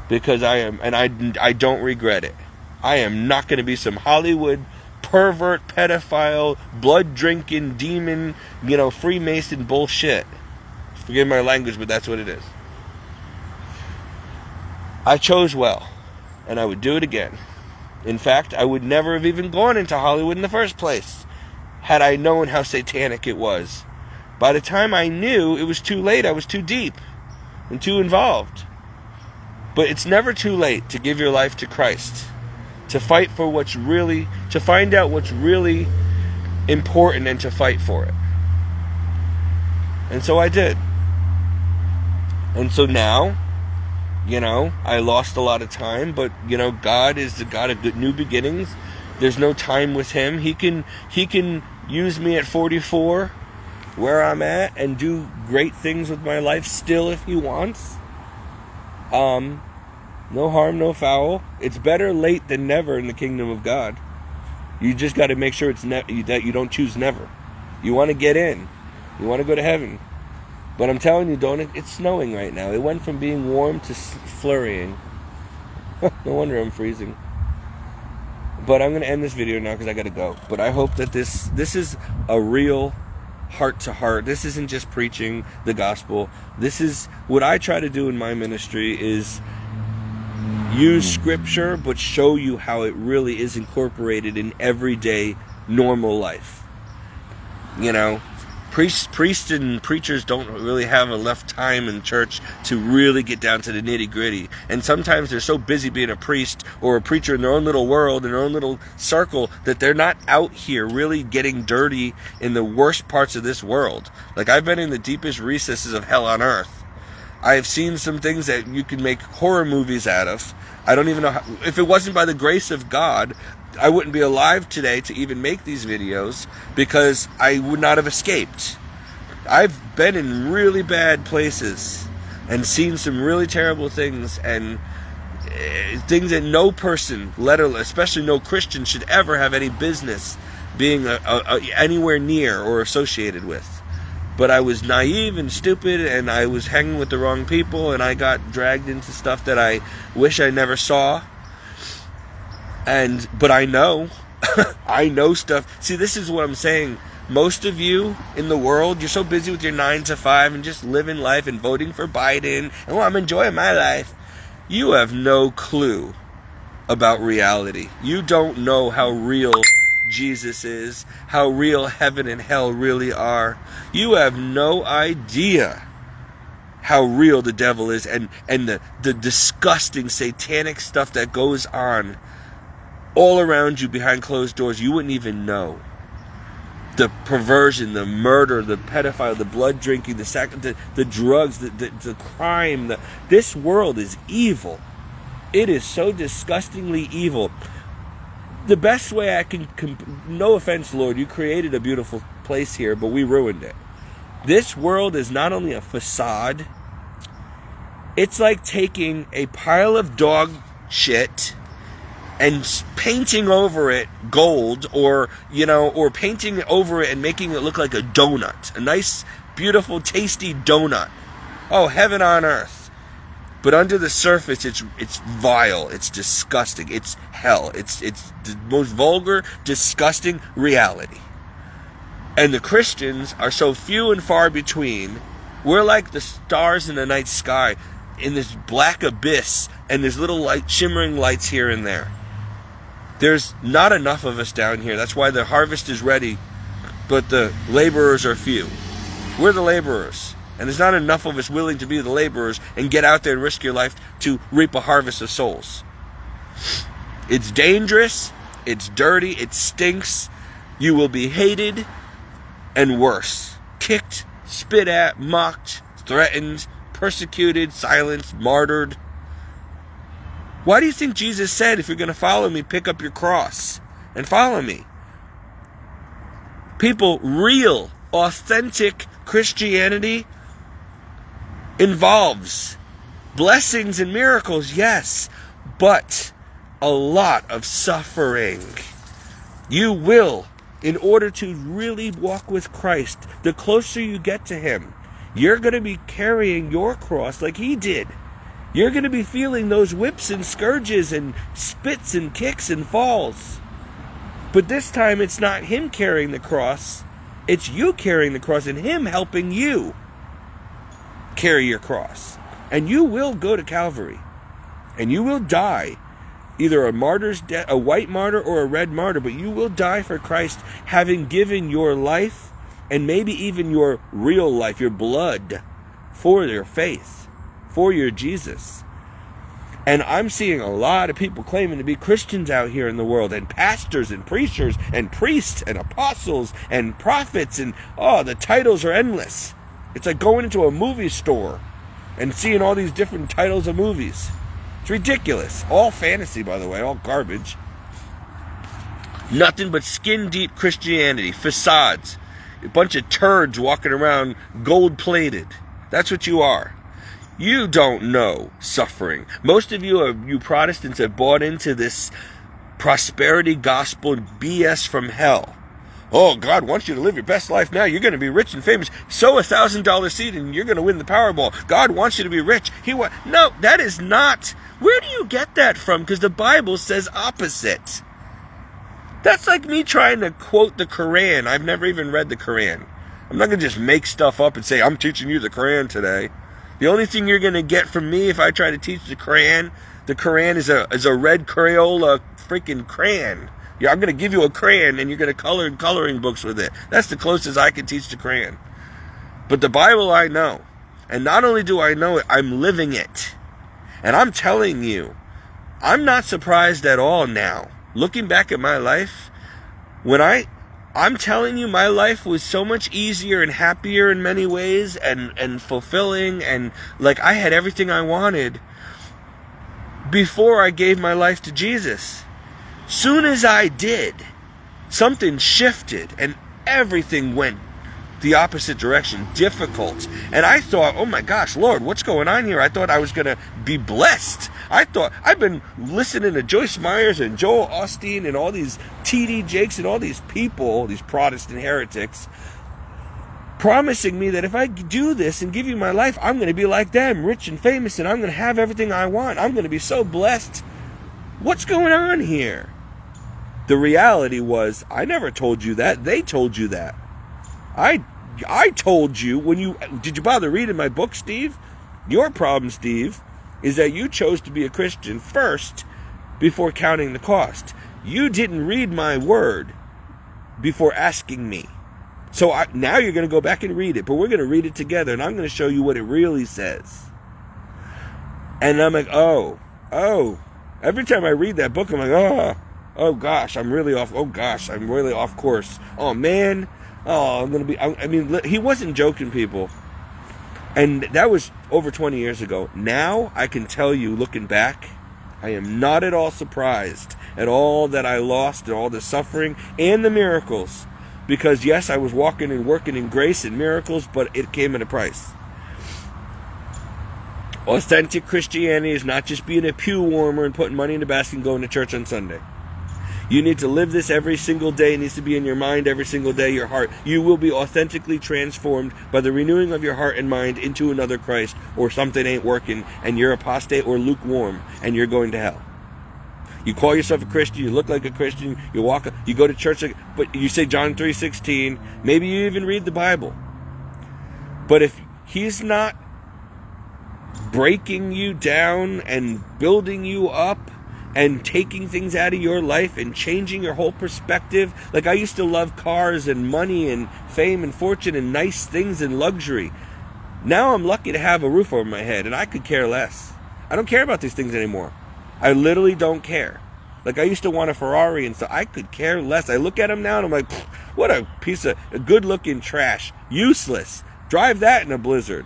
Because I am. And I don't regret it. I am not going to be some Hollywood pervert, pedophile, blood-drinking, demon, Freemason bullshit. Forgive my language, but that's what it is. I chose well, and I would do it again. In fact, I would never have even gone into Hollywood in the first place, had I known how satanic it was. By the time I knew, it was too late. I was too deep and too involved. But it's never too late to give your life to Christ, to fight for to find out what's really important and to fight for it. And so I did. And so now, I lost a lot of time, but, God is the God of new beginnings. There's no time with Him. He can use me at 44, where I'm at, and do great things with my life still if He wants. No harm, no foul. It's better late than never in the kingdom of God. You just got to make sure that you don't choose never. You want to get in. You want to go to heaven. But I'm telling you, it's snowing right now. It went from being warm to flurrying. No wonder I'm freezing. But I'm going to end this video now because I got to go. But I hope that this is a real heart-to-heart. This isn't just preaching the gospel. This is what I try to do in my ministry is use scripture, but show you how it really is incorporated in everyday normal life. Priests and preachers don't really have enough time in church to really get down to the nitty-gritty. And sometimes they're so busy being a priest or a preacher in their own little world, in their own little circle, that they're not out here really getting dirty in the worst parts of this world. Like, I've been in the deepest recesses of hell on earth. I've seen some things that you can make horror movies out of. I don't even know how, if it wasn't by the grace of God, I wouldn't be alive today to even make these videos because I would not have escaped. I've been in really bad places and seen some really terrible things and things that no person, especially no Christian, should ever have any business being anywhere near or associated with. But I was naive and stupid, and I was hanging with the wrong people, and I got dragged into stuff that I wish I never saw. But I know. I know stuff. See, this is what I'm saying. Most of you in the world, you're so busy with your 9 to 5 and just living life and voting for Biden. And I'm enjoying my life. You have no clue about reality. You don't know how real Jesus is, how real heaven and hell really are. You have no idea how real the devil is and the disgusting satanic stuff that goes on all around you behind closed doors. You wouldn't even know. The perversion, the murder, the pedophile, the blood drinking, the drugs, the crime. This world is evil. It is so disgustingly evil. The best way I can, no offense, Lord, you created a beautiful place here, but we ruined it. This world is not only a facade, it's like taking a pile of dog shit and painting over it gold, or painting over it and making it look like a donut, a nice, beautiful, tasty donut. Oh, heaven on earth. But under the surface, it's vile, it's disgusting, it's hell, it's the most vulgar, disgusting reality. And the Christians are so few and far between. We're like the stars in the night sky in this black abyss, and there's little light, shimmering lights here and there. There's not enough of us down here. That's why the harvest is ready, but the laborers are few. We're the laborers, and there's not enough of us willing to be the laborers and get out there and risk your life to reap a harvest of souls. It's dangerous, it's dirty, it stinks. You will be hated and worse. Kicked, spit at, mocked, threatened, persecuted, silenced, martyred. Why do you think Jesus said, if you're going to follow me, pick up your cross and follow me? People, real, authentic Christianity involves blessings and miracles, yes, but a lot of suffering. You will, in order to really walk with Christ, the closer you get to Him, you're going to be carrying your cross like He did. You're going to be feeling those whips and scourges and spits and kicks and falls. But this time it's not Him carrying the cross, it's you carrying the cross and Him helping you carry your cross. And you will go to Calvary. And you will die. Either a martyr's death, a white martyr or a red martyr, but you will die for Christ, having given your life and maybe even your real life, your blood, for your faith, for your Jesus. And I'm seeing a lot of people claiming to be Christians out here in the world, and pastors and preachers and priests and apostles and prophets, and the titles are endless. It's like going into a movie store and seeing all these different titles of movies. It's ridiculous. All fantasy, by the way, all garbage. Nothing but skin-deep Christianity, facades, a bunch of turds walking around gold-plated. That's what you are. You don't know suffering. Most of you Protestants have bought into this prosperity gospel BS from hell. Oh, God wants you to live your best life now. You're going to be rich and famous. Sow $1,000 seed and you're going to win the Powerball. God wants you to be rich. No, that is not. Where do you get that from? Because the Bible says opposite. That's like me trying to quote the Quran. I've never even read the Quran. I'm not going to just make stuff up and say, I'm teaching you the Quran today. The only thing you're going to get from me if I try to teach the Quran is a red Crayola freaking crayon. Yeah, I'm going to give you a crayon and you're going to color in coloring books with it. That's the closest I can teach the Quran. But the Bible I know. And not only do I know it, I'm living it. And I'm telling you, I'm not surprised at all now. Looking back at my life, I'm telling you, my life was so much easier and happier in many ways and fulfilling, and like I had everything I wanted before I gave my life to Jesus. Soon as I did, something shifted and everything went the opposite direction, difficult. And I thought, oh my gosh, Lord, what's going on here? I thought I was going to be blessed. I've been listening to Joyce Myers and Joel Osteen and all these T.D. Jakes and all these people, these Protestant heretics, promising me that if I do this and give you my life, I'm going to be like them, rich and famous, and I'm going to have everything I want. I'm going to be so blessed. What's going on here? The reality was, I never told you that. They told you that. I told you did you bother reading my book, Steve? Your problem, Steve, is that you chose to be a Christian first before counting the cost. You didn't read my word before asking me. So now you're going to go back and read it, but we're going to read it together, and I'm going to show you what it really says. And I'm like, oh. Every time I read that book, I'm like, oh gosh, I'm really off. Oh gosh, I'm really off course. Oh man. Oh, I'm going to be... I mean, he wasn't joking, people. And that was over 20 years ago. Now, I can tell you, looking back, I am not at all surprised at all that I lost and all the suffering and the miracles. Because, yes, I was walking and working in grace and miracles, but it came at a price. Authentic Christianity is not just being a pew warmer and putting money in the basket and going to church on Sunday. You need to live this every single day. It needs to be in your mind every single day, your heart. You will be authentically transformed by the renewing of your heart and mind into another Christ, or something ain't working and you're apostate or lukewarm and you're going to hell. You call yourself a Christian, you look like a Christian, you go to church, but you say John 3:16, maybe you even read the Bible. But if he's not breaking you down and building you up and taking things out of your life and changing your whole perspective, like I used to love cars and money and fame and fortune and nice things and luxury. Now I'm lucky to have a roof over my head, and I could care less. I don't care about these things anymore. I literally don't care. Like I used to want a Ferrari and stuff. I could care less. I look at them now and I'm like, what a piece of good-looking trash. Useless. Drive that in a blizzard.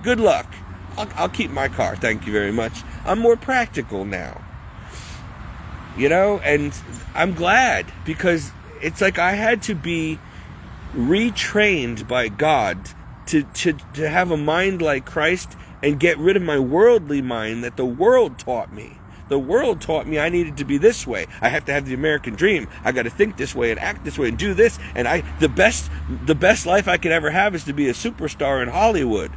Good luck. I'll keep my car, thank you very much. I'm more practical now. You know, and I'm glad, because it's like I had to be retrained by God to have a mind like Christ and get rid of my worldly mind that the world taught me. The world taught me I needed to be this way. I have to have the American dream. I got to think this way and act this way and do this. And the best life I could ever have is to be a superstar in Hollywood.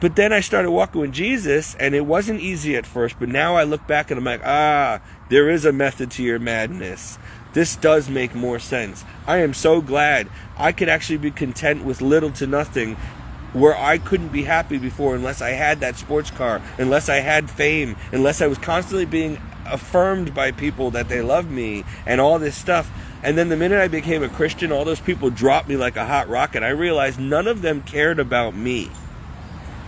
But then I started walking with Jesus, and it wasn't easy at first. But now I look back and I'm like, there is a method to your madness. This does make more sense. I am so glad I could actually be content with little to nothing, where I couldn't be happy before unless I had that sports car, unless I had fame, unless I was constantly being affirmed by people that they love me and all this stuff. And then the minute I became a Christian, all those people dropped me like a hot rocket. I realized none of them cared about me.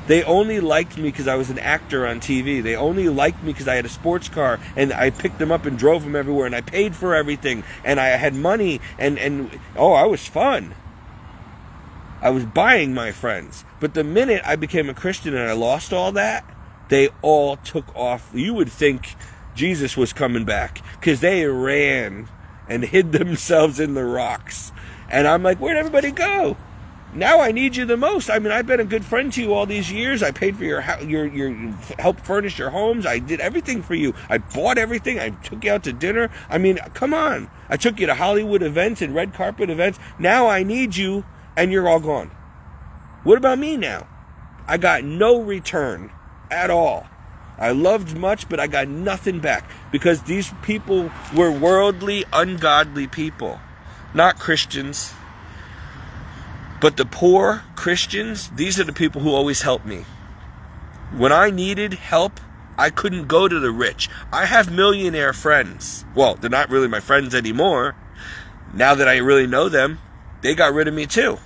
They only liked me because I was an actor on TV. They only liked me because I had a sports car and I picked them up and drove them everywhere and I paid for everything and I had money and I was fun. I was buying my friends. But the minute I became a Christian and I lost all that, they all took off. You would think Jesus was coming back, because they ran and hid themselves in the rocks. And I'm like, where'd everybody go? Now I need you the most. I mean, I've been a good friend to you all these years. I paid for your helped furnish your homes. I did everything for you. I bought everything. I took you out to dinner. I mean, come on. I took you to Hollywood events and red carpet events. Now I need you, and you're all gone. What about me now? I got no return at all. I loved much, but I got nothing back, because these people were worldly, ungodly people, not Christians. But the poor Christians, these are the people who always help me. When I needed help, I couldn't go to the rich. I have millionaire friends. Well, they're not really my friends anymore. Now that I really know them, they got rid of me too.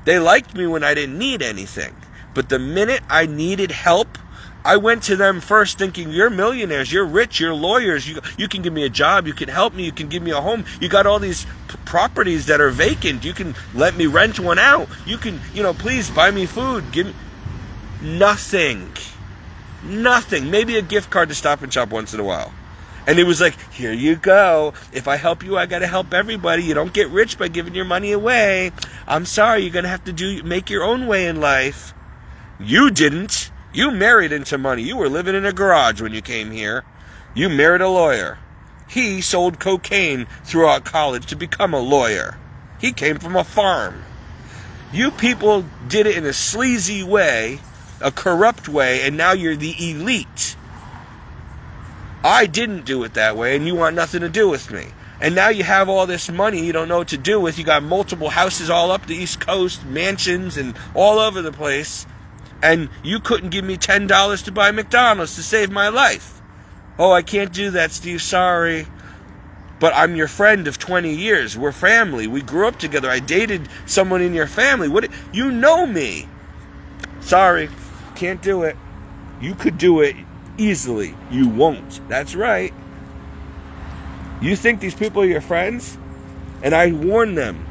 They liked me when I didn't need anything. But the minute I needed help, I went to them first, thinking, you're millionaires, you're rich, you're lawyers, you can give me a job, you can help me, you can give me a home, you got all these properties that are vacant, you can let me rent one out, you can, please buy me food, give me... Nothing. Maybe a gift card to Stop and Shop once in a while. And it was like, here you go. If I help you, I got to help everybody. You don't get rich by giving your money away. I'm sorry, you're going to have to make your own way in life. You didn't. You married into money. You were living in a garage when you came here. You married a lawyer. He sold cocaine throughout college to become a lawyer. He came from a farm. You people did it in a sleazy way, a corrupt way, and now you're the elite. I didn't do it that way, and you want nothing to do with me. And now you have all this money you don't know what to do with. You got multiple houses all up the East Coast, mansions, and all over the place. And you couldn't give me $10 to buy McDonald's to save my life. Oh, I can't do that, Steve. Sorry. But I'm your friend of 20 years. We're family. We grew up together. I dated someone in your family. You know me. Sorry. Can't do it. You could do it easily. You won't. That's right. You think these people are your friends? And I warn them.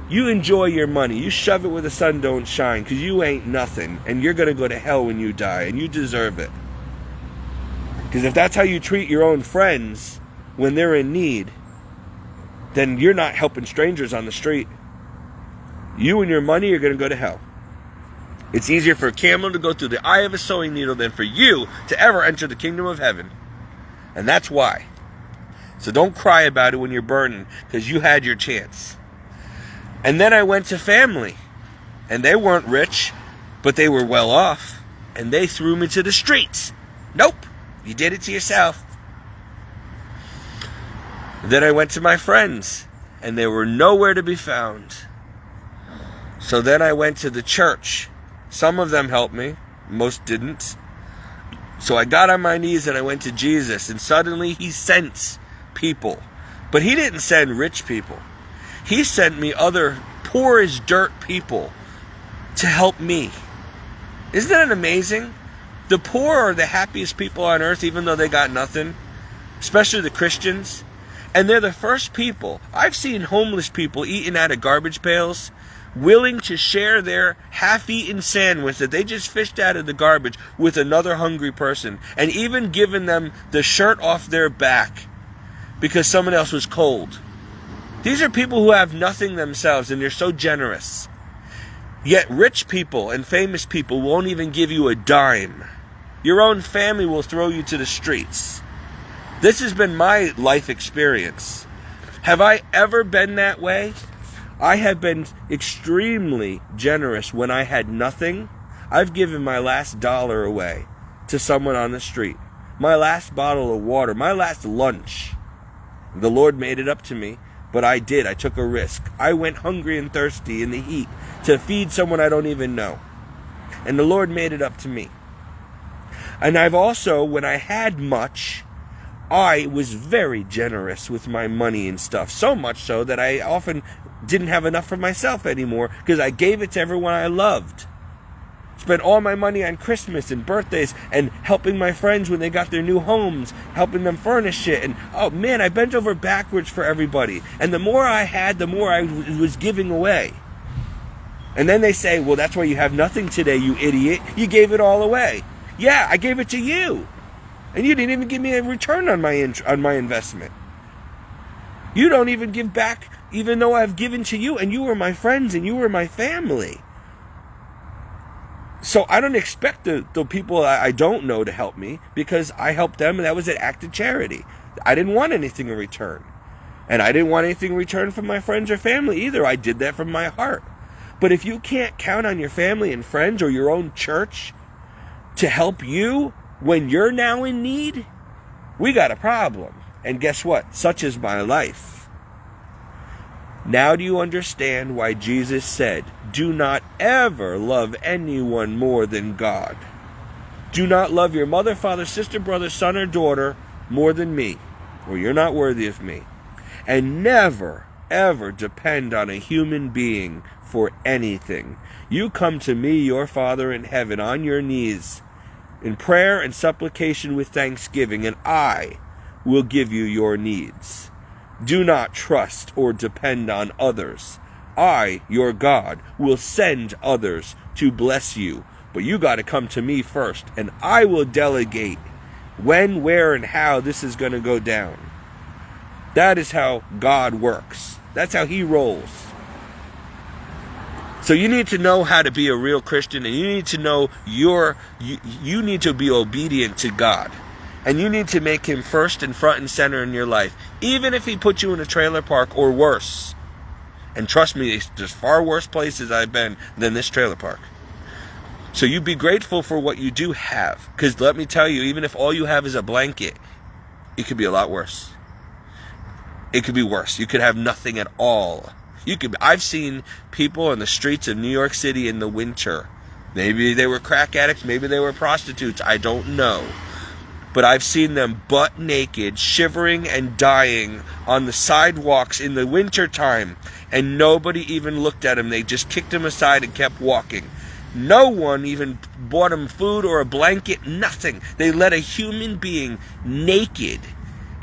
You enjoy your money. You shove it where the sun don't shine, because you ain't nothing. And you're going to go to hell when you die. And you deserve it. Because if that's how you treat your own friends when they're in need, then you're not helping strangers on the street. You and your money are going to go to hell. It's easier for a camel to go through the eye of a sewing needle than for you to ever enter the kingdom of heaven. And that's why. So don't cry about it when you're burning, because you had your chance. And then I went to family. And they weren't rich, but they were well off. And they threw me to the streets. Nope. You did it to yourself. Then I went to my friends, and they were nowhere to be found. So then I went to the church. Some of them helped me, most didn't. So I got on my knees and I went to Jesus, and suddenly he sent people. But he didn't send rich people. He sent me other poor as dirt people to help me. Isn't that amazing? The poor are the happiest people on earth, even though they got nothing, especially the Christians. And they're the first people. I've seen homeless people eating out of garbage pails, willing to share their half-eaten sandwich that they just fished out of the garbage with another hungry person, and even giving them the shirt off their back because someone else was cold. These are people who have nothing themselves, and they're so generous. Yet rich people and famous people won't even give you a dime. Your own family will throw you to the streets. This has been my life experience. Have I ever been that way? I have been extremely generous when I had nothing. I've given my last dollar away to someone on the street. My last bottle of water, my last lunch. The Lord made it up to me, but I did. I took a risk. I went hungry and thirsty in the heat to feed someone I don't even know. And the Lord made it up to me. And I've also, when I had much, I was very generous with my money and stuff. So much so that I often didn't have enough for myself anymore because I gave it to everyone I loved. Spent all my money on Christmas and birthdays and helping my friends when they got their new homes, helping them furnish it. And oh man, I bent over backwards for everybody. And the more I had, the more I was giving away. And then they say, well, that's why you have nothing today, you idiot. You gave it all away. Yeah, I gave it to you. And you didn't even give me a return on my investment. You don't even give back, even though I've given to you, and you were my friends and you were my family. So I don't expect the people I don't know to help me, because I helped them, and that was an act of charity. I didn't want anything in return. And I didn't want anything in return from my friends or family either. I did that from my heart. But if you can't count on your family and friends or your own church to help you when you're now in need, we got a problem. And guess what? Such is my life. Now do you understand why Jesus said, do not ever love anyone more than God? Do not love your mother, father, sister, brother, son, or daughter more than me, or you're not worthy of me. And never, ever depend on a human being for anything. You come to me, your Father in heaven, on your knees, in prayer and supplication with thanksgiving, and I will give you your needs. Do not trust or depend on others. I, your God, will send others to bless you, but you got to come to me first, and I will delegate when, where, and how this is going to go down. That is how God works. That's how he rolls. So you need to know how to be a real Christian, and you need to know you need to be obedient to God. And you need to make him first and front and center in your life, even if he puts you in a trailer park or worse. And trust me, there's far worse places I've been than this trailer park. So you be grateful for what you do have. Because let me tell you, even if all you have is a blanket, it could be a lot worse. It could be worse. You could have nothing at all. I've seen people on the streets of New York City in the winter. Maybe they were crack addicts, maybe they were prostitutes, I don't know. But I've seen them butt naked, shivering and dying on the sidewalks in the wintertime, and nobody even looked at them. They just kicked them aside and kept walking. No one even bought them food or a blanket, nothing. They let a human being naked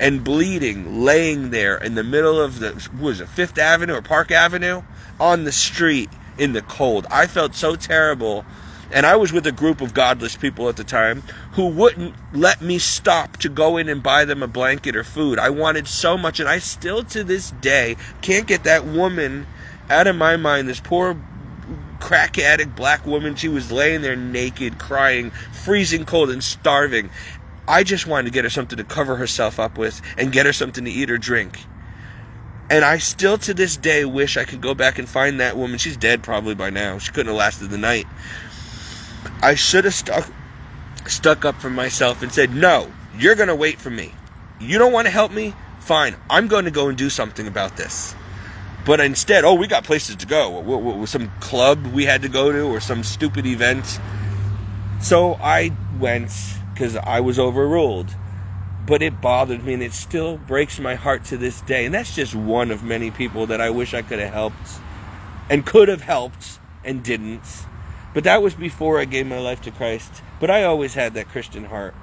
and bleeding, laying there in the middle of Fifth Avenue or Park Avenue, on the street in the cold. I felt so terrible. And I was with a group of godless people at the time who wouldn't let me stop to go in and buy them a blanket or food. I wanted so much, and I still to this day can't get that woman out of my mind. This poor crack addict black woman, she was laying there naked, crying, freezing cold and starving. I just wanted to get her something to cover herself up with and get her something to eat or drink. And I still to this day wish I could go back and find that woman. She's dead probably by now. She couldn't have lasted the night. I should have stuck up for myself and said, no, you're going to wait for me. You don't want to help me? fine, I'm going to go and do something about this. But instead, we got places to go. Some club we had to go to or some stupid event. So I went because I was overruled. But it bothered me, and it still breaks my heart to this day. And that's just one of many people that I wish I could have helped and could have helped and didn't. But that was before I gave my life to Christ. But I always had that Christian heart.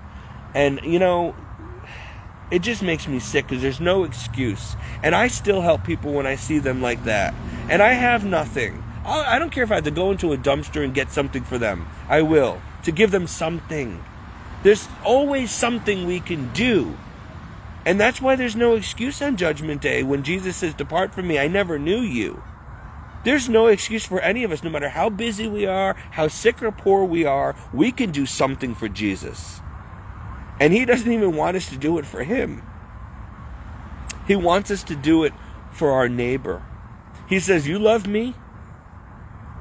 And, it just makes me sick because there's no excuse. And I still help people when I see them like that. And I have nothing. I don't care if I have to go into a dumpster and get something for them. I will. To give them something. There's always something we can do. And that's why there's no excuse on Judgment Day when Jesus says, "Depart from me, I never knew you." There's no excuse for any of us, no matter how busy we are, how sick or poor we are, we can do something for Jesus. And he doesn't even want us to do it for him. He wants us to do it for our neighbor. He says, "You love me?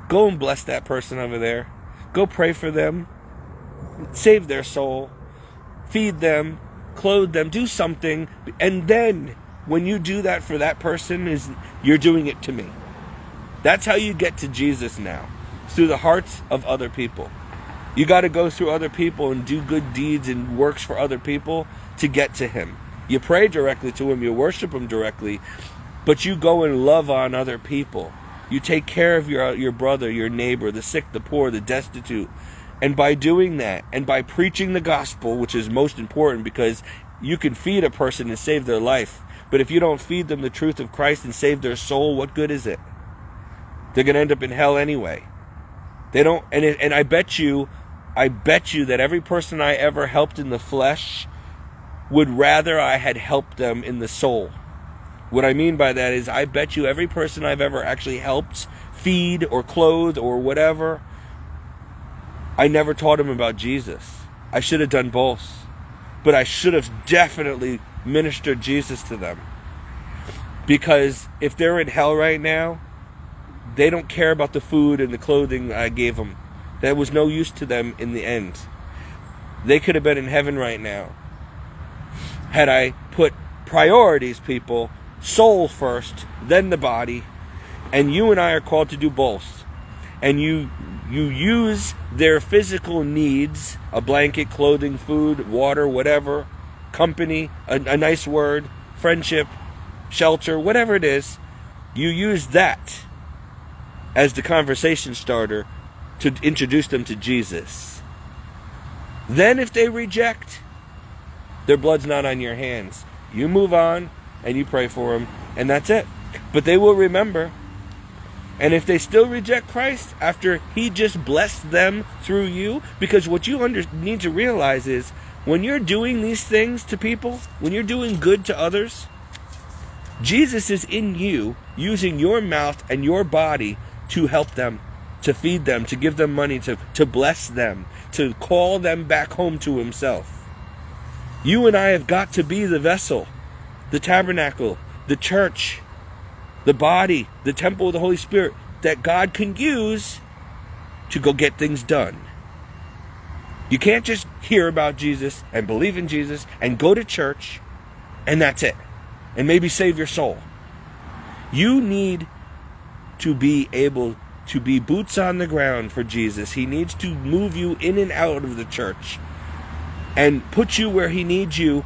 Go and bless that person over there. Go pray for them. Save their soul. Feed them. Clothe them. Do something. And then, when you do that for that person, you're doing it to me." That's how you get to Jesus now. Through the hearts of other people. You got to go through other people and do good deeds and works for other people to get to him. You pray directly to him. You worship him directly. But you go and love on other people. You take care of your brother, your neighbor, the sick, the poor, the destitute. And by doing that, and by preaching the gospel, which is most important because you can feed a person and save their life. But if you don't feed them the truth of Christ and save their soul, what good is it? They're going to end up in hell anyway. They don't, and I bet you that every person I ever helped in the flesh would rather I had helped them in the soul. What I mean by that is I bet you every person I've ever actually helped feed or clothe or whatever, I never taught them about Jesus. I should have done both. But I should have definitely ministered Jesus to them. Because if they're in hell right now, they don't care about the food and the clothing I gave them. That was no use to them in the end. They could have been in heaven right now. Had I put priorities, people, soul first, then the body, and you and I are called to do both. And you use their physical needs, a blanket, clothing, food, water, whatever, company, a nice word, friendship, shelter, whatever it is, you use that as the conversation starter to introduce them to Jesus. Then if they reject, their blood's not on your hands. You move on and you pray for them, and that's it. But they will remember. And if they still reject Christ after he just blessed them through you, because what you need to realize is when you're doing these things to people, when you're doing good to others, Jesus is in you using your mouth and your body to help them, to feed them, to give them money, to bless them, to call them back home to himself. You and I have got to be the vessel, the tabernacle, the church, the body, the temple of the Holy Spirit that God can use to go get things done. You can't just hear about Jesus and believe in Jesus and go to church and that's it. And maybe save your soul. You need to be able to be boots on the ground for Jesus. He needs to move you in and out of the church and put you where he needs you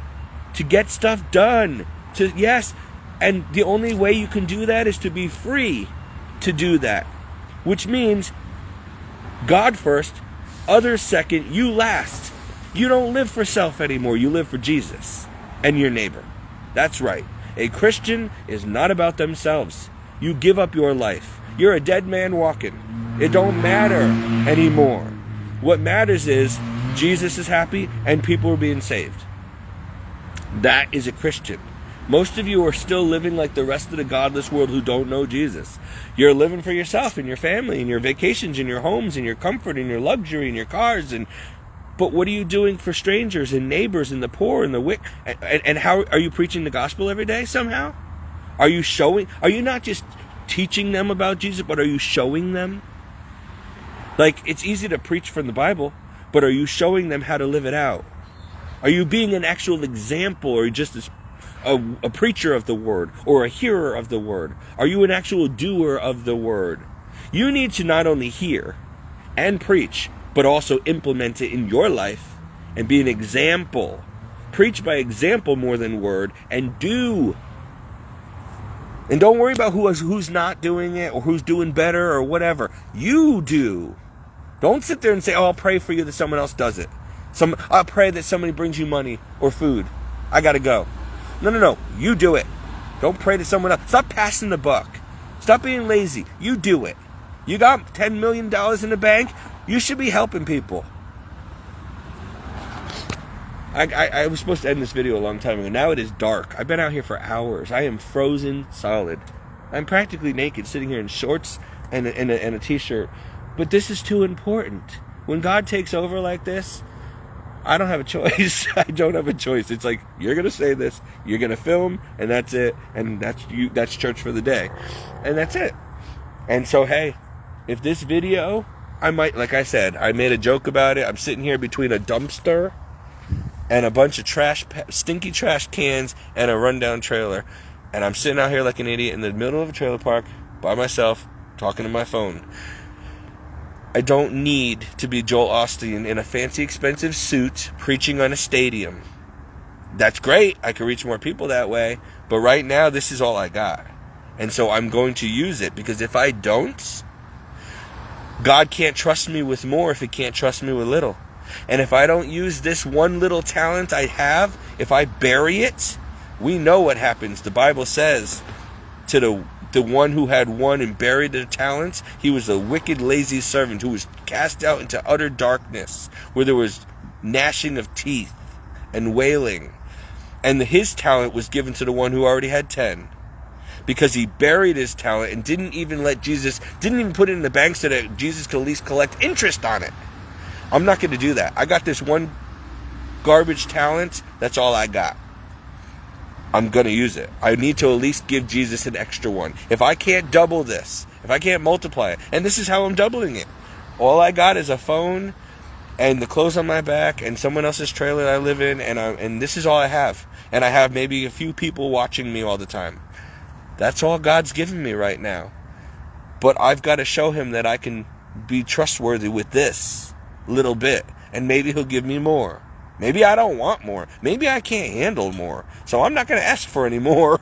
to get stuff done. And the only way you can do that is to be free to do that. Which means God first, others second, you last. You don't live for self anymore. You live for Jesus and your neighbor. That's right. A Christian is not about themselves. You give up your life. You're a dead man walking. It don't matter anymore. What matters is Jesus is happy and people are being saved. That is a Christian. Most of you are still living like the rest of the godless world who don't know Jesus. You're living for yourself and your family and your vacations and your homes and your comfort and your luxury and your cars. But what are you doing for strangers and neighbors and the poor and the wick? And how are you preaching the gospel every day somehow? Are you not just teaching them about Jesus, but are you showing them? Like, it's easy to preach from the Bible, but are you showing them how to live it out? Are you being an actual example, or just a preacher of the word or a hearer of the word? Are you an actual doer of the word? You need to not only hear and preach, but also implement it in your life and be an example. Preach by example more than word, and do. And don't worry about who's not doing it or who's doing better or whatever. You do. Don't sit there and say, oh, I'll pray for you that someone else does it. I'll pray that somebody brings you money or food. I gotta go. No. You do it. Don't pray to someone else. Stop passing the buck. Stop being lazy. You do it. You got $10 million in the bank. You should be helping people. I was supposed to end this video a long time ago. Now it is dark. I've been out here for hours. I am frozen solid. I'm practically naked, sitting here in shorts and a t-shirt. But this is too important. When God takes over like this, I don't have a choice. I don't have a choice. It's like, you're going to say this, you're going to film, and that's it. And that's church for the day. And that's it. And so, hey, if this video, I might, like I said, I made a joke about it. I'm sitting here between a dumpster and a bunch of stinky trash cans and a rundown trailer. And I'm sitting out here like an idiot in the middle of a trailer park by myself, talking to my phone. I don't need to be Joel Osteen in a fancy, expensive suit preaching on a stadium. That's great. I can reach more people that way. But right now, this is all I got. And so I'm going to use it, because if I don't, God can't trust me with more if He can't trust me with little. And if I don't use this one little talent I have, if I bury it, we know what happens. The Bible says to the one who had one and buried the talents, he was a wicked, lazy servant who was cast out into utter darkness, where there was gnashing of teeth and wailing. And his talent was given to the one who already had 10. Because he buried his talent and didn't even put it in the bank so that Jesus could at least collect interest on it. I'm not going to do that. I got this one garbage talent. That's all I got. I'm going to use it. I need to at least give Jesus an extra one. If I can't double this, if I can't multiply it, and this is how I'm doubling it. All I got is a phone and the clothes on my back and someone else's trailer that I live in, and this is all I have. And I have maybe a few people watching me all the time. That's all God's given me right now. But I've got to show Him that I can be trustworthy with this little bit, and maybe He'll give me more. Maybe I don't want more. Maybe I can't handle more. So I'm not going to ask for any more,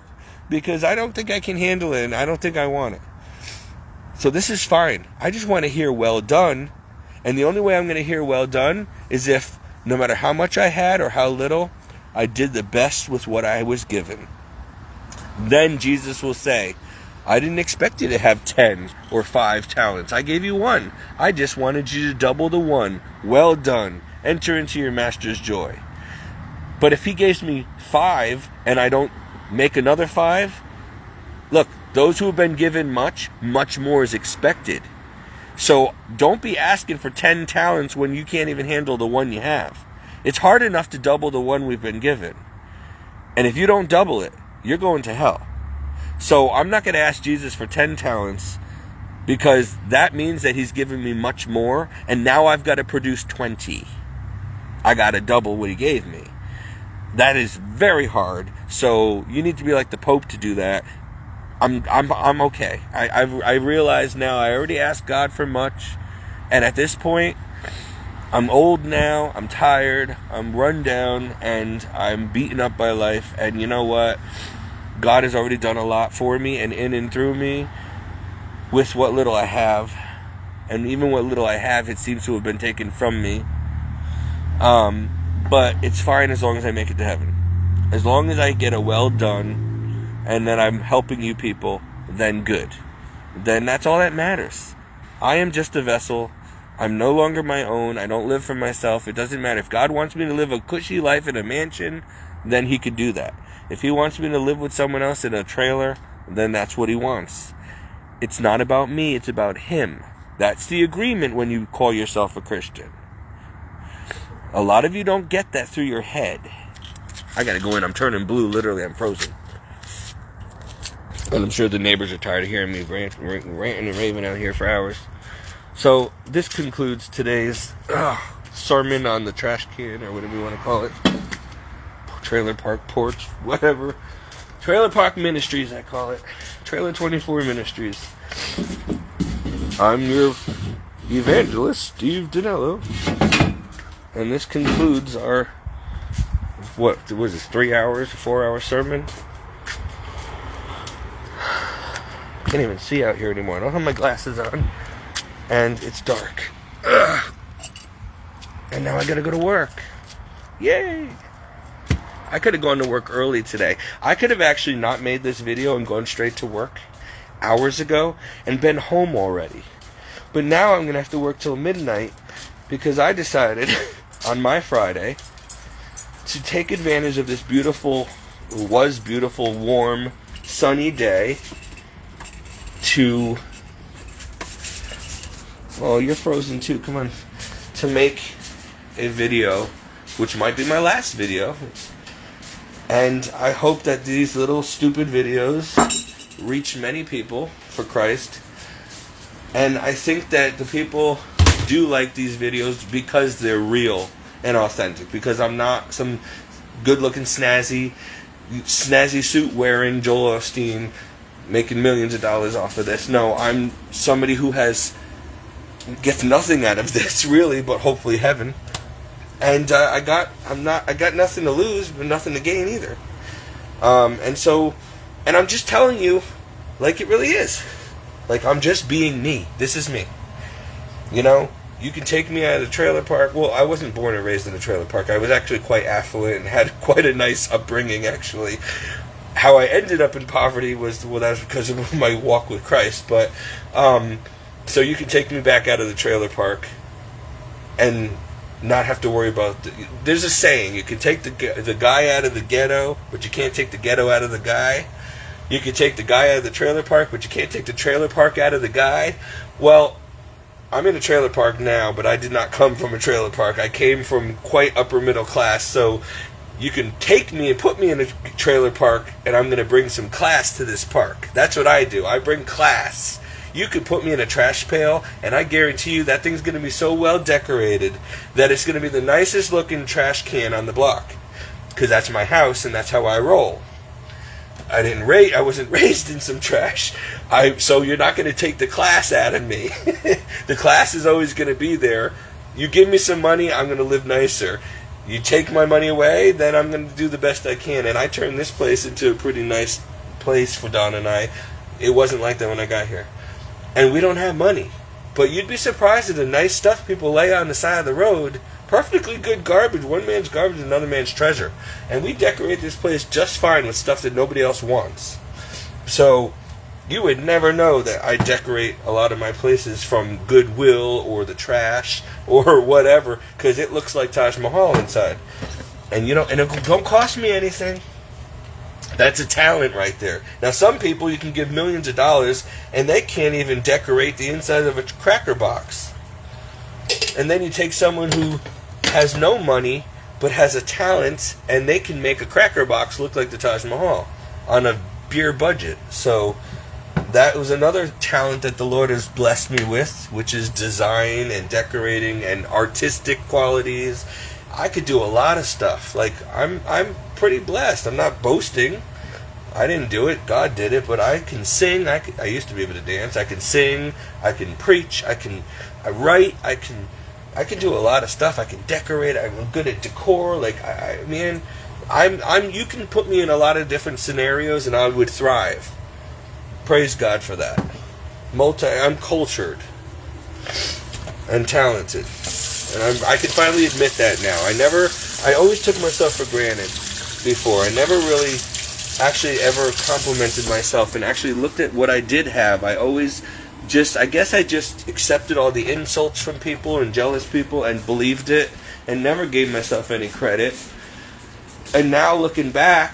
because I don't think I can handle it, and I don't think I want it. So this is fine. I just want to hear well done, and the only way I'm going to hear well done is if, no matter how much I had or how little, I did the best with what I was given. Then Jesus will say, I didn't expect you to have 10 or 5 talents. I gave you 1. I just wanted you to double the 1. Well done. Enter into your master's joy. But if He gives me 5 and I don't make another 5, look, those who have been given much, much more is expected. So don't be asking for 10 talents when you can't even handle the 1 you have. It's hard enough to double the 1 we've been given. And if you don't double it, you're going to hell. So I'm not going to ask Jesus for 10 talents, because that means that He's given me much more, and now I've got to produce 20. I got to double what He gave me. That is very hard. So you need to be like the Pope to do that. I'm okay. I realize now I already asked God for much, and at this point, I'm old now, I'm tired, I'm run down, and I'm beaten up by life. And you know what? God has already done a lot for me and in and through me with what little I have. And even what little I have, it seems to have been taken from me. But it's fine as long as I make it to heaven. As long as I get a well done and that I'm helping you people, then good. Then that's all that matters. I am just a vessel. I'm no longer my own. I don't live for myself. It doesn't matter. If God wants me to live a cushy life in a mansion, then He could do that. If He wants me to live with someone else in a trailer, then that's what He wants. It's not about me, it's about Him. That's the agreement when you call yourself a Christian. A lot of you don't get that through your head. I gotta go in, I'm turning blue, literally, I'm frozen. And I'm sure the neighbors are tired of hearing me ranting and raving out here for hours. So, this concludes today's sermon on the trash can, or whatever you want to call it. Trailer park porch, whatever. Trailer Park Ministries, I call it. Trailer 24 Ministries. I'm your evangelist, Steve Danello. And this concludes our, what was this, 3 hours, 4 hour sermon? Can't even see out here anymore. I don't have my glasses on. And it's dark. Ugh. And now I gotta go to work. Yay! I could have gone to work early today. I could have actually not made this video and gone straight to work hours ago and been home already. But now I'm gonna have to work till midnight because I decided on my Friday to take advantage of this beautiful, warm, sunny day to... Oh, you're frozen too. Come on. To make a video, which might be my last video. And I hope that these little stupid videos reach many people for Christ. And I think that the people do like these videos because they're real and authentic. Because I'm not some good-looking, snazzy suit wearing Joel Osteen making millions of dollars off of this. No, I'm somebody who gets nothing out of this, really, but hopefully heaven. And I got nothing to lose, but nothing to gain either. And I'm just telling you, like it really is. Like, I'm just being me. This is me. You know, you can take me out of the trailer park. Well, I wasn't born and raised in a trailer park. I was actually quite affluent and had quite a nice upbringing, actually. How I ended up in poverty that was because of my walk with Christ. But, so you can take me back out of the trailer park and not have to worry about... There's a saying, you can take the guy out of the ghetto, but you can't take the ghetto out of the guy. You can take the guy out of the trailer park, but you can't take the trailer park out of the guy. Well, I'm in a trailer park now, but I did not come from a trailer park. I came from quite upper middle class, so you can take me and put me in a trailer park, and I'm going to bring some class to this park. That's what I do. I bring class. You could put me in a trash pail, and I guarantee you that thing's going to be so well decorated that it's going to be the nicest looking trash can on the block. Because that's my house, and that's how I roll. I wasn't raised in some trash. So you're not going to take the class out of me. The class is always going to be there. You give me some money, I'm going to live nicer. You take my money away, then I'm going to do the best I can. And I turned this place into a pretty nice place for Don and I. It wasn't like that when I got here. And we don't have money. But you'd be surprised at the nice stuff people lay on the side of the road. Perfectly good garbage. One man's garbage is another man's treasure. And we decorate this place just fine with stuff that nobody else wants. So you would never know that I decorate a lot of my places from Goodwill or the trash or whatever, because it looks like Taj Mahal inside. And and it don't cost me anything. That's a talent right there. Now, some people you can give millions of dollars and they can't even decorate the inside of a cracker box. And then you take someone who has no money but has a talent and they can make a cracker box look like the Taj Mahal on a beer budget. So that was another talent that the Lord has blessed me with, which is design and decorating and artistic qualities. I could do a lot of stuff. Like, I'm pretty blessed. I'm not boasting. I didn't do it. God did it. But I can sing. I used to be able to dance. I can sing. I can preach. I write. I can do a lot of stuff. I can decorate. I'm good at decor. Like, you can put me in a lot of different scenarios and I would thrive. Praise God for that. I'm cultured and talented. And I can finally admit that now. I always took myself for granted before. I never really actually ever complimented myself and actually looked at what I did have. I guess I just accepted all the insults from people and jealous people and believed it and never gave myself any credit. And now looking back,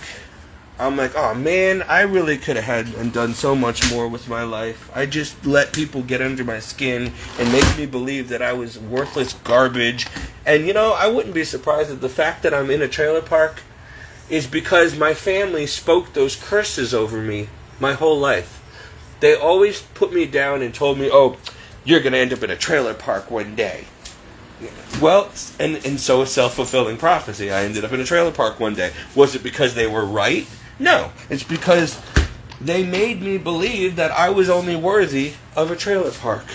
I'm like, oh man, I really could have had and done so much more with my life. I just let people get under my skin and make me believe that I was worthless garbage. And I wouldn't be surprised that the fact that I'm in a trailer park is because my family spoke those curses over me my whole life. They always put me down and told me, oh, you're going to end up in a trailer park one day. Well, and so a self-fulfilling prophecy. I ended up in a trailer park one day. Was it because they were right? No, it's because they made me believe that I was only worthy of a trailer park.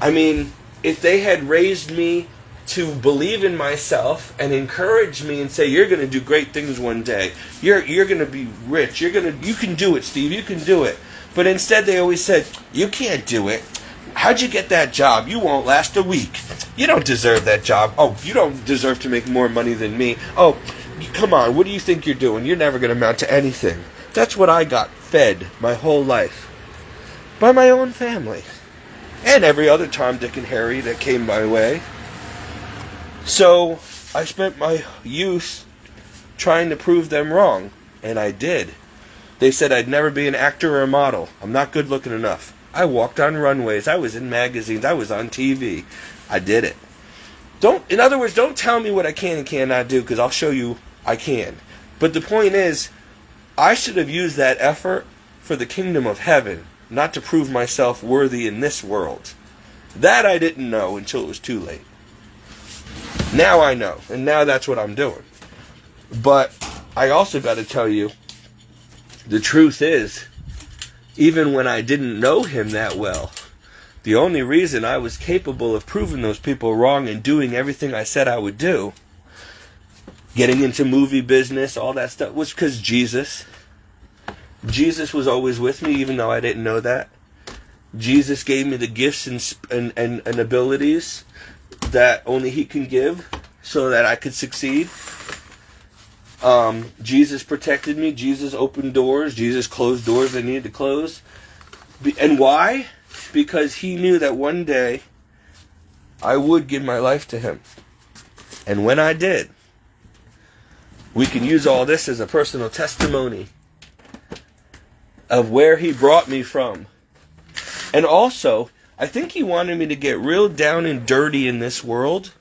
I mean, if they had raised me to believe in myself and encourage me and say, you're going to do great things one day. You're going to be rich. You can do it, Steve. You can do it. But instead they always said, you can't do it. How'd you get that job? You won't last a week. You don't deserve that job. Oh, you don't deserve to make more money than me. Oh, come on. What do you think you're doing? You're never going to amount to anything. That's what I got fed my whole life. By my own family. And every other Tom, Dick, and Harry that came my way. So, I spent my youth trying to prove them wrong. And I did. They said I'd never be an actor or a model. I'm not good looking enough. I walked on runways. I was in magazines. I was on TV. I did it. In other words, don't tell me what I can and cannot do, because I'll show you I can. But the point is, I should have used that effort for the kingdom of heaven, not to prove myself worthy in this world. That I didn't know until it was too late. Now I know, and now that's what I'm doing. But I also got to tell you, the truth is, even when I didn't know him that well, the only reason I was capable of proving those people wrong and doing everything I said I would do, getting into movie business, all that stuff, was because Jesus was always with me, even though I didn't know that. Jesus gave me the gifts and abilities that only he can give so that I could succeed. Jesus protected me. Jesus opened doors. Jesus closed doors I needed to close. And why? Because he knew that one day I would give my life to him. And when I did, we can use all this as a personal testimony of where he brought me from. And also, I think he wanted me to get real down and dirty in this world.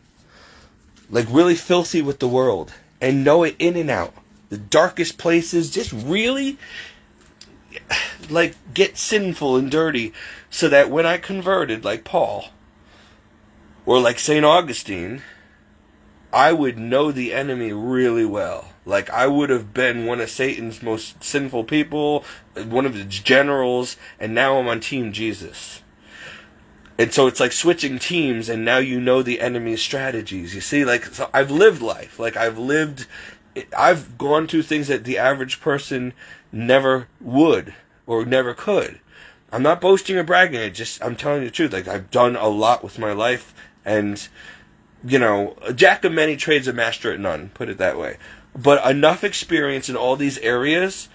Like really filthy with the world. And know it in and out. The darkest places, just really like get sinful and dirty. So that when I converted, like Paul, or like St. Augustine, I would know the enemy really well. Like I would have been one of Satan's most sinful people, one of his generals, and now I'm on Team Jesus. And so it's like switching teams, and now you know the enemy's strategies. You see, like, so I've lived life. Like, I've gone through things that the average person never would or never could. I'm not boasting or bragging. I'm telling you the truth. Like, I've done a lot with my life, and, you know, a jack of many trades, a master at none, put it that way. But enough experience in all these areas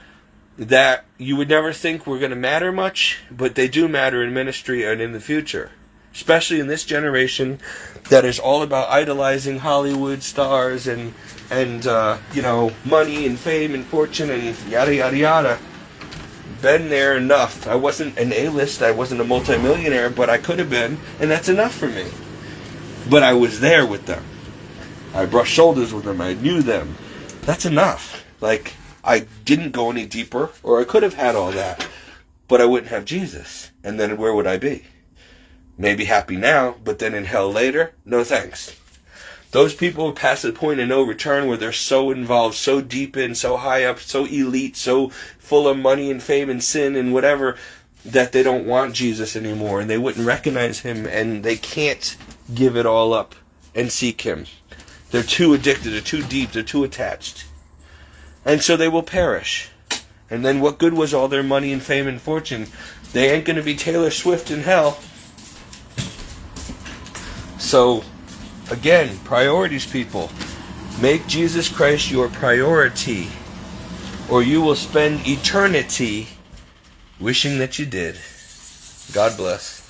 that you would never think were going to matter much, but they do matter in ministry and in the future. Especially in this generation that is all about idolizing Hollywood stars and you know, money and fame and fortune and yada yada yada. Been there enough. I wasn't an A-list, I wasn't a multimillionaire, but I could have been, and that's enough for me. But I was there with them. I brushed shoulders with them, I knew them. That's enough. Like, I didn't go any deeper, or I could have had all that, but I wouldn't have Jesus. And then where would I be? Maybe happy now, but then in hell later? No thanks. Those people pass the point of no return where they're so involved, so deep in, so high up, so elite, so full of money and fame and sin and whatever, that they don't want Jesus anymore, and they wouldn't recognize him, and they can't give it all up and seek him. They're too addicted, they're too deep, they're too attached. And so they will perish. And then what good was all their money and fame and fortune? They ain't going to be Taylor Swift in hell. So, again, priorities, people. Make Jesus Christ your priority, or you will spend eternity wishing that you did. God bless.